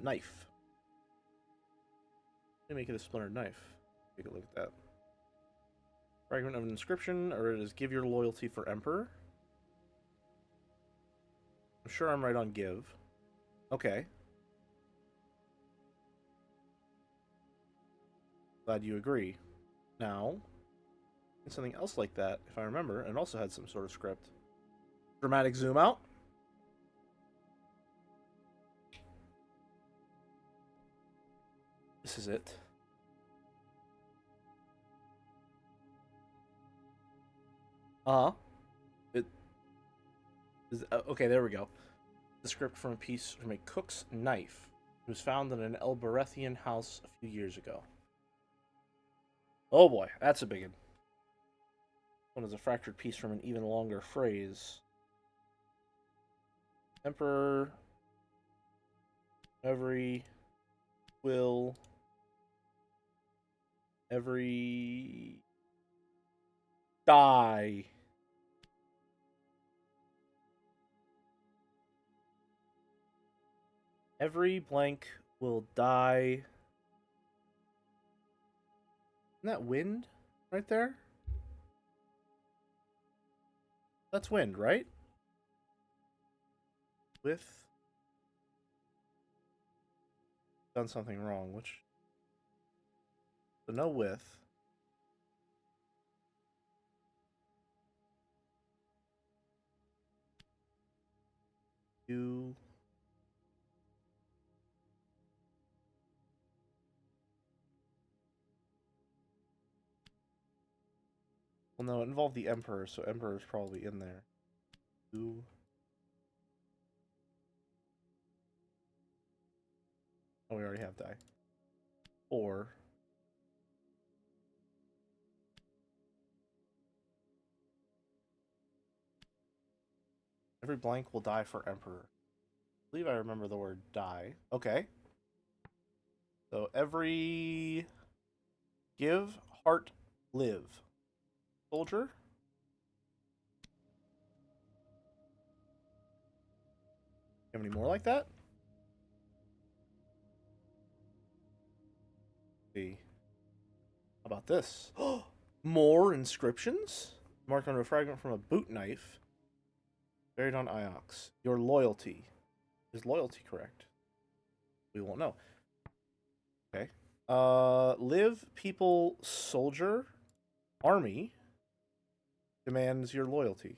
Knife. Let me make it a splintered knife. Take a look at that. Fragment of an inscription, or it is give your loyalty for Emperor. I'm sure I'm right on give. Okay. Glad you agree. Now, something else like that, if I remember, and also had some sort of script. Dramatic zoom out. This is it. It is okay. There we go. The script from a piece from a cook's knife. It was found in an Elberethian house a few years ago. Oh boy, that's a big one. One is a fractured piece from an even longer phrase. Emperor. Every will every die? Every blank will die. Isn't that wind right there? That's wind, right? With. Done something wrong, which. So no with. You. Well, no, it involved the Emperor, so Emperor's probably in there. You. Oh, we already have die. Or. Every blank will die for Emperor. I believe I remember the word die. Okay. So every give, heart, live. Soldier. You have any more like that? Let's see. How about this? More inscriptions? Marked on a fragment from a boot knife. Buried on Iox. Your loyalty. Is loyalty correct? We won't know. Okay. Live, people, soldier, army demands your loyalty.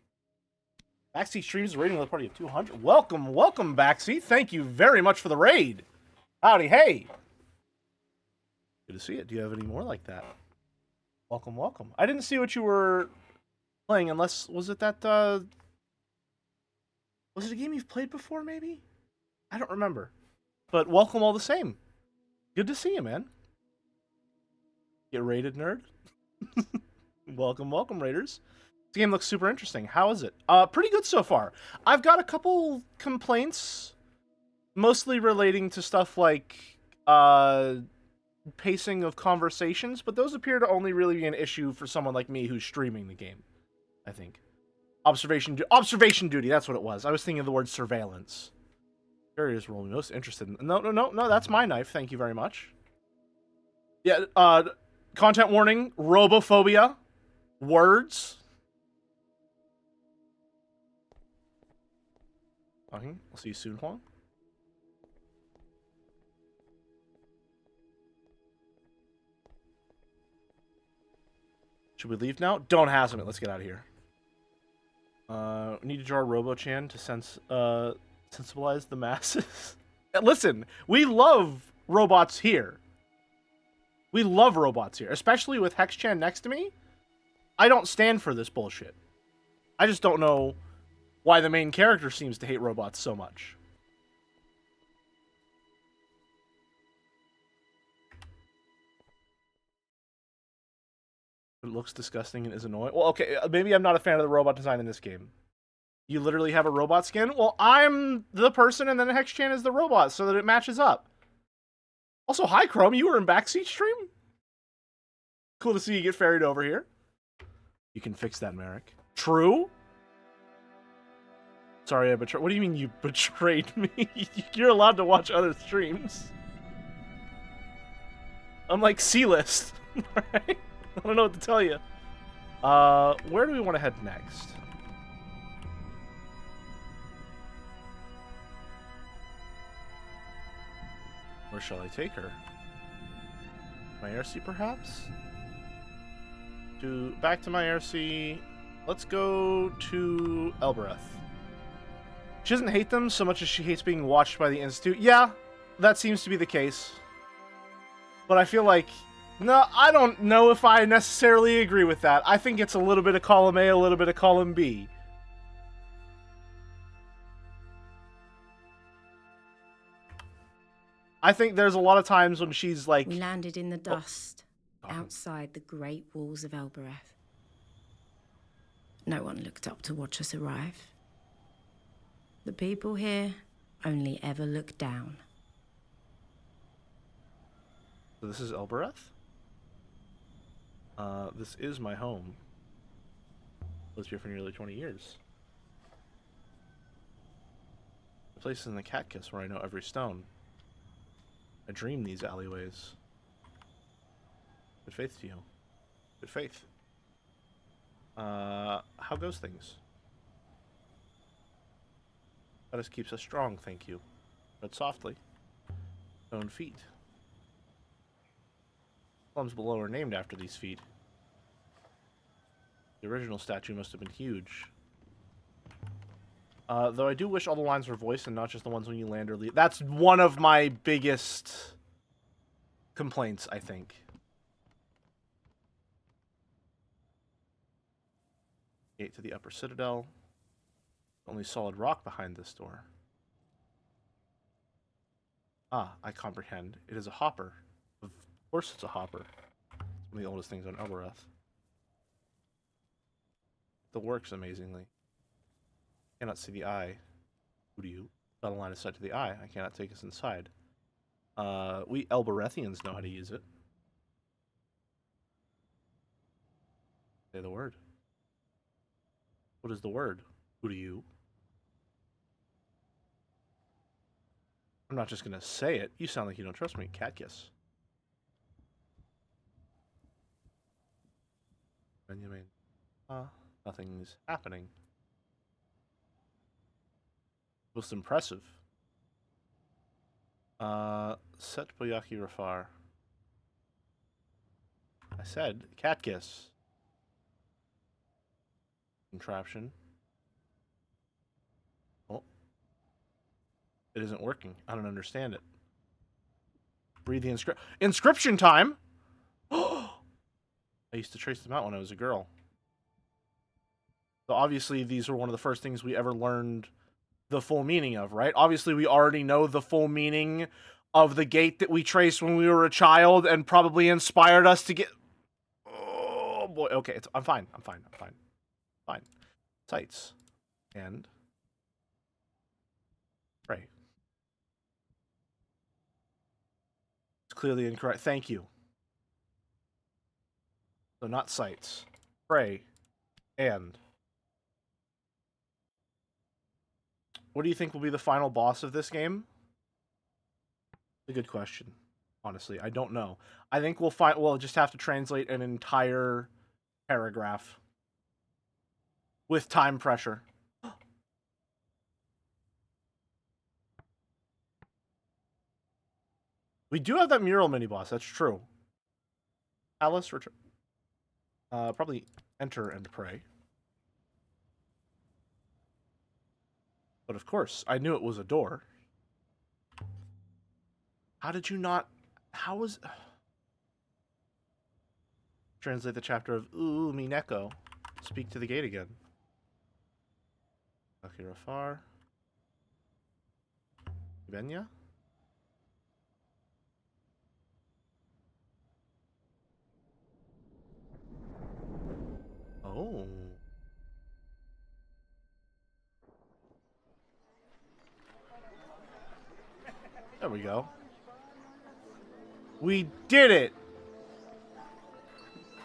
Backseat streams a rating with a party of 200. Welcome, welcome, Backseat. Thank you very much for the raid. Howdy, hey. Good to see it. Do you have any more like that? Welcome, welcome. I didn't see what you were playing unless, was it that, was it a game you've played before, maybe? I don't remember. But welcome all the same. Good to see you, man. Get raided, nerd. Welcome, welcome, raiders. This game looks super interesting. How is it? Pretty good so far. I've got a couple complaints, mostly relating to stuff like pacing of conversations, but those appear to only really be an issue for someone like me who's streaming the game, I think. Observation duty, that's what it was. I was thinking of the word surveillance. Curious role most interested in. No, that's my knife. Thank you very much. Yeah, content warning, robophobia, words. Okay, I'll see you soon, Huang. Should we leave now? Don't hazard it. Let's get out of here. We need to draw Robo-chan to sensibilize the masses. Listen, we love robots here. We love robots here, especially with Hex-chan next to me. I don't stand for this bullshit. I just don't know why the main character seems to hate robots so much. It looks disgusting and is annoying. Well, okay, maybe I'm not a fan of the robot design in this game. You literally have a robot skin? Well, I'm the person and then Hex-chan is the robot so that it matches up. Also, hi, Chrome. You were in Backseat stream? Cool to see you get ferried over here. You can fix that, Merrick. True? Sorry, I betrayed. What do you mean you betrayed me? You're allowed to watch other streams. I'm like C-list. Right? I don't know what to tell you. Where do we want to head next? Where shall I take her? My IRC, perhaps? Back to my IRC. Let's go to Elbereth. She doesn't hate them so much as she hates being watched by the Institute. Yeah, that seems to be the case. But I feel like... No, I don't know if I necessarily agree with that. I think it's a little bit of column A, a little bit of column B. I think there's a lot of times when she's like... We landed in the dust, outside the great walls of Elbereth. No one looked up to watch us arrive. The people here only ever look down. So this is Elbereth? This is my home. Lived here for nearly 20 years. The place is in the cat kiss where I know every stone. I dream these alleyways. Good faith to you. Good faith. How goes things? That just keeps us strong, thank you. But softly. Stone feet. Slums below are named after these feet. The original statue must have been huge. Though I do wish all the lines were voiced and not just the ones when you land or leave. That's one of my biggest complaints, I think. Gate to the upper citadel. Only solid rock behind this door. Ah, I comprehend. It is a hopper. Of course it's a hopper. It's one of the oldest things on Elbereth. It works amazingly. Cannot see the eye. Uryu. Got a line of sight to the eye. I cannot take us inside. We Elberethians know how to use it. Say the word. What is the word? Uryu. I'm not just gonna say it. You sound like you don't trust me. Cat kiss. Benjamin. Nothing's happening. Most impressive. Set Boyaki Rafar. I said cat kiss. Contraption. Oh. It isn't working. I don't understand it. Read the inscription time! I used to trace them out when I was a girl. So obviously these were one of the first things we ever learned the full meaning of, right? Obviously we already know the full meaning of the gate that we traced when we were a child and probably inspired us to get... Oh boy, okay, I'm fine. Fine. Sights. And... pray. It's clearly incorrect. Thank you. So not sights. Pray. And... what do you think will be the final boss of this game? A good question. Honestly, I don't know. I think we'll just have to translate an entire paragraph with time pressure. We do have that mural mini boss. That's true. Alice, return. Probably enter and pray. But of course, I knew it was a door. How did you not... how was... translate the chapter of Ooh, Mineko. Speak to the gate again. Akira Far. Benya? Oh. There we go. We did it!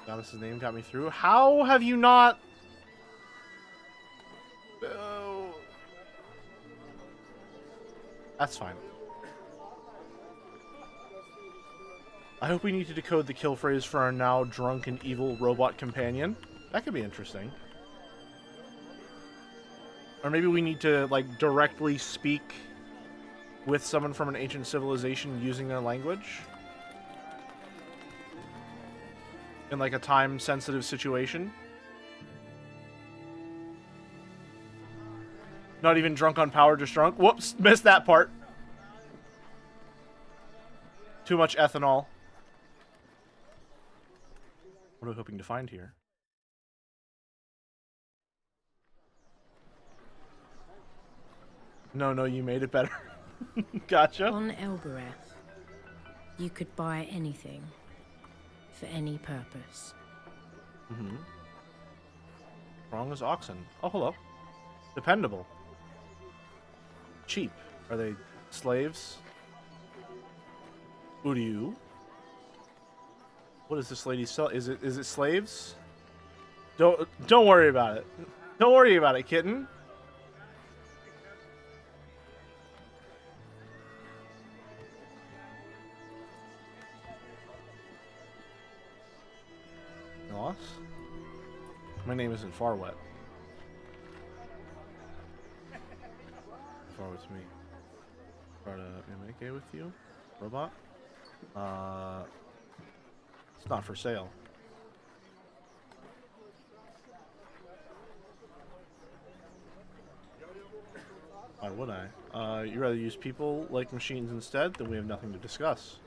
Goddess's name got me through. How have you not... oh. That's fine. I hope we need to decode the kill phrase for our now drunk and evil robot companion. That could be interesting. Or maybe we need to, like, directly speak with someone from an ancient civilization using their language. In, like, a time-sensitive situation. Not even drunk on power, just drunk. Whoops, missed that part. Too much ethanol. What are we hoping to find here? No, you made it better. Gotcha. On Elbereth, you could buy anything for any purpose. Mm-hmm. Strong as oxen. Oh, hello. Dependable. Cheap. Are they slaves? Uryu. What is this lady sell? Is it slaves? Don't worry about it. Don't worry about it, kitten. Loss? My name isn't Far Wet. Far Wet's me. Try to MK with you, robot. It's not for sale. Why would I? You rather use people like machines instead? Then we have nothing to discuss.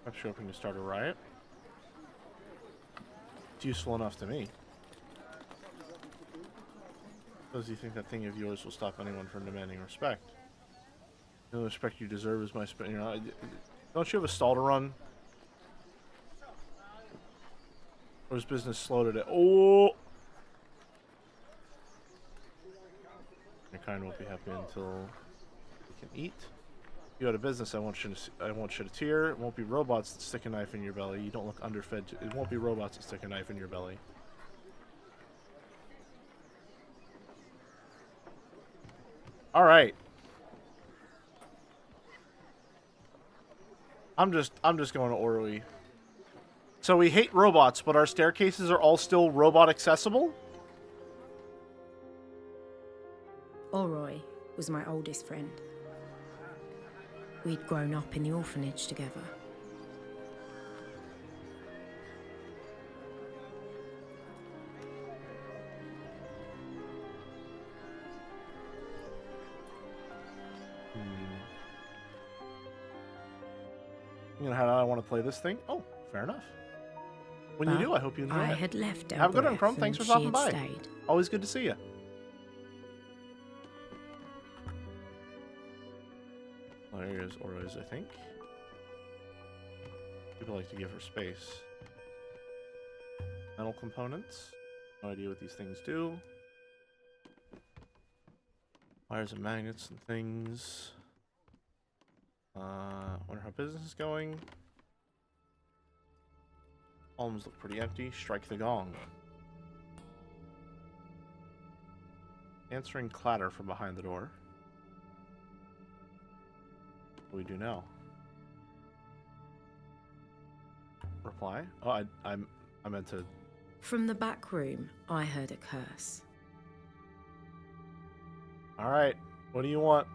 Perhaps you're hoping to start a riot? It's useful enough to me. Suppose you think that thing of yours will stop anyone from demanding respect? The only respect you deserve is my you know, don't you have a stall to run? Or is business slow today? Oh! Your kind won't be happy until you can eat. If you had a business, I won't shed a tear. It won't be robots that stick a knife in your belly. You don't look underfed. It won't be robots that stick a knife in your belly. All right. I'm just going to Uryu. So we hate robots, but our staircases are all still robot accessible? Uryu was my oldest friend. We'd grown up in the orphanage together. You know how I want to play this thing? Oh, fair enough. When you do, I hope you enjoy it. I had left Have a good one, Chrome. Thanks for stopping by. Stayed. Always good to see you. Well, there is Uryu's, I think. People like to give her space. Metal components. No idea what these things do. Wires and magnets and things. Wonder how business is going. Columns look pretty empty. Strike the gong. Answering clatter from behind the door. What do we do now? Reply? Oh, I meant to... From the back room, I heard a curse. Alright, what do you want?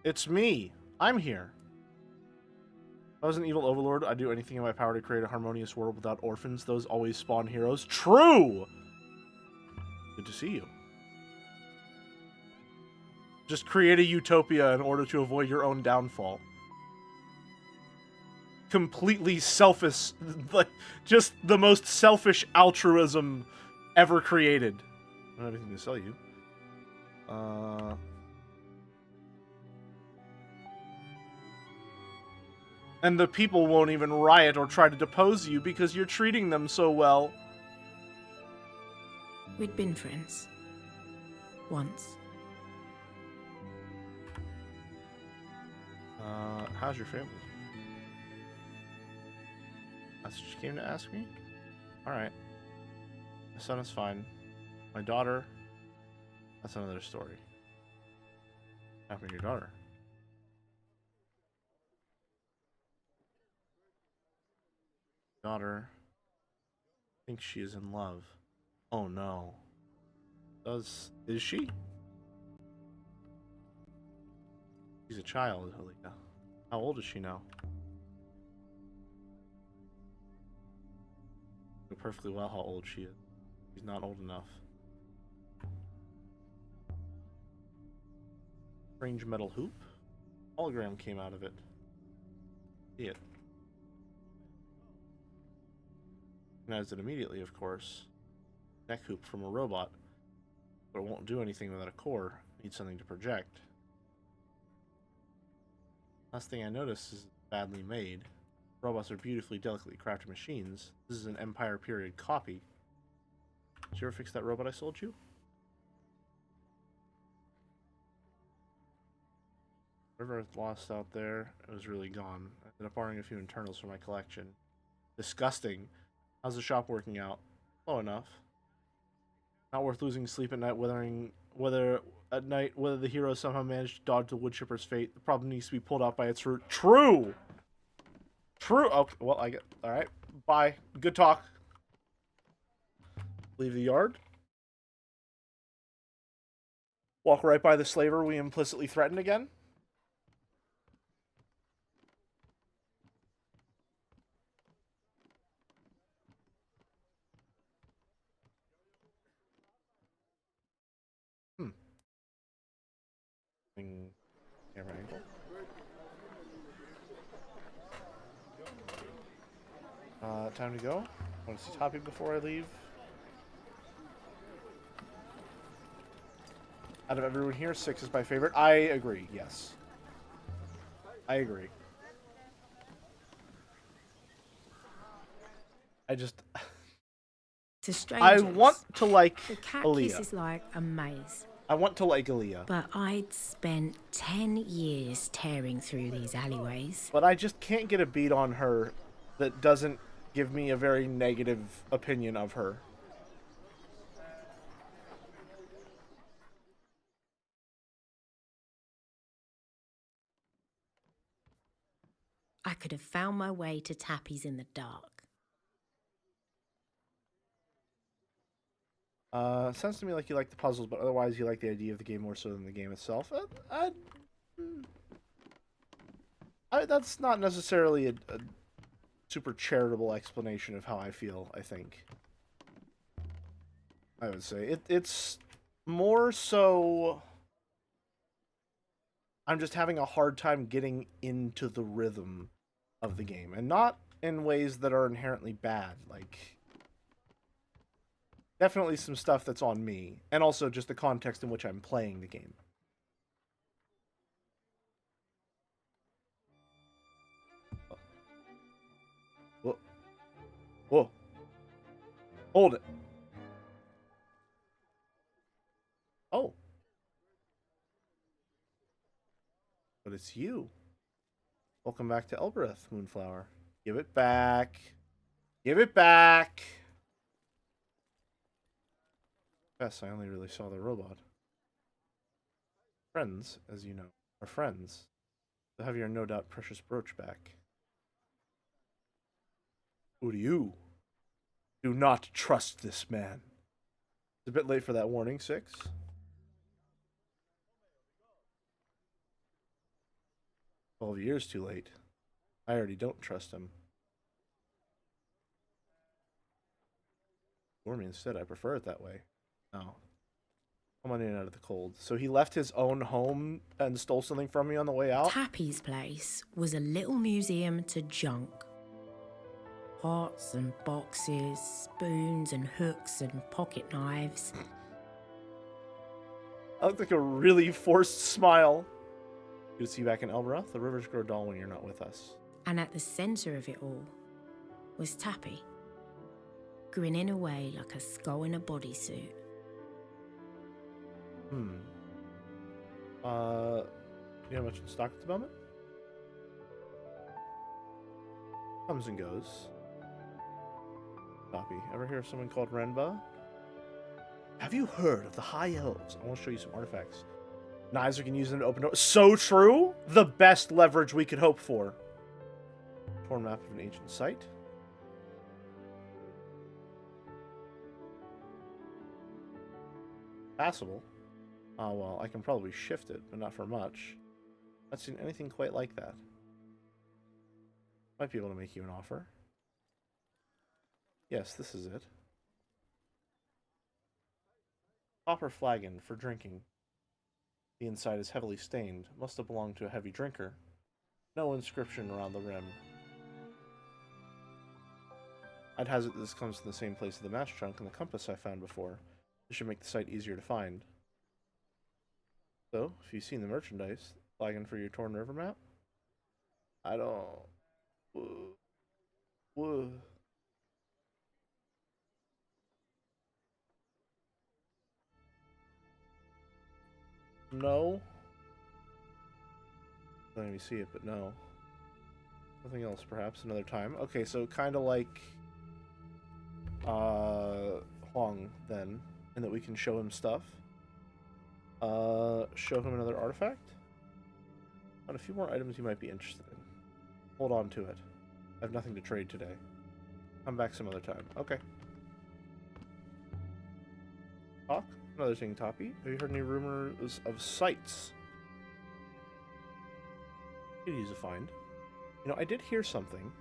It's me. I'm here. If I was an evil overlord, I'd do anything in my power to create a harmonious world without orphans. Those always spawn heroes. True! Good to see you. Just create a utopia in order to avoid your own downfall. Completely selfish, like, just the most selfish altruism ever created. I don't have anything to sell you. And the people won't even riot or try to depose you because you're treating them so well. We'd been friends. Once. How's your family? That's what you came to ask me? Alright. My son is fine. My daughter, that's another story. What happened to your daughter? Daughter thinks she is in love. Oh no. Is she? She's a child, Halika. How old is she now? I know perfectly well how old she is. She's not old enough. Strange metal hoop. Hologram came out of it. See it. Recognized it immediately, of course. Neck hoop from a robot. But it won't do anything without a core. Needs something to project. Last thing I noticed is it's badly made. Robots are beautifully, delicately crafted machines. This is an Empire period copy. Did you ever fix that robot I sold you? Whatever I lost out there, it was really gone. I ended up borrowing a few internals from my collection. Disgusting. How's the shop working out? Low enough. Not worth losing sleep at night, whether the hero somehow managed to dodge the wood chipper's fate. The problem needs to be pulled out by its root. True. True. Okay. Well, I get. All right. Bye. Good talk. Leave the yard. Walk right by the slaver we implicitly threatened again. Camera angle. Time to go. Want to see Toppy before I leave? Out of everyone here, 6 is my favorite. I agree, yes. I agree. I just... To strangers, I want to like the cat Aaliyah. kiss is like a maze. I want to like Aaliyah. But I'd spent 10 years tearing through these alleyways. But I just can't get a beat on her that doesn't give me a very negative opinion of her. I could have found my way to Tappy's in the dark. Sounds to me like you like the puzzles, but otherwise you like the idea of the game more so than the game itself. That's not necessarily a super charitable explanation of how I feel, I think. I would say. It's more so... I'm just having a hard time getting into the rhythm of the game. And not in ways that are inherently bad. Like... Definitely some stuff that's on me, and also just the context in which I'm playing the game. Whoa. Whoa. Hold it. Oh. But it's you. Welcome back to Elbereth, Moonflower. Give it back. Give it back. Yes, I only really saw the robot. Friends, as you know, are friends. So have your no doubt precious brooch back. Uryu, do not trust this man. It's a bit late for that warning, 6. 12 years too late. I already don't trust him. For me instead, I prefer it that way. No. Come on in out of the cold. So he left his own home and stole something from me on the way out? Tappy's place was a little museum to junk. Pots and boxes, spoons and hooks and pocket knives. I look like a really forced smile. Good to see you back in Elbereth. The rivers grow dull when you're not with us. And at the centre of it all was Tappy, grinning away like a skull in a bodysuit. You have much in stock at the moment? Comes and goes. Copy. Ever hear of someone called Renba? Have you heard of the High Elves? I want to show you some artifacts. Knives, we can use them to open doors. So true! The best leverage we could hope for. Torn map of an ancient site. Passable. Oh, well, I can probably shift it, but not for much. Not seen anything quite like that. Might be able to make you an offer. Yes, this is it. Copper flagon for drinking. The inside is heavily stained. Must have belonged to a heavy drinker. No inscription around the rim. I'd hazard this comes from the same place as the match trunk and the compass I found before. This should make the site easier to find. So, if you've seen the merchandise, flagon for your Torn River map? I don't... Whoa. No. letting me see it, but no. Something else, perhaps, another time. Okay, so kind of like Huang, then, and that we can show him stuff. Show him another artifact. Got a few more items you might be interested in. Hold on to it. I have nothing to trade today. Come back some other time. Okay. Talk. Another thing, Toppy. Have you heard any rumors of sights? Could use a find. You know, I did hear something.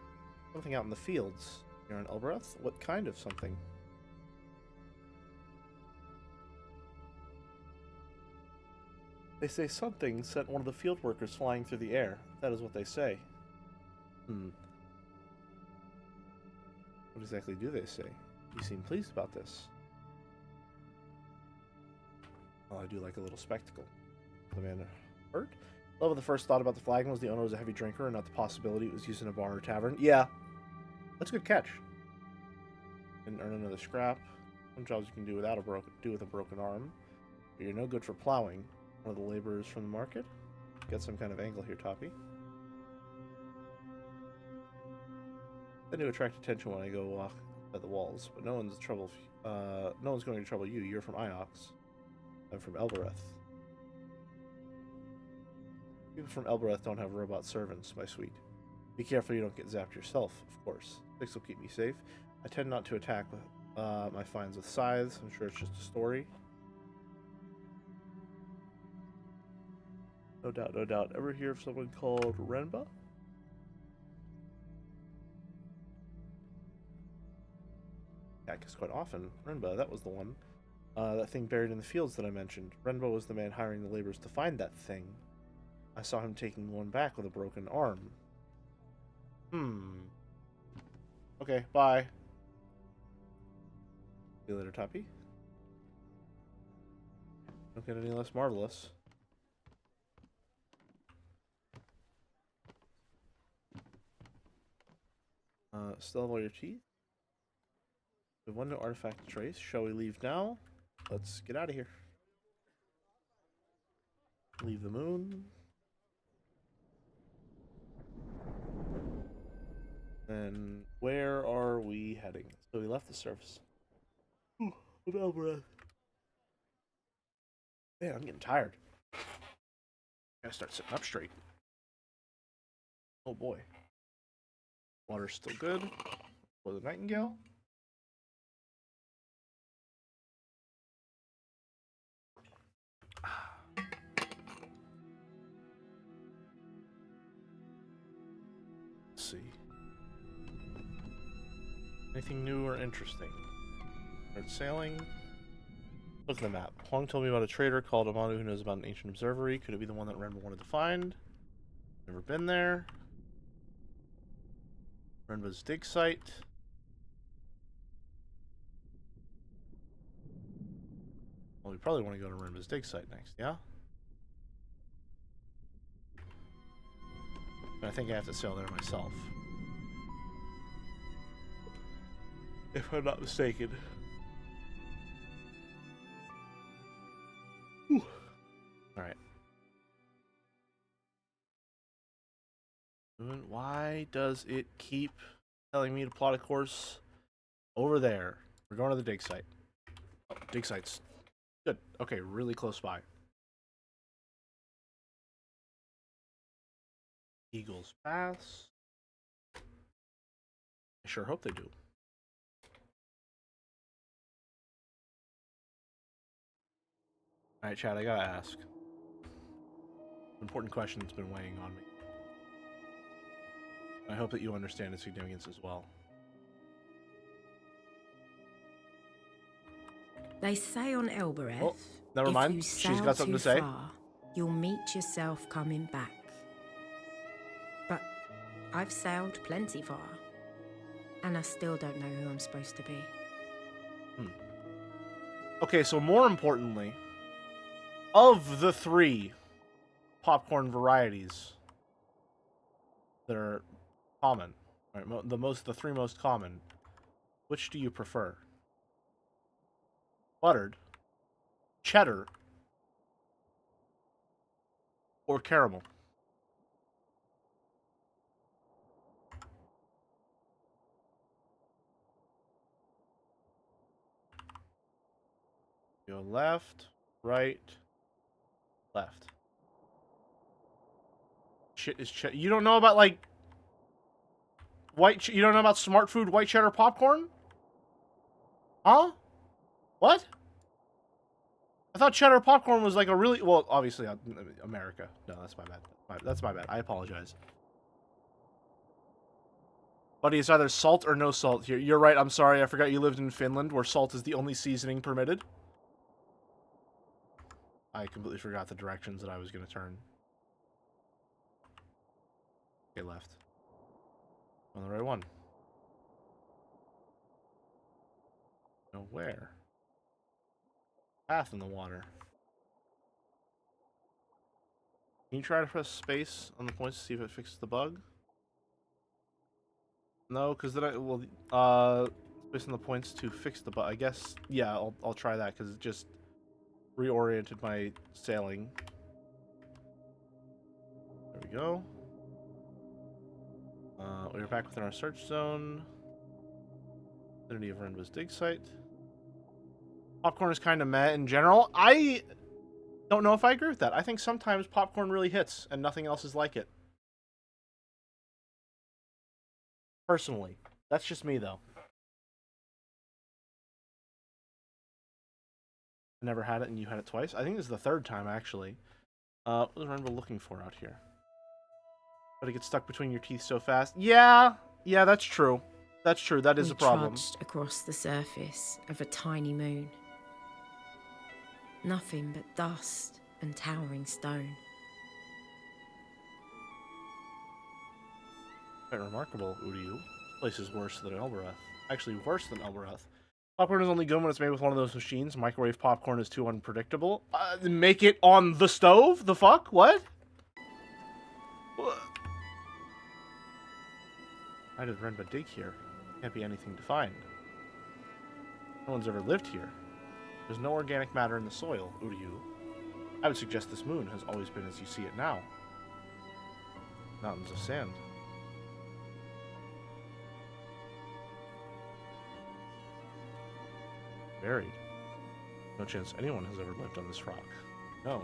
Something out in the fields here in Elbereth. What kind of something? They say something sent one of the field workers flying through the air. That is what they say. What exactly do they say? You seem pleased about this. Well, I do like a little spectacle. The man hurt? Love of the first thought about the flagon was the owner was a heavy drinker and not the possibility it was used in a bar or tavern. Yeah. That's a good catch. Didn't earn another scrap. Some jobs you can do without with a broken arm. But you're no good for plowing. One of the laborers from the market. Get some kind of angle here, Toppy. Then to attract attention when I go walk by the walls, but no one's going to trouble you. You're from Iox. I'm from Elbereth. People from Elbereth don't have robot servants, my sweet. Be careful you don't get zapped yourself, of course. Six will keep me safe. I tend not to attack my finds with scythes. I'm sure it's just a story. No doubt, no doubt. Ever hear of someone called Renba? Yeah, because quite often, Renba, that was the one. That thing buried in the fields that I mentioned. Renba was the man hiring the laborers to find that thing. I saw him taking one back with a broken arm. Okay, bye. See you later, Toppy. Don't get any less marvelous. Still have all your teeth? We have one new artifact to trace. Shall we leave now? Let's get out of here. Leave the moon. And where are we heading? So we left the surface. Ooh, without breath. Man, I'm getting tired. Gotta start sitting up straight. Oh boy. Water's still good. For the nightingale. Let's see. Anything new or interesting? Start sailing. Look at the map. Huang told me about a trader called Amanu who knows about an ancient observatory. Could it be the one that Renba wanted to find? Never been there. Renba's dig site. Well, we probably want to go to Renba's dig site next, yeah? But I think I have to sail there myself. If I'm not mistaken. Alright. Why does it keep telling me to plot a course over there? We're going to the dig site. Oh, dig site's good. Okay, really close by. Eagles Pass. I sure hope they do. Alright, Chad, I gotta ask. Important question that's been weighing on me. I hope that you understand its significance as well. They say on Elbereth, Oh, never mind. If you She's sail got something too to say. far, you'll meet yourself coming back. But I've sailed plenty far, and I still don't know who I'm supposed to be. Okay, so more importantly, of the 3 popcorn varieties that are common, right, the 3 most common, which do you prefer? Buttered, cheddar, or caramel? Go left, right, left. Shit is you don't know about, like, you don't know about smart food white cheddar popcorn? Huh? What? I thought cheddar popcorn was like a really... Well, obviously, America. No, that's my bad. That's my bad. I apologize. Buddy, it's either salt or no salt here. You're right, I'm sorry. I forgot you lived in Finland, where salt is the only seasoning permitted. I completely forgot the directions that I was going to turn. Okay, left. On the right one. No, where? Path in the water. Can you try to press space on the points to see if it fixes the bug? No, because then space on the points to fix the bug. I guess, yeah, I'll try that because it just reoriented my sailing. There we go. We're back within our search zone. Vicinity of Renba's dig site. Popcorn is kind of meh in general. I don't know if I agree with that. I think sometimes popcorn really hits and nothing else is like it. Personally. That's just me, though. I never had it and you had it twice. I think this is the third time, actually. What was Renba looking for out here? But it gets stuck between your teeth so fast. Yeah, that's true. That's true. That is a problem. We trudged across the surface of a tiny moon. Nothing but dust and towering stone. Quite remarkable, Uryu. This place is worse than Elbereth. Actually, worse than Elbereth. Popcorn is only good when it's made with one of those machines. Microwave popcorn is too unpredictable. Make it on the stove? The fuck? What? Why did Renba dig here? Can't be anything to find. No one's ever lived here. There's no organic matter in the soil, Uryu. I would suggest this moon has always been as you see it now. Mountains of sand. Buried. No chance anyone has ever lived on this rock. No.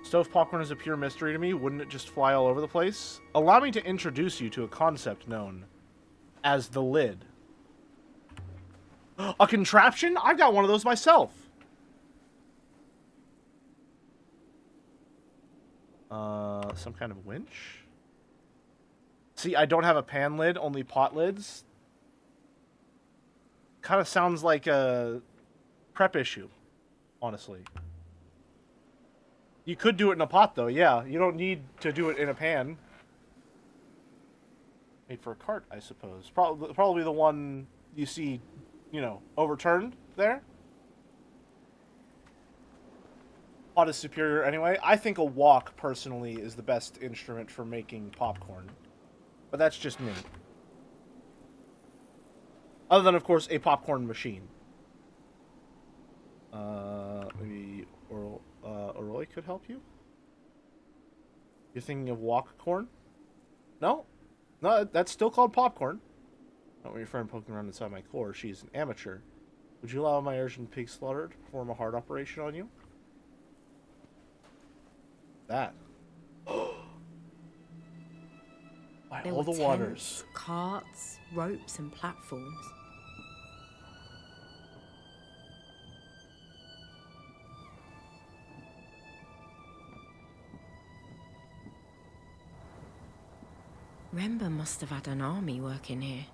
Stove popcorn is a pure mystery to me. Wouldn't it just fly all over the place? Allow me to introduce you to a concept known as the lid. A contraption? I've got one of those myself. Some kind of winch? See, I don't have a pan lid, only pot lids. Kind of sounds like a prep issue, honestly. You could do it in a pot, though, yeah. You don't need to do it in a pan. Made for a cart, I suppose. Probably the one you see, you know, overturned there. Pot is superior anyway. I think a wok, personally, is the best instrument for making popcorn. But that's just me. Other than, of course, a popcorn machine. Maybe Oroi could help you? You're thinking of wok corn? No? No, that's still called popcorn. Not when your friend poking around inside my core. She's an amateur. Would you allow my urgent pig slaughter to perform a heart operation on you? That. By There all were the waters. tents, carts, ropes, and platforms. Renba must have had an army working here.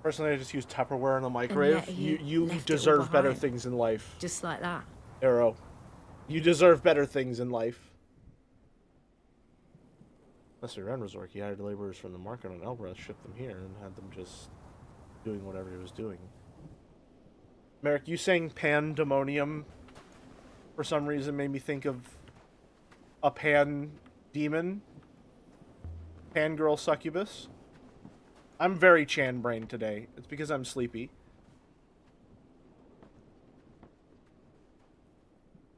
Personally, I just use Tupperware in the microwave. You left it all deserve better behind. things in life. Just like that. Arrow. You deserve better things in life. Mr. Renresort, he hired laborers from the market on Elbreth, shipped them here, and had them just doing whatever he was doing. Merrick, you saying pandemonium for some reason made me think of a pan demon. Pan girl succubus. I'm very Chan-brained today. It's because I'm sleepy.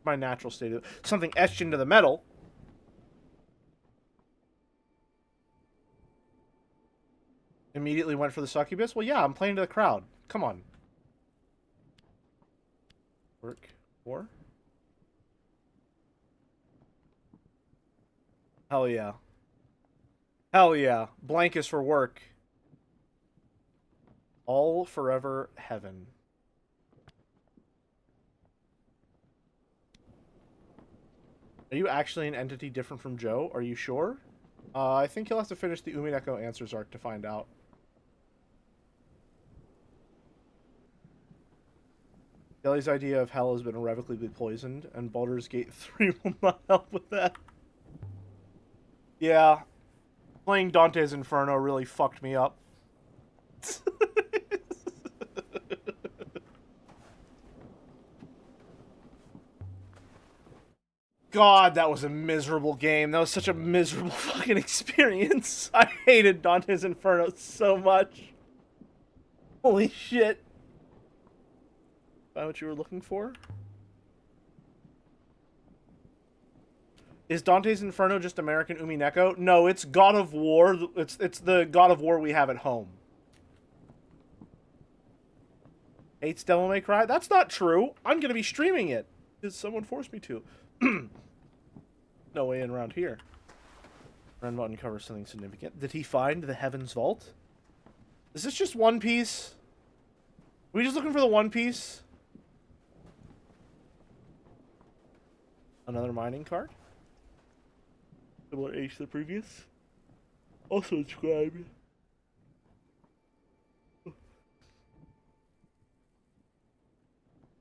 My natural state of something etched into the metal. Immediately went for the succubus? Well, yeah, I'm playing to the crowd. Come on. Work 4. Hell yeah. Hell yeah. Blank is for work. All forever heaven. Are you actually an entity different from Joe? Are you sure? I think you'll have to finish the Umineko Answers arc to find out. Kelly's idea of hell has been irrevocably poisoned, and Baldur's Gate 3 will not help with that. Yeah. Playing Dante's Inferno really fucked me up. God, that was a miserable game. That was such a miserable fucking experience. I hated Dante's Inferno so much. Holy shit. Find what you were looking for? Is Dante's Inferno just American Umineko? No, it's God of War. It's the God of War we have at home. Hates Devil May Cry? That's not true. I'm going to be streaming it. Because someone forced me to. No way in around here. Run button covers something significant. Did he find the Heaven's Vault? Is this just One Piece? Are we just looking for the One Piece? Another mining card? Similar age to the previous? Also inscribed.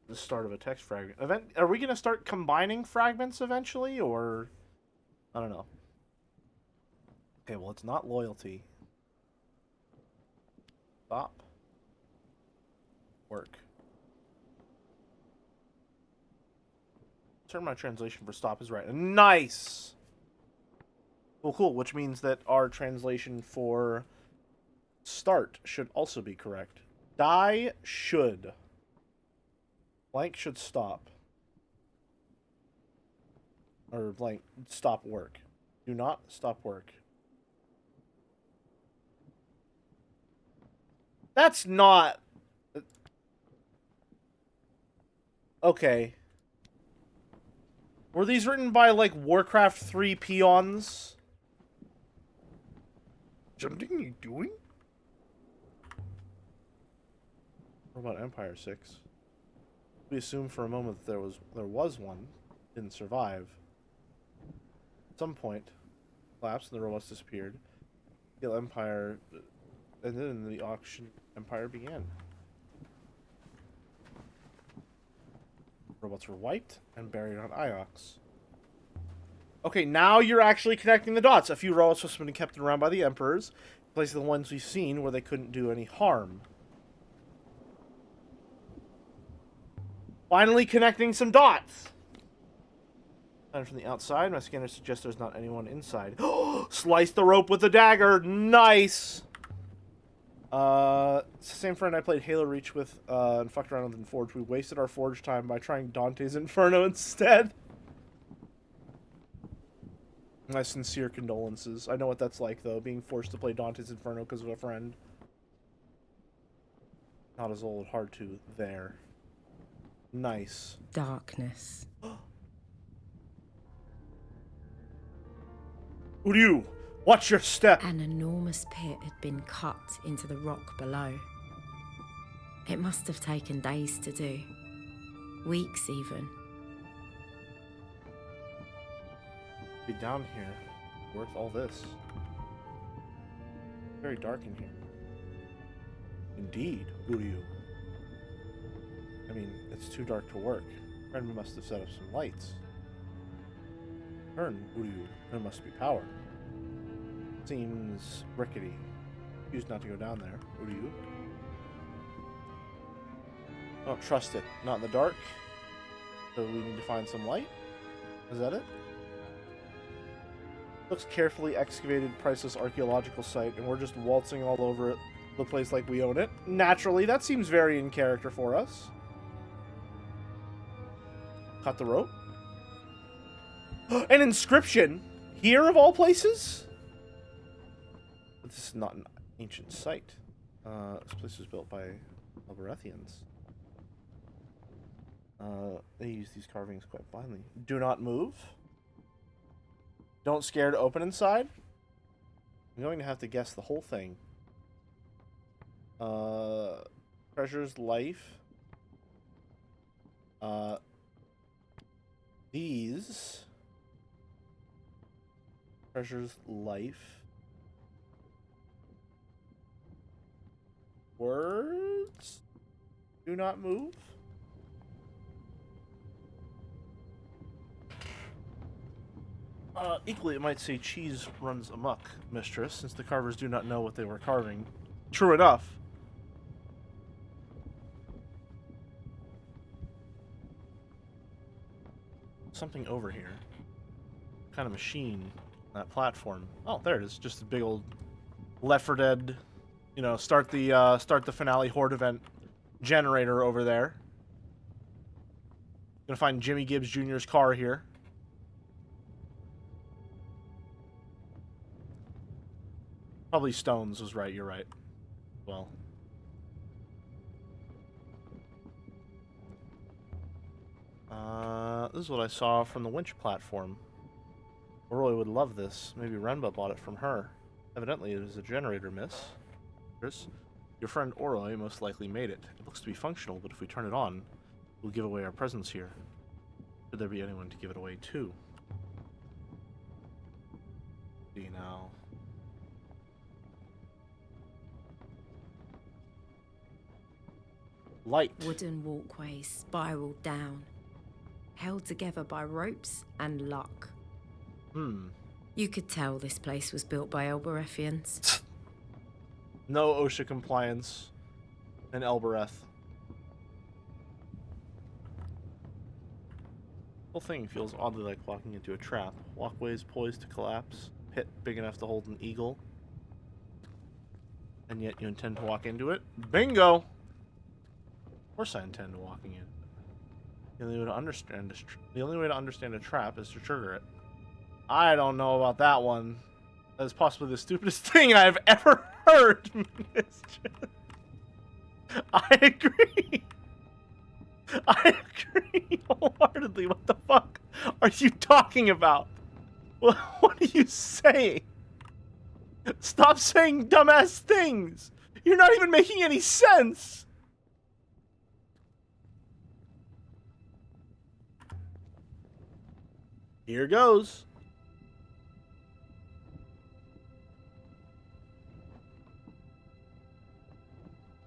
The start of a text fragment. Are we going to start combining fragments eventually, or... I don't know. Okay, well, it's not loyalty. Stop. Work. Turn my translation for stop is right. Nice! Well, cool, which means that our translation for start should also be correct. Die should. Blank should stop. Or blank, stop work. Do not stop work. That's not... Okay. Were these written by, like, Warcraft 3 peons? Something you doing? What about Empire 6? We assumed for a moment that there was one. Didn't survive. At some point, collapsed and the robots disappeared. The Empire, and then the auction Empire began. Robots were wiped and buried on Iox. Okay, now you're actually connecting the dots. A few robots must have been kept around by the Emperors, replacing the ones we've seen where they couldn't do any harm. Finally connecting some dots. And from the outside, my scanner suggests there's not anyone inside. Slice the rope with a dagger. Nice. It's the same friend I played Halo Reach with and fucked around with in Forge. We wasted our Forge time by trying Dante's Inferno instead. My sincere condolences. I know what that's like, though, being forced to play Dante's Inferno because of a friend. Not as old, hard to there. Nice. Darkness. Uryu, watch your step. An enormous pit had been cut into the rock below. It must have taken days to do. Weeks, even. Be down here. Worth all this. Very dark in here. Indeed, Uryu. I mean, it's too dark to work. Friend must have set up some lights. Turn, Uryu. There must be power. Seems rickety. Choose not to go down there, Uryu. Don't trust it. Not in the dark. So we need to find some light. Is that it? Looks carefully excavated, priceless archaeological site, and we're just waltzing all over it, the place like we own it. Naturally, that seems very in character for us. Cut the rope. An inscription! Here, of all places? But this is not an ancient site. This place was built by Alberethians. They use these carvings quite blindly. Do not move. Don't scare to open inside. I'm going to have to guess the whole thing. Treasure's life. These. Treasure's life. Words. Do not move. Equally, it might say cheese runs amok, mistress, since the carvers do not know what they were carving. True enough. Something over here. What kind of machine? That platform. Oh, there it is. Just a big old Left 4 Dead. You know, start the finale horde event generator over there. Gonna find Jimmy Gibbs Jr.'s car here. Probably Stones was right. You're right. Well. This is what I saw from the winch platform. Roy would love this. Maybe Renba bought it from her. Evidently, it is a generator, miss. Chris, your friend Oroy most likely made it. It looks to be functional, but if we turn it on, we'll give away our presence here. Should there be anyone to give it away to? See now. Light. Wooden walkways spiraled down, held together by ropes and luck. You could tell this place was built by Elberethians. No OSHA compliance in Elbereth. The whole thing feels oddly like walking into a trap. Walkways poised to collapse. Pit big enough to hold an eagle. And yet you intend to walk into it? Bingo! Of course I intend to walking in. The only way to understand a trap is to trigger it. I don't know about that one. That is possibly the stupidest thing I've ever heard, mistress. I agree. I agree wholeheartedly. What the fuck are you talking about? What are you saying? Stop saying dumbass things. You're not even making any sense. Here goes.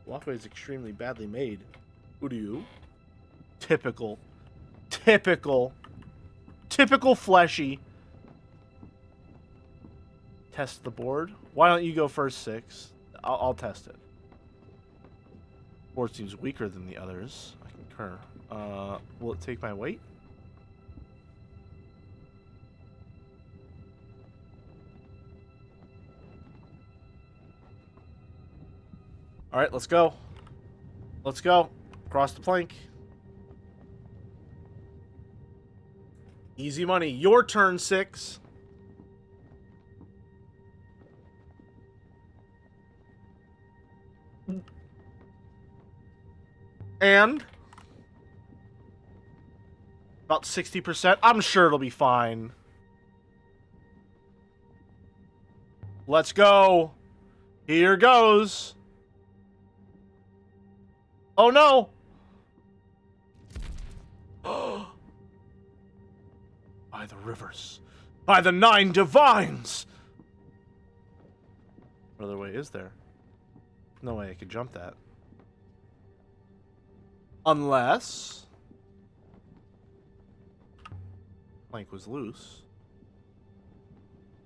Walkway is extremely badly made. Uryu. Typical. Typical. Typical fleshy. Test the board. Why don't you go first, Six? I'll test it. Board seems weaker than the others. I concur. Will it take my weight? All right, let's go. Let's go. Cross the plank. Easy money. Your turn, Six. And about 60%. I'm sure it'll be fine. Let's go. Here goes. Oh no! By the rivers. By the 9 divines! What other way is there? No way I could jump that. Unless... plank was loose.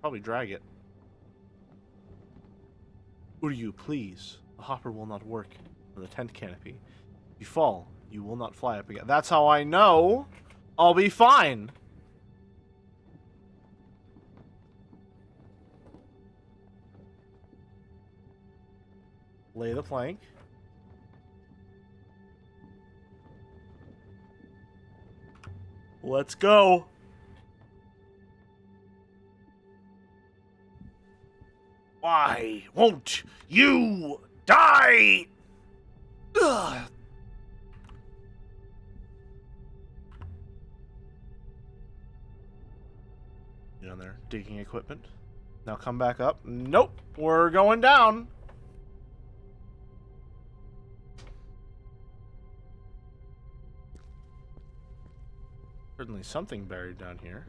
Probably drag it. Uryu, please. The hopper will not work. The tent canopy. If you fall, you will not fly up again. That's how I know I'll be fine. Lay the plank. Let's go. Why won't you die? Ugh. Down there, digging equipment. Now come back up. Nope, we're going down. Certainly something buried down here.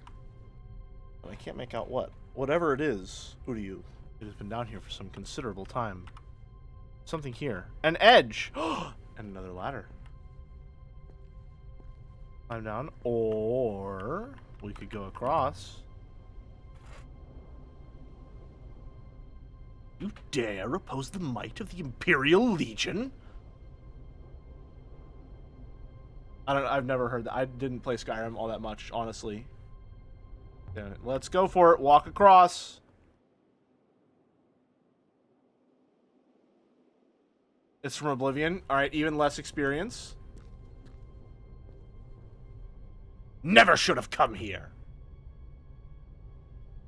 I can't make out what. Whatever it is, Uryu, it has been down here for some considerable time. Something here. An edge! And another ladder. Climb down, or we could go across. You dare oppose the might of the Imperial Legion? I've never heard that. I didn't play Skyrim all that much, honestly. Damn it. Let's go for it. Walk across. It's from Oblivion. Alright, even less experience. Never should have come here.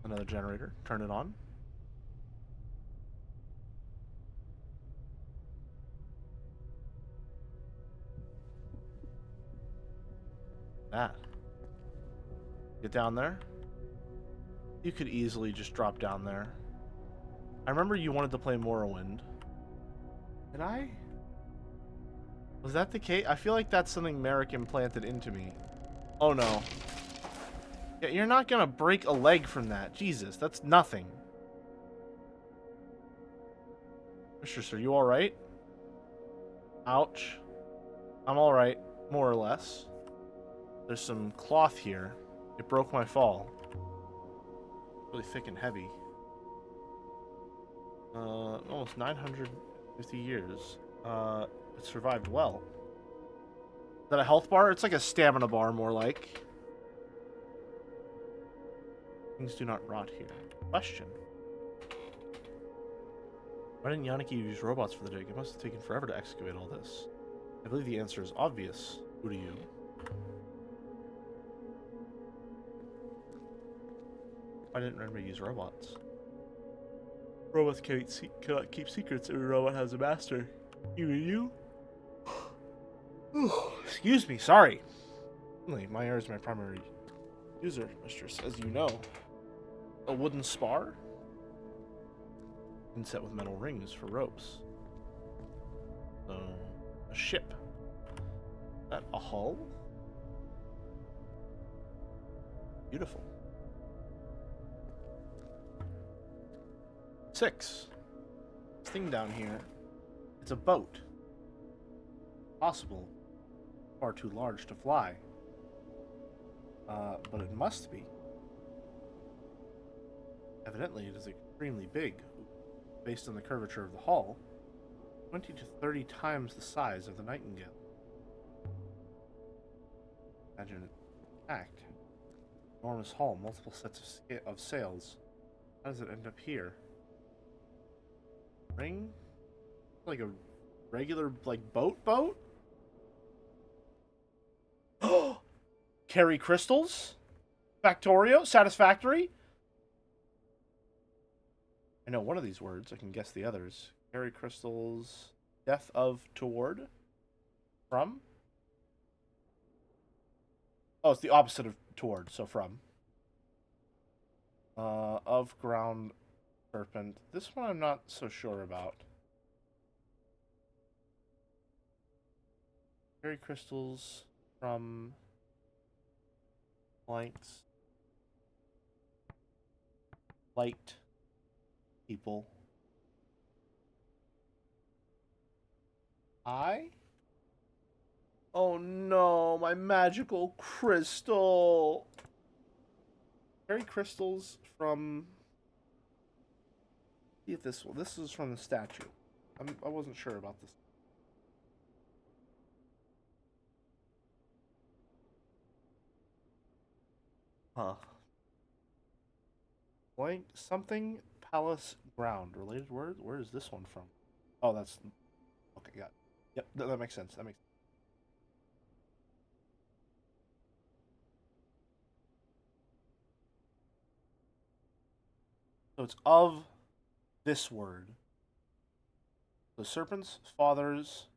Another generator. Turn it on. That. Get down there. You could easily just drop down there. I remember you wanted to play Morrowind. Did I? Was that the case? I feel like that's something Merrick implanted into me. Oh no. Yeah, you're not gonna break a leg from that. Jesus, that's nothing. Mistress, are you alright? Ouch. I'm alright, more or less. There's some cloth here. It broke my fall. Really thick and heavy. Almost 950 years. It survived well. Is that a health bar? It's like a stamina bar, more like. Things do not rot here. Question. Why didn't Yannicki use robots for the dig? It must have taken forever to excavate all this. I believe the answer is obvious. Uryu. Why didn't Renry use robots? Robots cannot keep secrets. Every robot has a master. You? Excuse me, sorry. My air is my primary user, mistress, as you know. A wooden spar? Inset with metal rings for ropes. A ship. Is that a hull? Beautiful. 6. This thing down here. It's a boat. Possible. Far too large to fly. But it must be. Evidently, it is extremely big. Based on the curvature of the hull, 20 to 30 times the size of the Nightingale. Imagine it packed. Enormous hull, multiple sets of sails. How does it end up here? Ring? Like a regular, boat? Oh! Carry crystals? Satisfactory? I know one of these words. I can guess the others. Carry crystals. Death of toward? From? Oh, it's the opposite of toward, so from. Of ground serpent. This one I'm not so sure about. Carry crystals from blanks. Light people. Oh no, my magical crystal. Carry crystals from. See if this one. This is from the statue. I wasn't sure about this. Huh. Blank something palace ground. Related word? Where is this one from? Oh, that's okay, got it. Yep, that makes sense. That makes sense. So it's of this word. The serpent's father's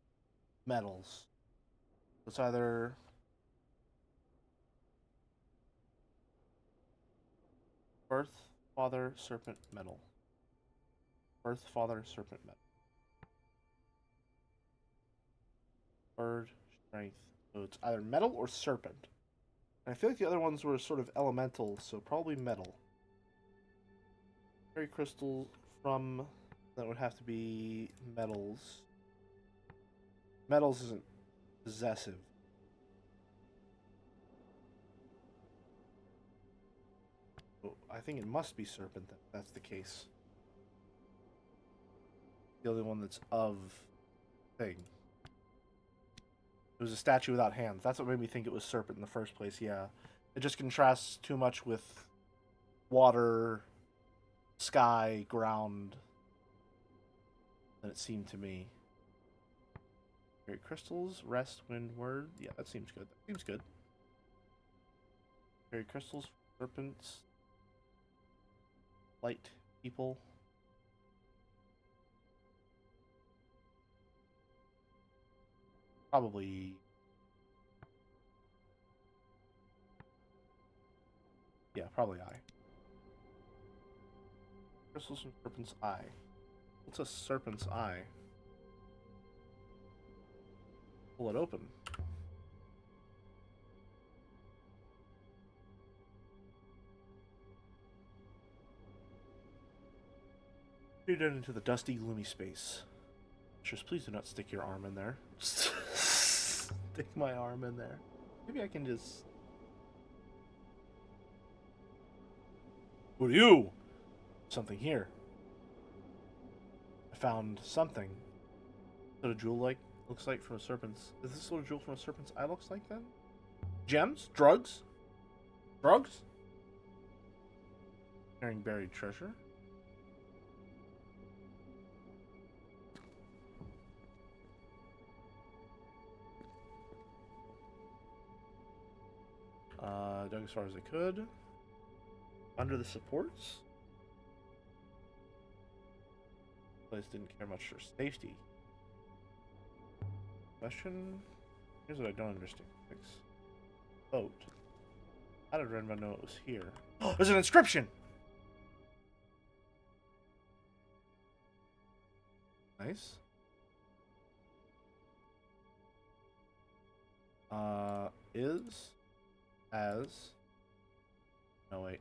metals. It's either Birth, father, serpent, metal. Birth, father, serpent, metal. Bird, strength. So it's either metal or serpent. And I feel like the other ones were sort of elemental, so probably metal. Fairy crystal from... That would have to be metals. Metals isn't possessive. So I think it must be serpent if that's the case. The only one that's of thing. It was a statue without hands. That's what made me think it was serpent in the first place, yeah. It just contrasts too much with water, sky, ground, than it seemed to me. Great crystals, rest, wind, word. Yeah, that seems good. That seems good. Fairy crystals, serpents, light, people. Probably... Yeah, probably eye. Crystals from serpent's eye. What's a serpent's eye? Pull it open. Peer down into the dusty, gloomy space. Just please do not stick your arm in there. Stick my arm in there. Maybe I can just... Uryu! Something here. I found something. What a jewel looks like from a serpent's... Is this what a jewel from a serpent's eye looks like then? Gems? Drugs? Drugs? Carrying buried treasure. Dug as far as I could. Under the supports. Place didn't care much for safety. Question. Here's what I don't understand. Fix. Boat. How did Renma know it was here? There's an inscription! Nice. Is as no wait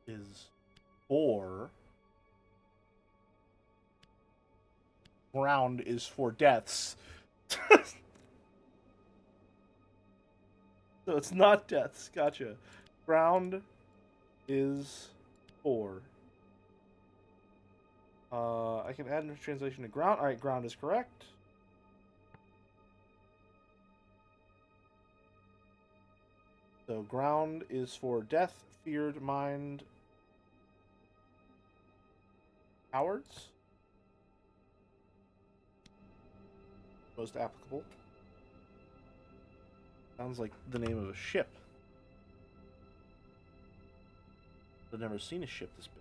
is for ground is for deaths. So it's not deaths. Gotcha. Ground is for. I can add a translation to ground. Alright, ground is correct. So ground is for death, feared, mind, cowards. Most applicable. Sounds like the name of a ship. I've never seen a ship this big.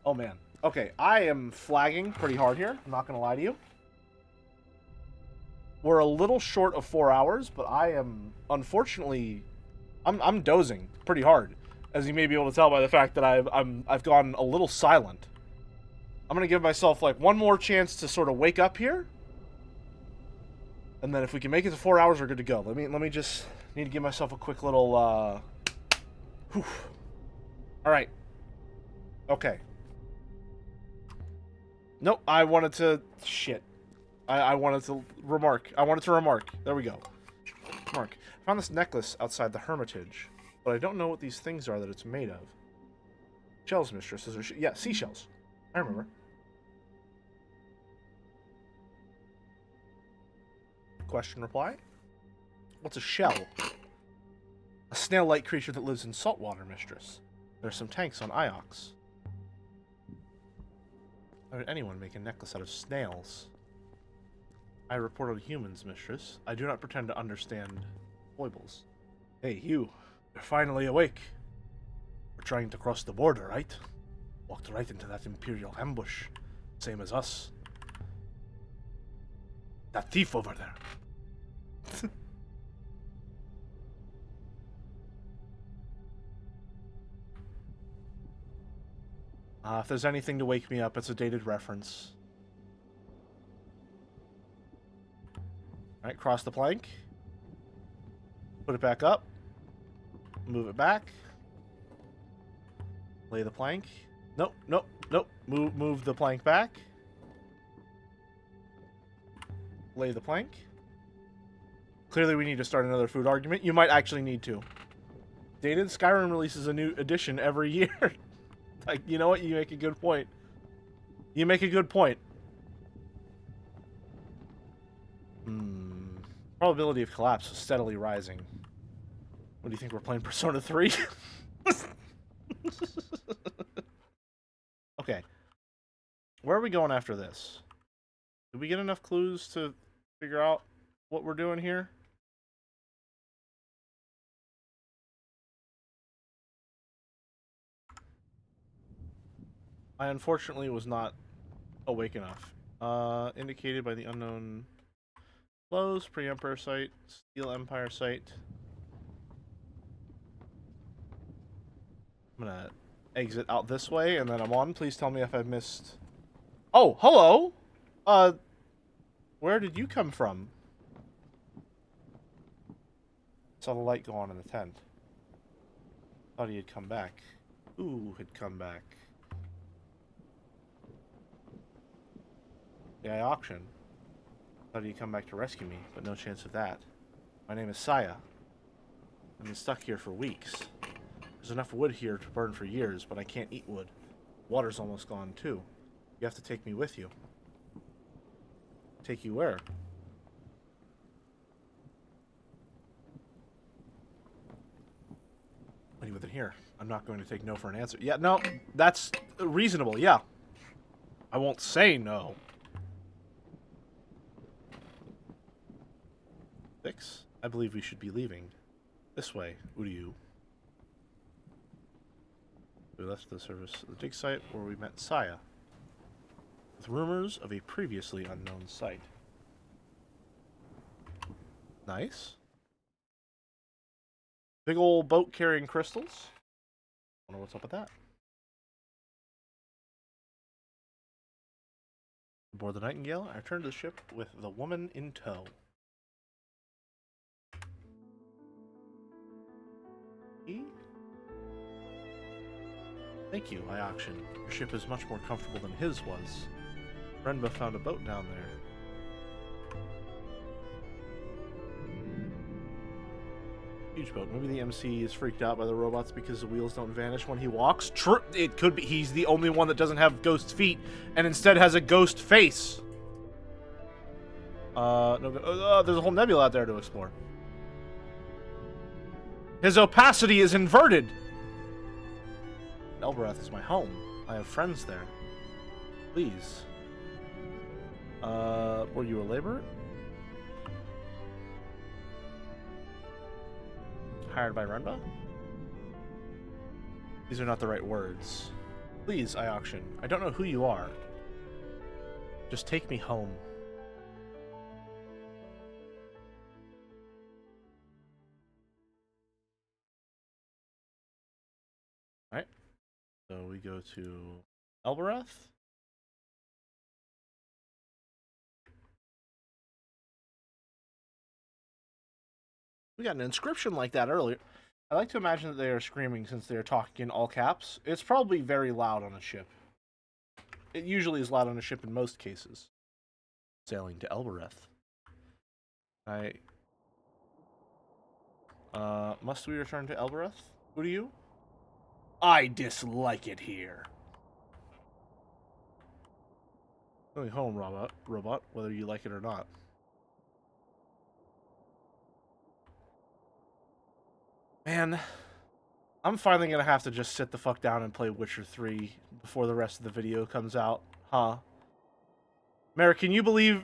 Oh man. Okay, I am flagging pretty hard here. I'm not gonna lie to you. We're a little short of 4 hours, but I am unfortunately I'm dozing pretty hard, as you may be able to tell by the fact that I've gone a little silent. I'm gonna give myself like one more chance to sort of wake up here, and then if we can make it to 4 hours, we're good to go. Let me just need to give myself a quick little whew. All right. Okay. Nope, I wanted to... Shit. I wanted to remark. There we go. Remark. I found this necklace outside the hermitage, but I don't know what these things are that it's made of. Shells, mistress. Yeah, seashells. I remember. Question reply? What's a shell? A snail-like creature that lives in saltwater, mistress. There are some tanks on Iox. How did anyone make a necklace out of snails? I report on humans, mistress. I do not pretend to understand foibles. Hey, you. You're finally awake. We're trying to cross the border, right? Walked right into that Imperial ambush. Same as us. That thief over there. If there's anything to wake me up, it's a dated reference. Alright, cross the plank. Put it back up. Move it back. Lay the plank. Nope, nope, nope. Move the plank back. Lay the plank. Clearly we need to start another food argument. You might actually need to. Dated, Skyrim releases a new edition every year. Like, you know what? You make a good point. You make a good point. Probability of collapse is steadily rising. What do you think? We're playing Persona 3? Okay. Where are we going after this? Did we get enough clues to figure out what we're doing here? I unfortunately was not awake enough. Indicated by the unknown flows, pre-Emperor site, Steel Empire site. I'm gonna exit out this way, and then I'm on. Please tell me if I've missed... Oh, hello! Where did you come from? Saw the light go on in the tent. Thought he had come back. Ooh, had come back. Yeah, I auction. Thought he'd come back to rescue me, but no chance of that. My name is Saya. I've been stuck here for weeks. There's enough wood here to burn for years, but I can't eat wood. Water's almost gone, too. You have to take me with you. Take you where? Leave with it here. I'm not going to take no for an answer. Yeah, no, that's reasonable, yeah. I won't say no. 6. I believe we should be leaving. This way, Uryu. We left the service of the dig site where we met Saya, with rumors of a previously unknown site. Nice. Big old boat carrying crystals. Wonder what's up with that. Aboard the Nightingale, I returned to the ship with the woman in tow. Thank you, I auctioned. Your ship is much more comfortable than his was. Renba found a boat down there. Huge boat. Maybe the MC is freaked out by the robots because the wheels don't vanish when he walks. True. It could be he's the only one that doesn't have ghost feet and instead has a ghost face. No, there's a whole nebula out there to explore. His opacity is inverted. Elberath is my home. I have friends there. Please. Were you a laborer? Hired by Renba? These are not the right words. Please, I auction. I don't know who you are. Just take me home. Alright. So we go to Elberath. We got an inscription like that earlier. I like to imagine that they are screaming since they are talking in all caps. It's probably very loud on a ship. It usually is loud on a ship in most cases. Sailing to Elberath. Must we return to Elberath? Who do you? I dislike it here. Going home, robot, whether you like it or not. Man, I'm finally gonna have to just sit the fuck down and play Witcher 3 before the rest of the video comes out, huh? Mara, can you believe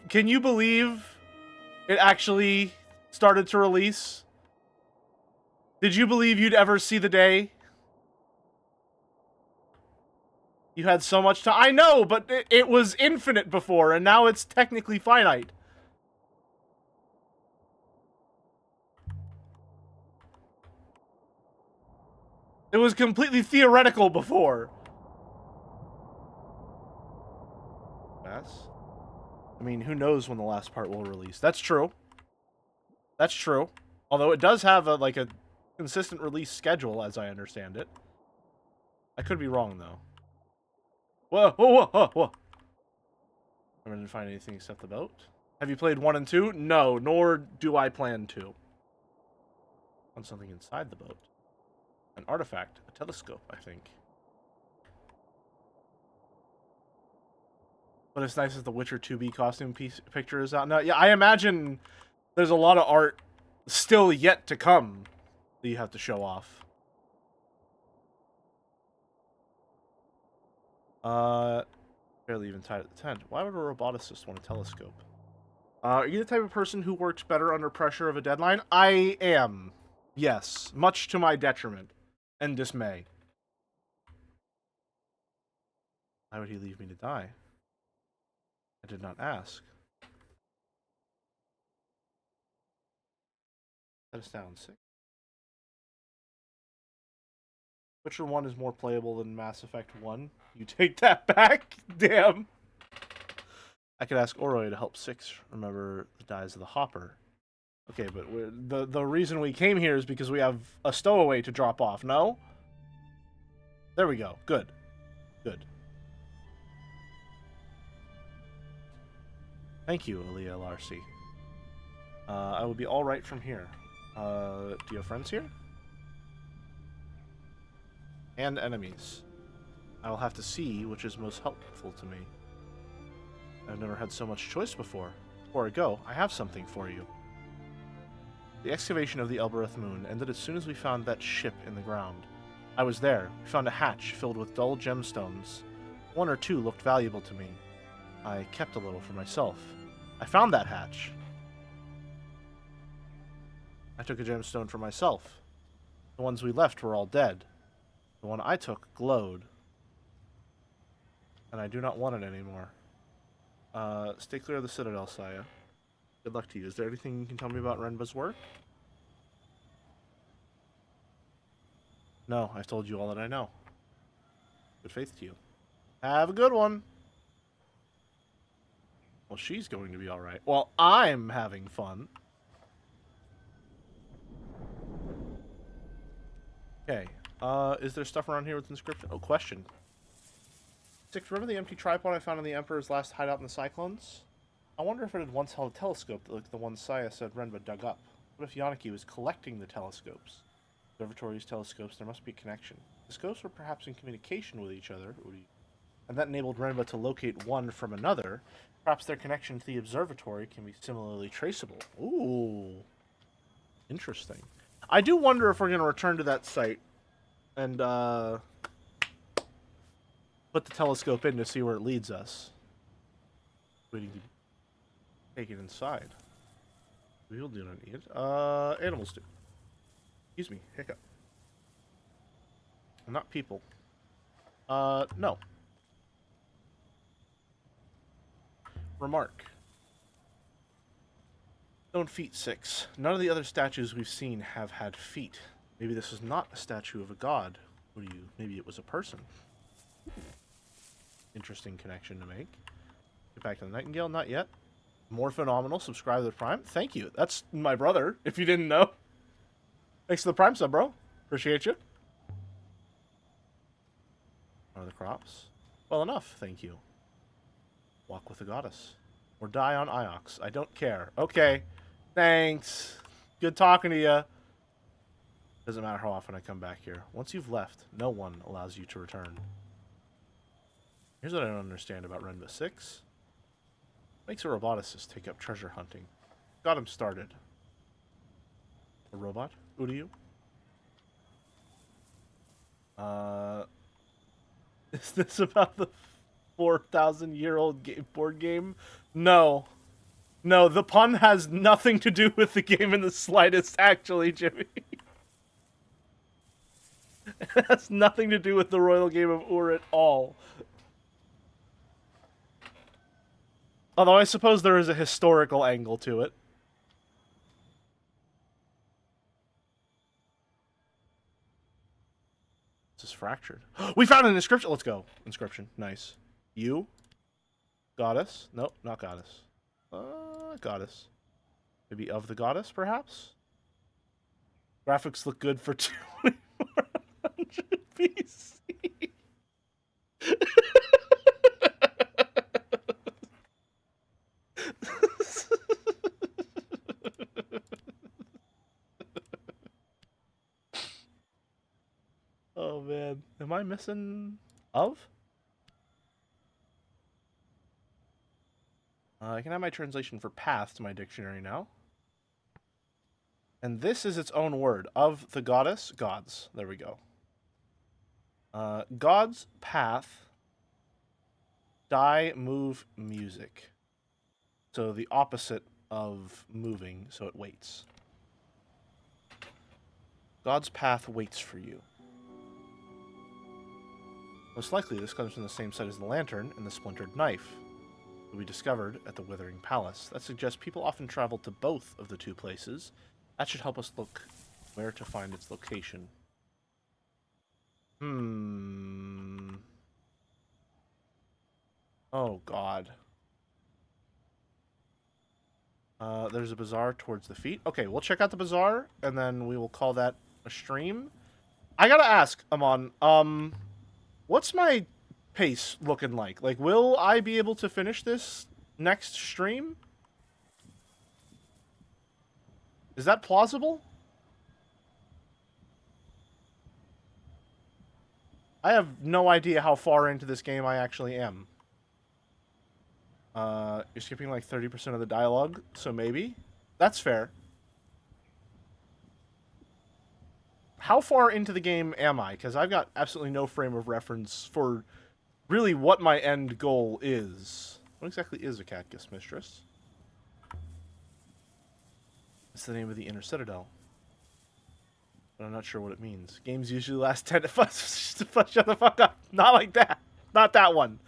it actually started to release? Did you believe you'd ever see the day? You had so much time. I know, but it was infinite before, and now it's technically finite. It was completely theoretical before. Yes. I mean, who knows when the last part will release? That's true. That's true. Although it does have a consistent release schedule, as I understand it. I could be wrong, though. Whoa, whoa, whoa, whoa, whoa. I didn't find anything except the boat. Have you played 1 and 2? No, nor do I plan to. On something inside the boat. An artifact. A telescope, I think. But it's nice that the Witcher 2B costume picture is out now. Yeah, I imagine there's a lot of art still yet to come that you have to show off. Barely even tied at the tent. Why would a roboticist want a telescope? Are you the type of person who works better under pressure of a deadline? I am. Yes. Much to my detriment and dismay. Why would he leave me to die? I did not ask. Set us down. 6. Witcher 1 is more playable than Mass Effect 1. You take that back? Damn. I could ask Uryu to help 6 remember the dies of the Hopper. Okay, but the reason we came here is because we have a stowaway to drop off, no? There we go. Good. Good. Thank you, Aaliyah Larcy. I will be alright from here. Do you have friends here? And enemies. I will have to see which is most helpful to me. I've never had so much choice before. Before I go, I have something for you. The excavation of the Elbereth moon ended as soon as we found that ship in the ground. I was there. We found a hatch filled with dull gemstones. 1 or 2 looked valuable to me. I kept a little for myself. I found that hatch. I took a gemstone for myself. The ones we left were all dead. The one I took glowed. And I do not want it anymore. Stay clear of the Citadel, Saya. Good luck to you. Is there anything you can tell me about Renba's work? No, I've told you all that I know. Good faith to you. Have a good one. Well, she's going to be alright. Well, I'm having fun. Okay. Is there stuff around here with inscription? Oh, question. 6, remember the empty tripod I found in the Emperor's last hideout in the Cyclones? I wonder if it had once held a telescope like the one Saya said Renba dug up. What if Yaniki was collecting the telescopes? Observatories, telescopes, there must be a connection. The scopes were perhaps in communication with each other, and that enabled Renba to locate one from another. Perhaps their connection to the observatory can be similarly traceable. Ooh. Interesting. I do wonder if we're going to return to that site and put the telescope in to see where it leads us. Waiting to take it inside. We'll do not need it. Animals do. Excuse me, hiccup. Not people. No. Remark. Stone feet 6. None of the other statues we've seen have had feet. Maybe this is not a statue of a god. Maybe it was a person. Interesting connection to make. Get back to the Nightingale, not yet. More phenomenal. Subscribe to the Prime. Thank you. That's my brother, if you didn't know. Thanks to the Prime sub, bro. Appreciate you. What are the crops? Well enough, thank you. Walk with the goddess. Or die on Iox. I don't care. Okay. Thanks. Good talking to you. Doesn't matter how often I come back here. Once you've left, no one allows you to return. Here's what I don't understand about Renba 6. Makes a roboticist take up treasure hunting. Got him started. A robot? Uryu? Is this about the 4,000-year-old board game? No. No, the pun has nothing to do with the game in the slightest, actually, Jimmy. It has nothing to do with the royal game of Ur at all. Although I suppose there is a historical angle to it. This is fractured. We found an inscription. Let's go. Inscription. Nice. You? Goddess? Nope, not goddess. Goddess. Maybe of the goddess, perhaps? Graphics look good for 2400 BC. Oh man, am I missing of? I can add my translation for path to my dictionary now. And this is its own word. Of the goddess, gods. There we go. God's path. Die, move, music. So the opposite of moving, so it waits. God's path waits for you. Most likely this comes from the same site as the lantern and the splintered knife that we discovered at the Withering Palace. That suggests people often travel to both of the two places. That should help us look where to find its location. Oh, God. There's a bazaar towards the feet. Okay, we'll check out the bazaar, and then we will call that a stream. I gotta ask, Amon, what's my pace looking like? Like, will I be able to finish this next stream? Is that plausible? I have no idea how far into this game I actually am. You're skipping like 30% of the dialogue, so maybe? That's fair. How far into the game am I? Because I've got absolutely no frame of reference for really what my end goal is. What exactly is a Catgis Mistress? It's the name of the Inner Citadel. But I'm not sure what it means. Games usually last 10 to 5. Shut the fuck up. Not like that. Not that one.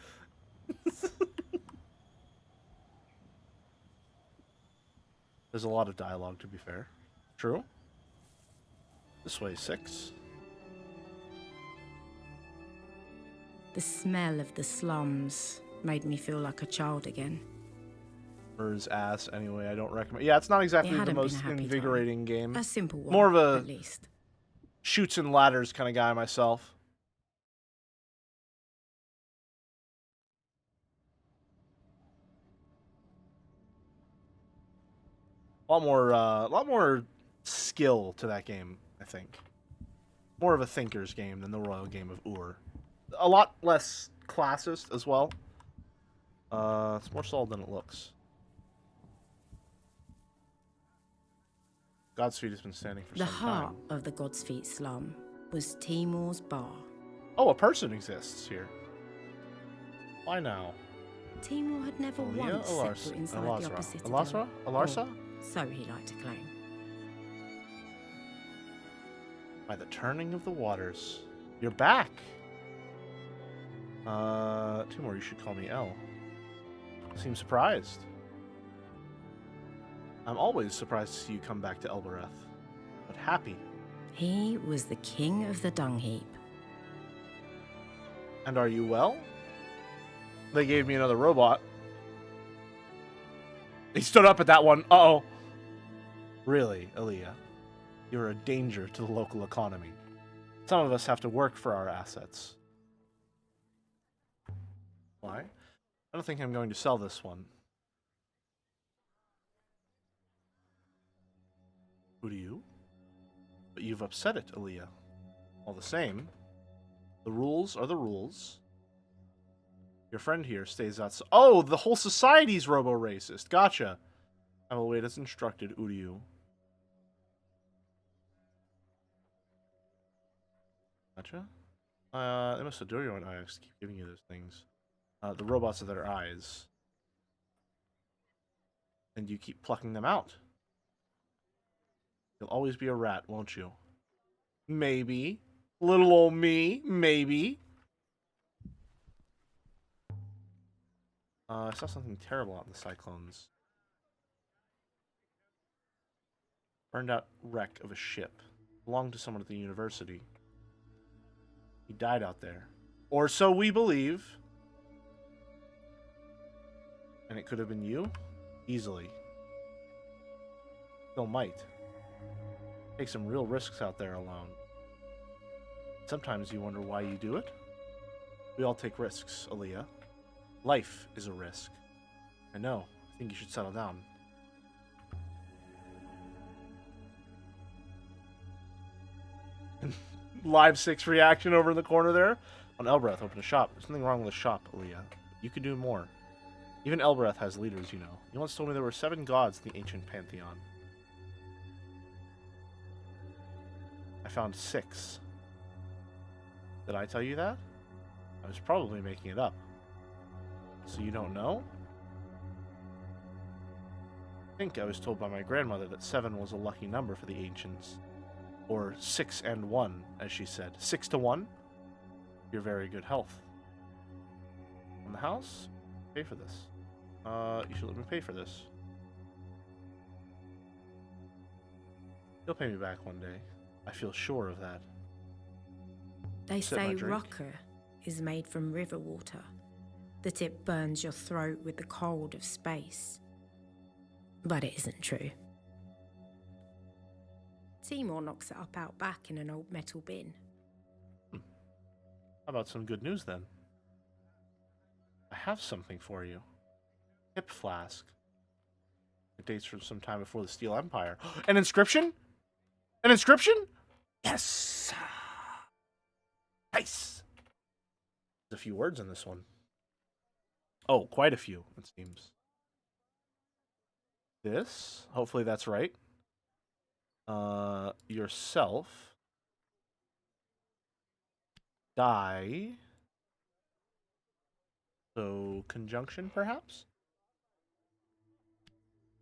There's a lot of dialogue, to be fair. True. This way, 6. The smell of the slums made me feel like a child again. His ass, anyway. I don't recommend. Yeah, it's not exactly the most invigorating game. A simple one, more of a at least. Shoots and ladders kind of guy myself. A lot more skill to that game, I think. More of a thinker's game than the royal game of Ur. A lot less classist as well. It's more solid than it looks. God's Feet has been standing for some time. The heart of the God's Feet slum was Timor's bar. Oh, a person exists here. Why now? Timor had never once set foot inside the upper citadel. Alarsa? So he liked to claim. By the turning of the waters. You're back! Timor, you should call me El. Seem surprised. I'm always surprised to see you come back to Elbereth, but happy. He was the king of the dung heap. And are you well? They gave me another robot. He stood up at that one. Uh-oh. Really, Aaliyah? You're a danger to the local economy. Some of us have to work for our assets. Why? I don't think I'm going to sell this one. Who do you? But you've upset it, Aaliyah. All the same, the rules are the rules. Your friend here stays outside. Oh, the whole society's robo-racist. Gotcha. I will wait as instructed, Uryu. Gotcha. They must adore your own eyes. Keep giving you those things. The robots are their eyes. And you keep plucking them out. You'll always be a rat, won't you? Maybe. Little old me, maybe. I saw something terrible out in the cyclones. Burned out wreck of a ship. Belonged to someone at the university. He died out there. Or so we believe. And it could have been you? Easily. Still might. Take some real risks out there alone. Sometimes you wonder why you do it. We all take risks, Aaliyah. Life is a risk. I know. I think you should settle down. Live 6 reaction over in the corner there. On Elbreth, open a shop. There's nothing wrong with a shop, Aaliyah. You could do more. Even Elbreth has leaders, you know. You once told me there were 7 gods in the ancient pantheon. I found 6. Did I tell you that? I was probably making it up. So you don't know? I think I was told by my grandmother that 7 was a lucky number for the ancients. Or 6 and 1, as she said. 6 to 1? You're very good health. On the house? Pay for this. You should let me pay for this. You'll pay me back one day. I feel sure of that. They say rocker is made from river water, that it burns your throat with the cold of space. But it isn't true. Timor knocks it up out back in an old metal bin. How about some good news then? I have something for you. Hip flask. It dates from some time before the Steel Empire. An inscription? An inscription? Yes! Nice! There's a few words in this one. Oh, quite a few, it seems. This, hopefully that's right. Yourself. Die. So, conjunction, perhaps?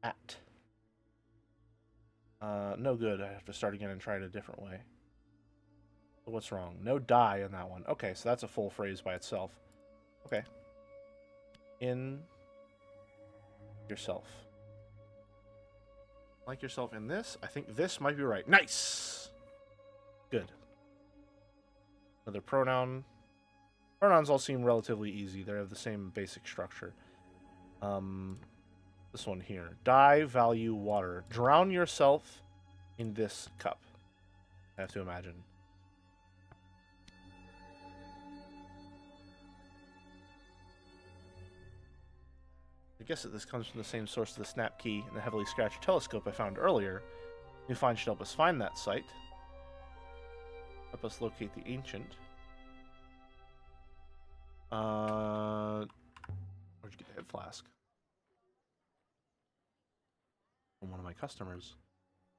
At. No good. I have to start again and try it a different way. What's wrong? No die on that one. Okay, so that's a full phrase by itself. Okay. In yourself. Like yourself in this. I think this might be right. Nice! Good. Another pronoun. Pronouns all seem relatively easy. They have the same basic structure. This one here. Die, value, water. Drown yourself in this cup. I have to imagine. I guess that this comes from the same source as the snap key and the heavily scratched telescope I found earlier. New find should help us find that site. Help us locate the ancient. Where'd you get the head flask? From one of my customers.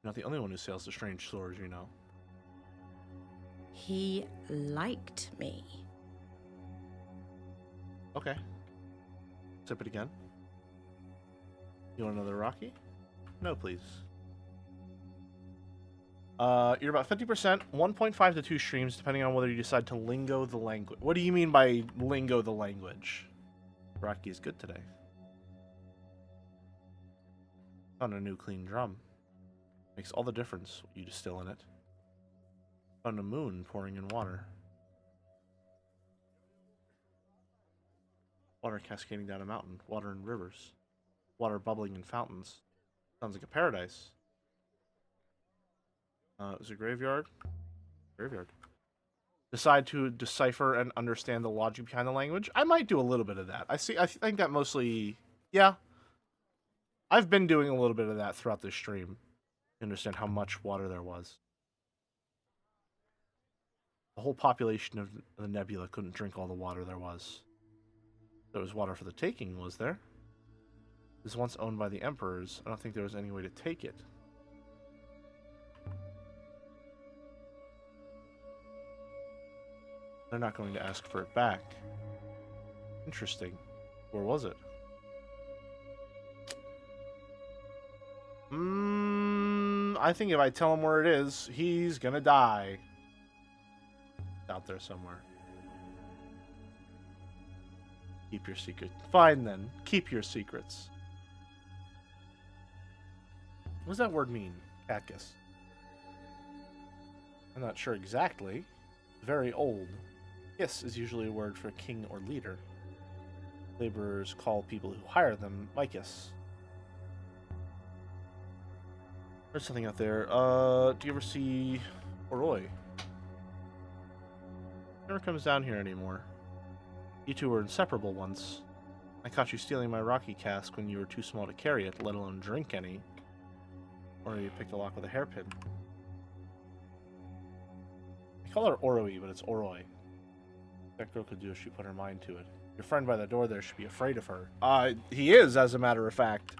You're not the only one who sails to strange shores, you know. He liked me. Okay. Sip it again. You want another Rocky? No, please. You're about 50%, 1.5 to 2 streams, depending on whether you decide to lingo the language. What do you mean by lingo the language? Rocky is good today. Found a new clean drum. Makes all the difference what you distill in it. Found a moon pouring in water. Water cascading down a mountain. Water in rivers. Water bubbling in fountains. Sounds like a paradise. It was a graveyard. Graveyard. Decide to decipher and understand the logic behind the language. I might do a little bit of that. I think that mostly, yeah. I've been doing a little bit of that throughout this stream. To understand how much water there was. The whole population of the nebula couldn't drink all the water there was. There was water for the taking, was there? It was once owned by the emperors. I don't think there was any way to take it. They're not going to ask for it back. Interesting. Where was it? I think if I tell him where it is, he's gonna die. out there somewhere. Keep your secret. Fine then. Keep your secrets. What does that word mean? Catkiss. I'm not sure exactly. Very old. Kiss is usually a word for king or leader. Laborers call people who hire them Micus. There's something out there. Do you ever see Oroi? Never comes down here anymore. You two were inseparable once. I caught you stealing my rocky cask when you were too small to carry it, let alone drink any. Or you picked a lock with a hairpin. I call her Oroi, but it's Oroi. That girl could do if she put her mind to it. Your friend by the door there should be afraid of her. He is, as a matter of fact.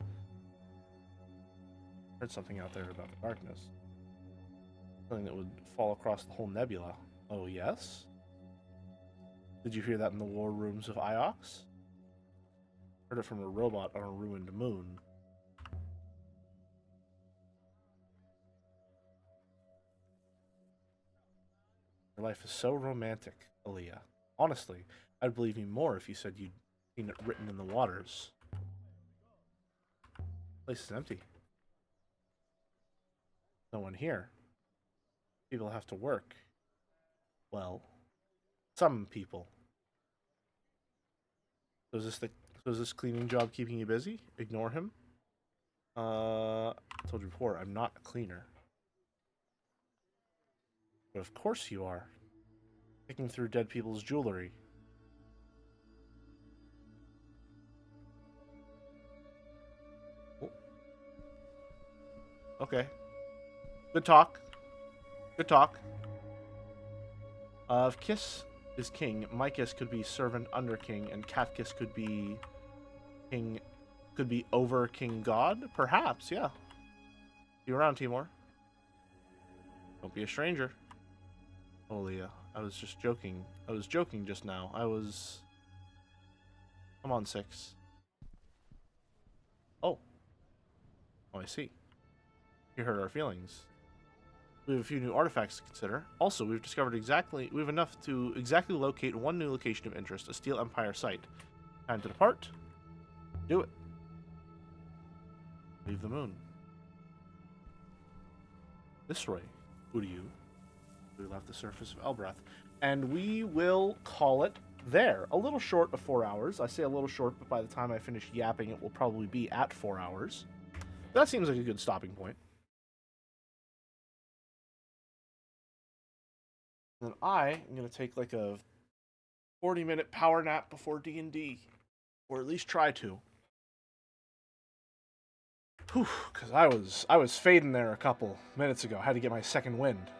Heard something out there about the darkness. Something that would fall across the whole nebula. Oh, yes? Did you hear that in the war rooms of Iox? Heard it from a robot on a ruined moon. Your life is so romantic, Aaliyah. Honestly, I'd believe you more if you said you'd seen it written in the waters. The place is empty. No one here. People have to work. Well, some people. So is this cleaning job keeping you busy? Ignore him. I told you before, I'm not a cleaner. But of course you are. Picking through dead people's jewelry. Oh. Okay. Good talk. Good talk. If Kiss is king, Micus could be servant under king, and Catkiss could be king, could be over king god? Perhaps, yeah. See you around, Timor. Don't be a stranger. Oh, Leah, I was just joking. I was joking just now. Come on, 6. Oh. Oh, I see. You hurt our feelings. We have a few new artifacts to consider. Also, we have enough to exactly locate one new location of interest, a Steel Empire site. Time to depart. Do it. Leave the moon. This way, Uryu. We left the surface of Elbrath. And we will call it there. A little short of 4 hours. I say a little short, but by the time I finish yapping, it will probably be at 4 hours. That seems like a good stopping point. And then I am going to take like a 40-minute power nap before D&D. Or at least try to. Whew, because I was fading there a couple minutes ago. Had to get my second wind.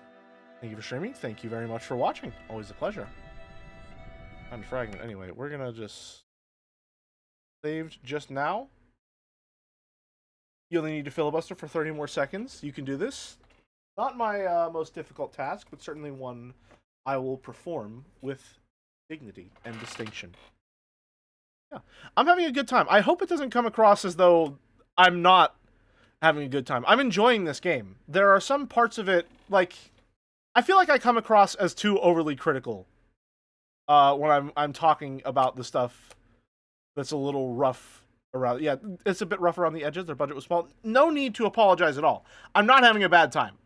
Thank you for streaming. Thank you very much for watching. Always a pleasure. Unfragment. Anyway, we're going to just... Saved just now. You only need to filibuster for 30 more seconds. You can do this. Not my most difficult task, but certainly one I will perform with dignity and distinction. Yeah. I'm having a good time. I hope it doesn't come across as though I'm not having a good time. I'm enjoying this game. There are some parts of it, like... I feel like I come across as too overly critical when I'm talking about the stuff that's a little rough around. Yeah, it's a bit rough around the edges. Their budget was small. No need to apologize at all. I'm not having a bad time.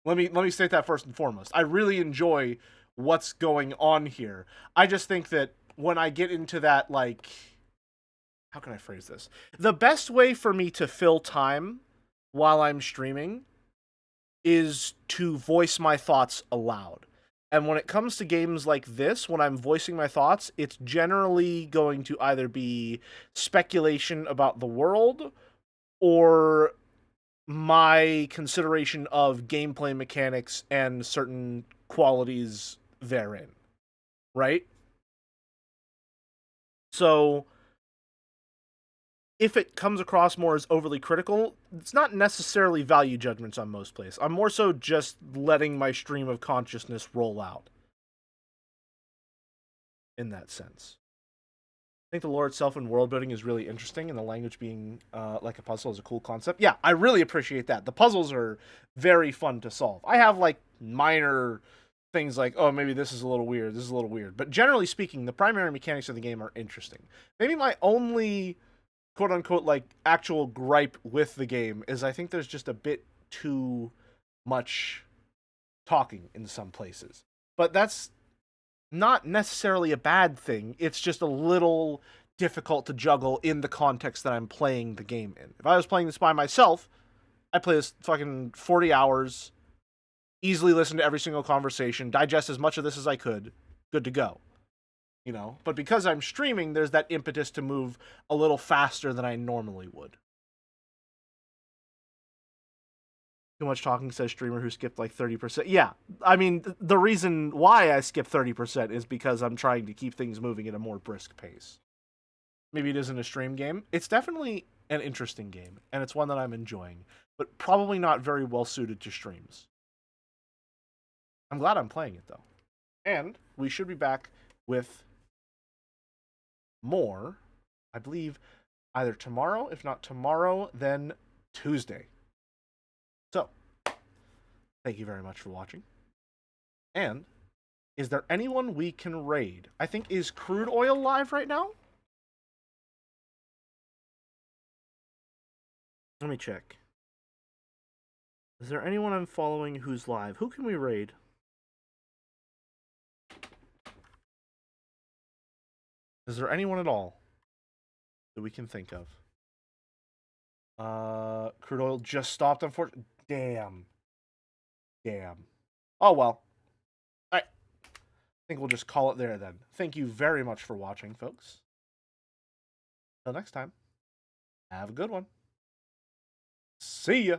Let me state that first and foremost. I really enjoy what's going on here. I just think that when I get into that, like, how can I phrase this? The best way for me to fill time while I'm streaming is to voice my thoughts aloud. And when it comes to games like this, when I'm voicing my thoughts, it's generally going to either be speculation about the world or my consideration of gameplay mechanics and certain qualities therein. Right? So if it comes across more as overly critical, it's not necessarily value judgments on most plays. I'm more so just letting my stream of consciousness roll out. In that sense. I think the lore itself and world building is really interesting, and the language being like a puzzle is a cool concept. Yeah, I really appreciate that. The puzzles are very fun to solve. I have like minor things like, oh, maybe this is a little weird, this is a little weird. But generally speaking, the primary mechanics of the game are interesting. Maybe my only quote unquote like actual gripe with the game is I think there's just a bit too much talking in some places. But that's not necessarily a bad thing. It's just a little difficult to juggle in the context that I'm playing the game in. If I was playing this by myself, I'd play this fucking 40 hours, easily listen to every single conversation, digest as much of this as I could, good to go. You know? But because I'm streaming, there's that impetus to move a little faster than I normally would. Too much talking, says streamer who skipped like 30%. Yeah, I mean, the reason why I skip 30% is because I'm trying to keep things moving at a more brisk pace. Maybe it isn't a stream game. It's definitely an interesting game, and it's one that I'm enjoying, but probably not very well suited to streams. I'm glad I'm playing it, though. And we should be back with more, I believe, either tomorrow. If not tomorrow, then Tuesday. So, thank you very much for watching. And, is there anyone we can raid? I think, is Crude Oil live right now? Let me check. Is there anyone I'm following who's live? Who can we raid? Is there anyone at all that we can think of? Crude Oil just stopped, unfortunately. Damn. Oh, well. Alright. I think we'll just call it there then. Thank you very much for watching, folks. Till next time, have a good one. See ya.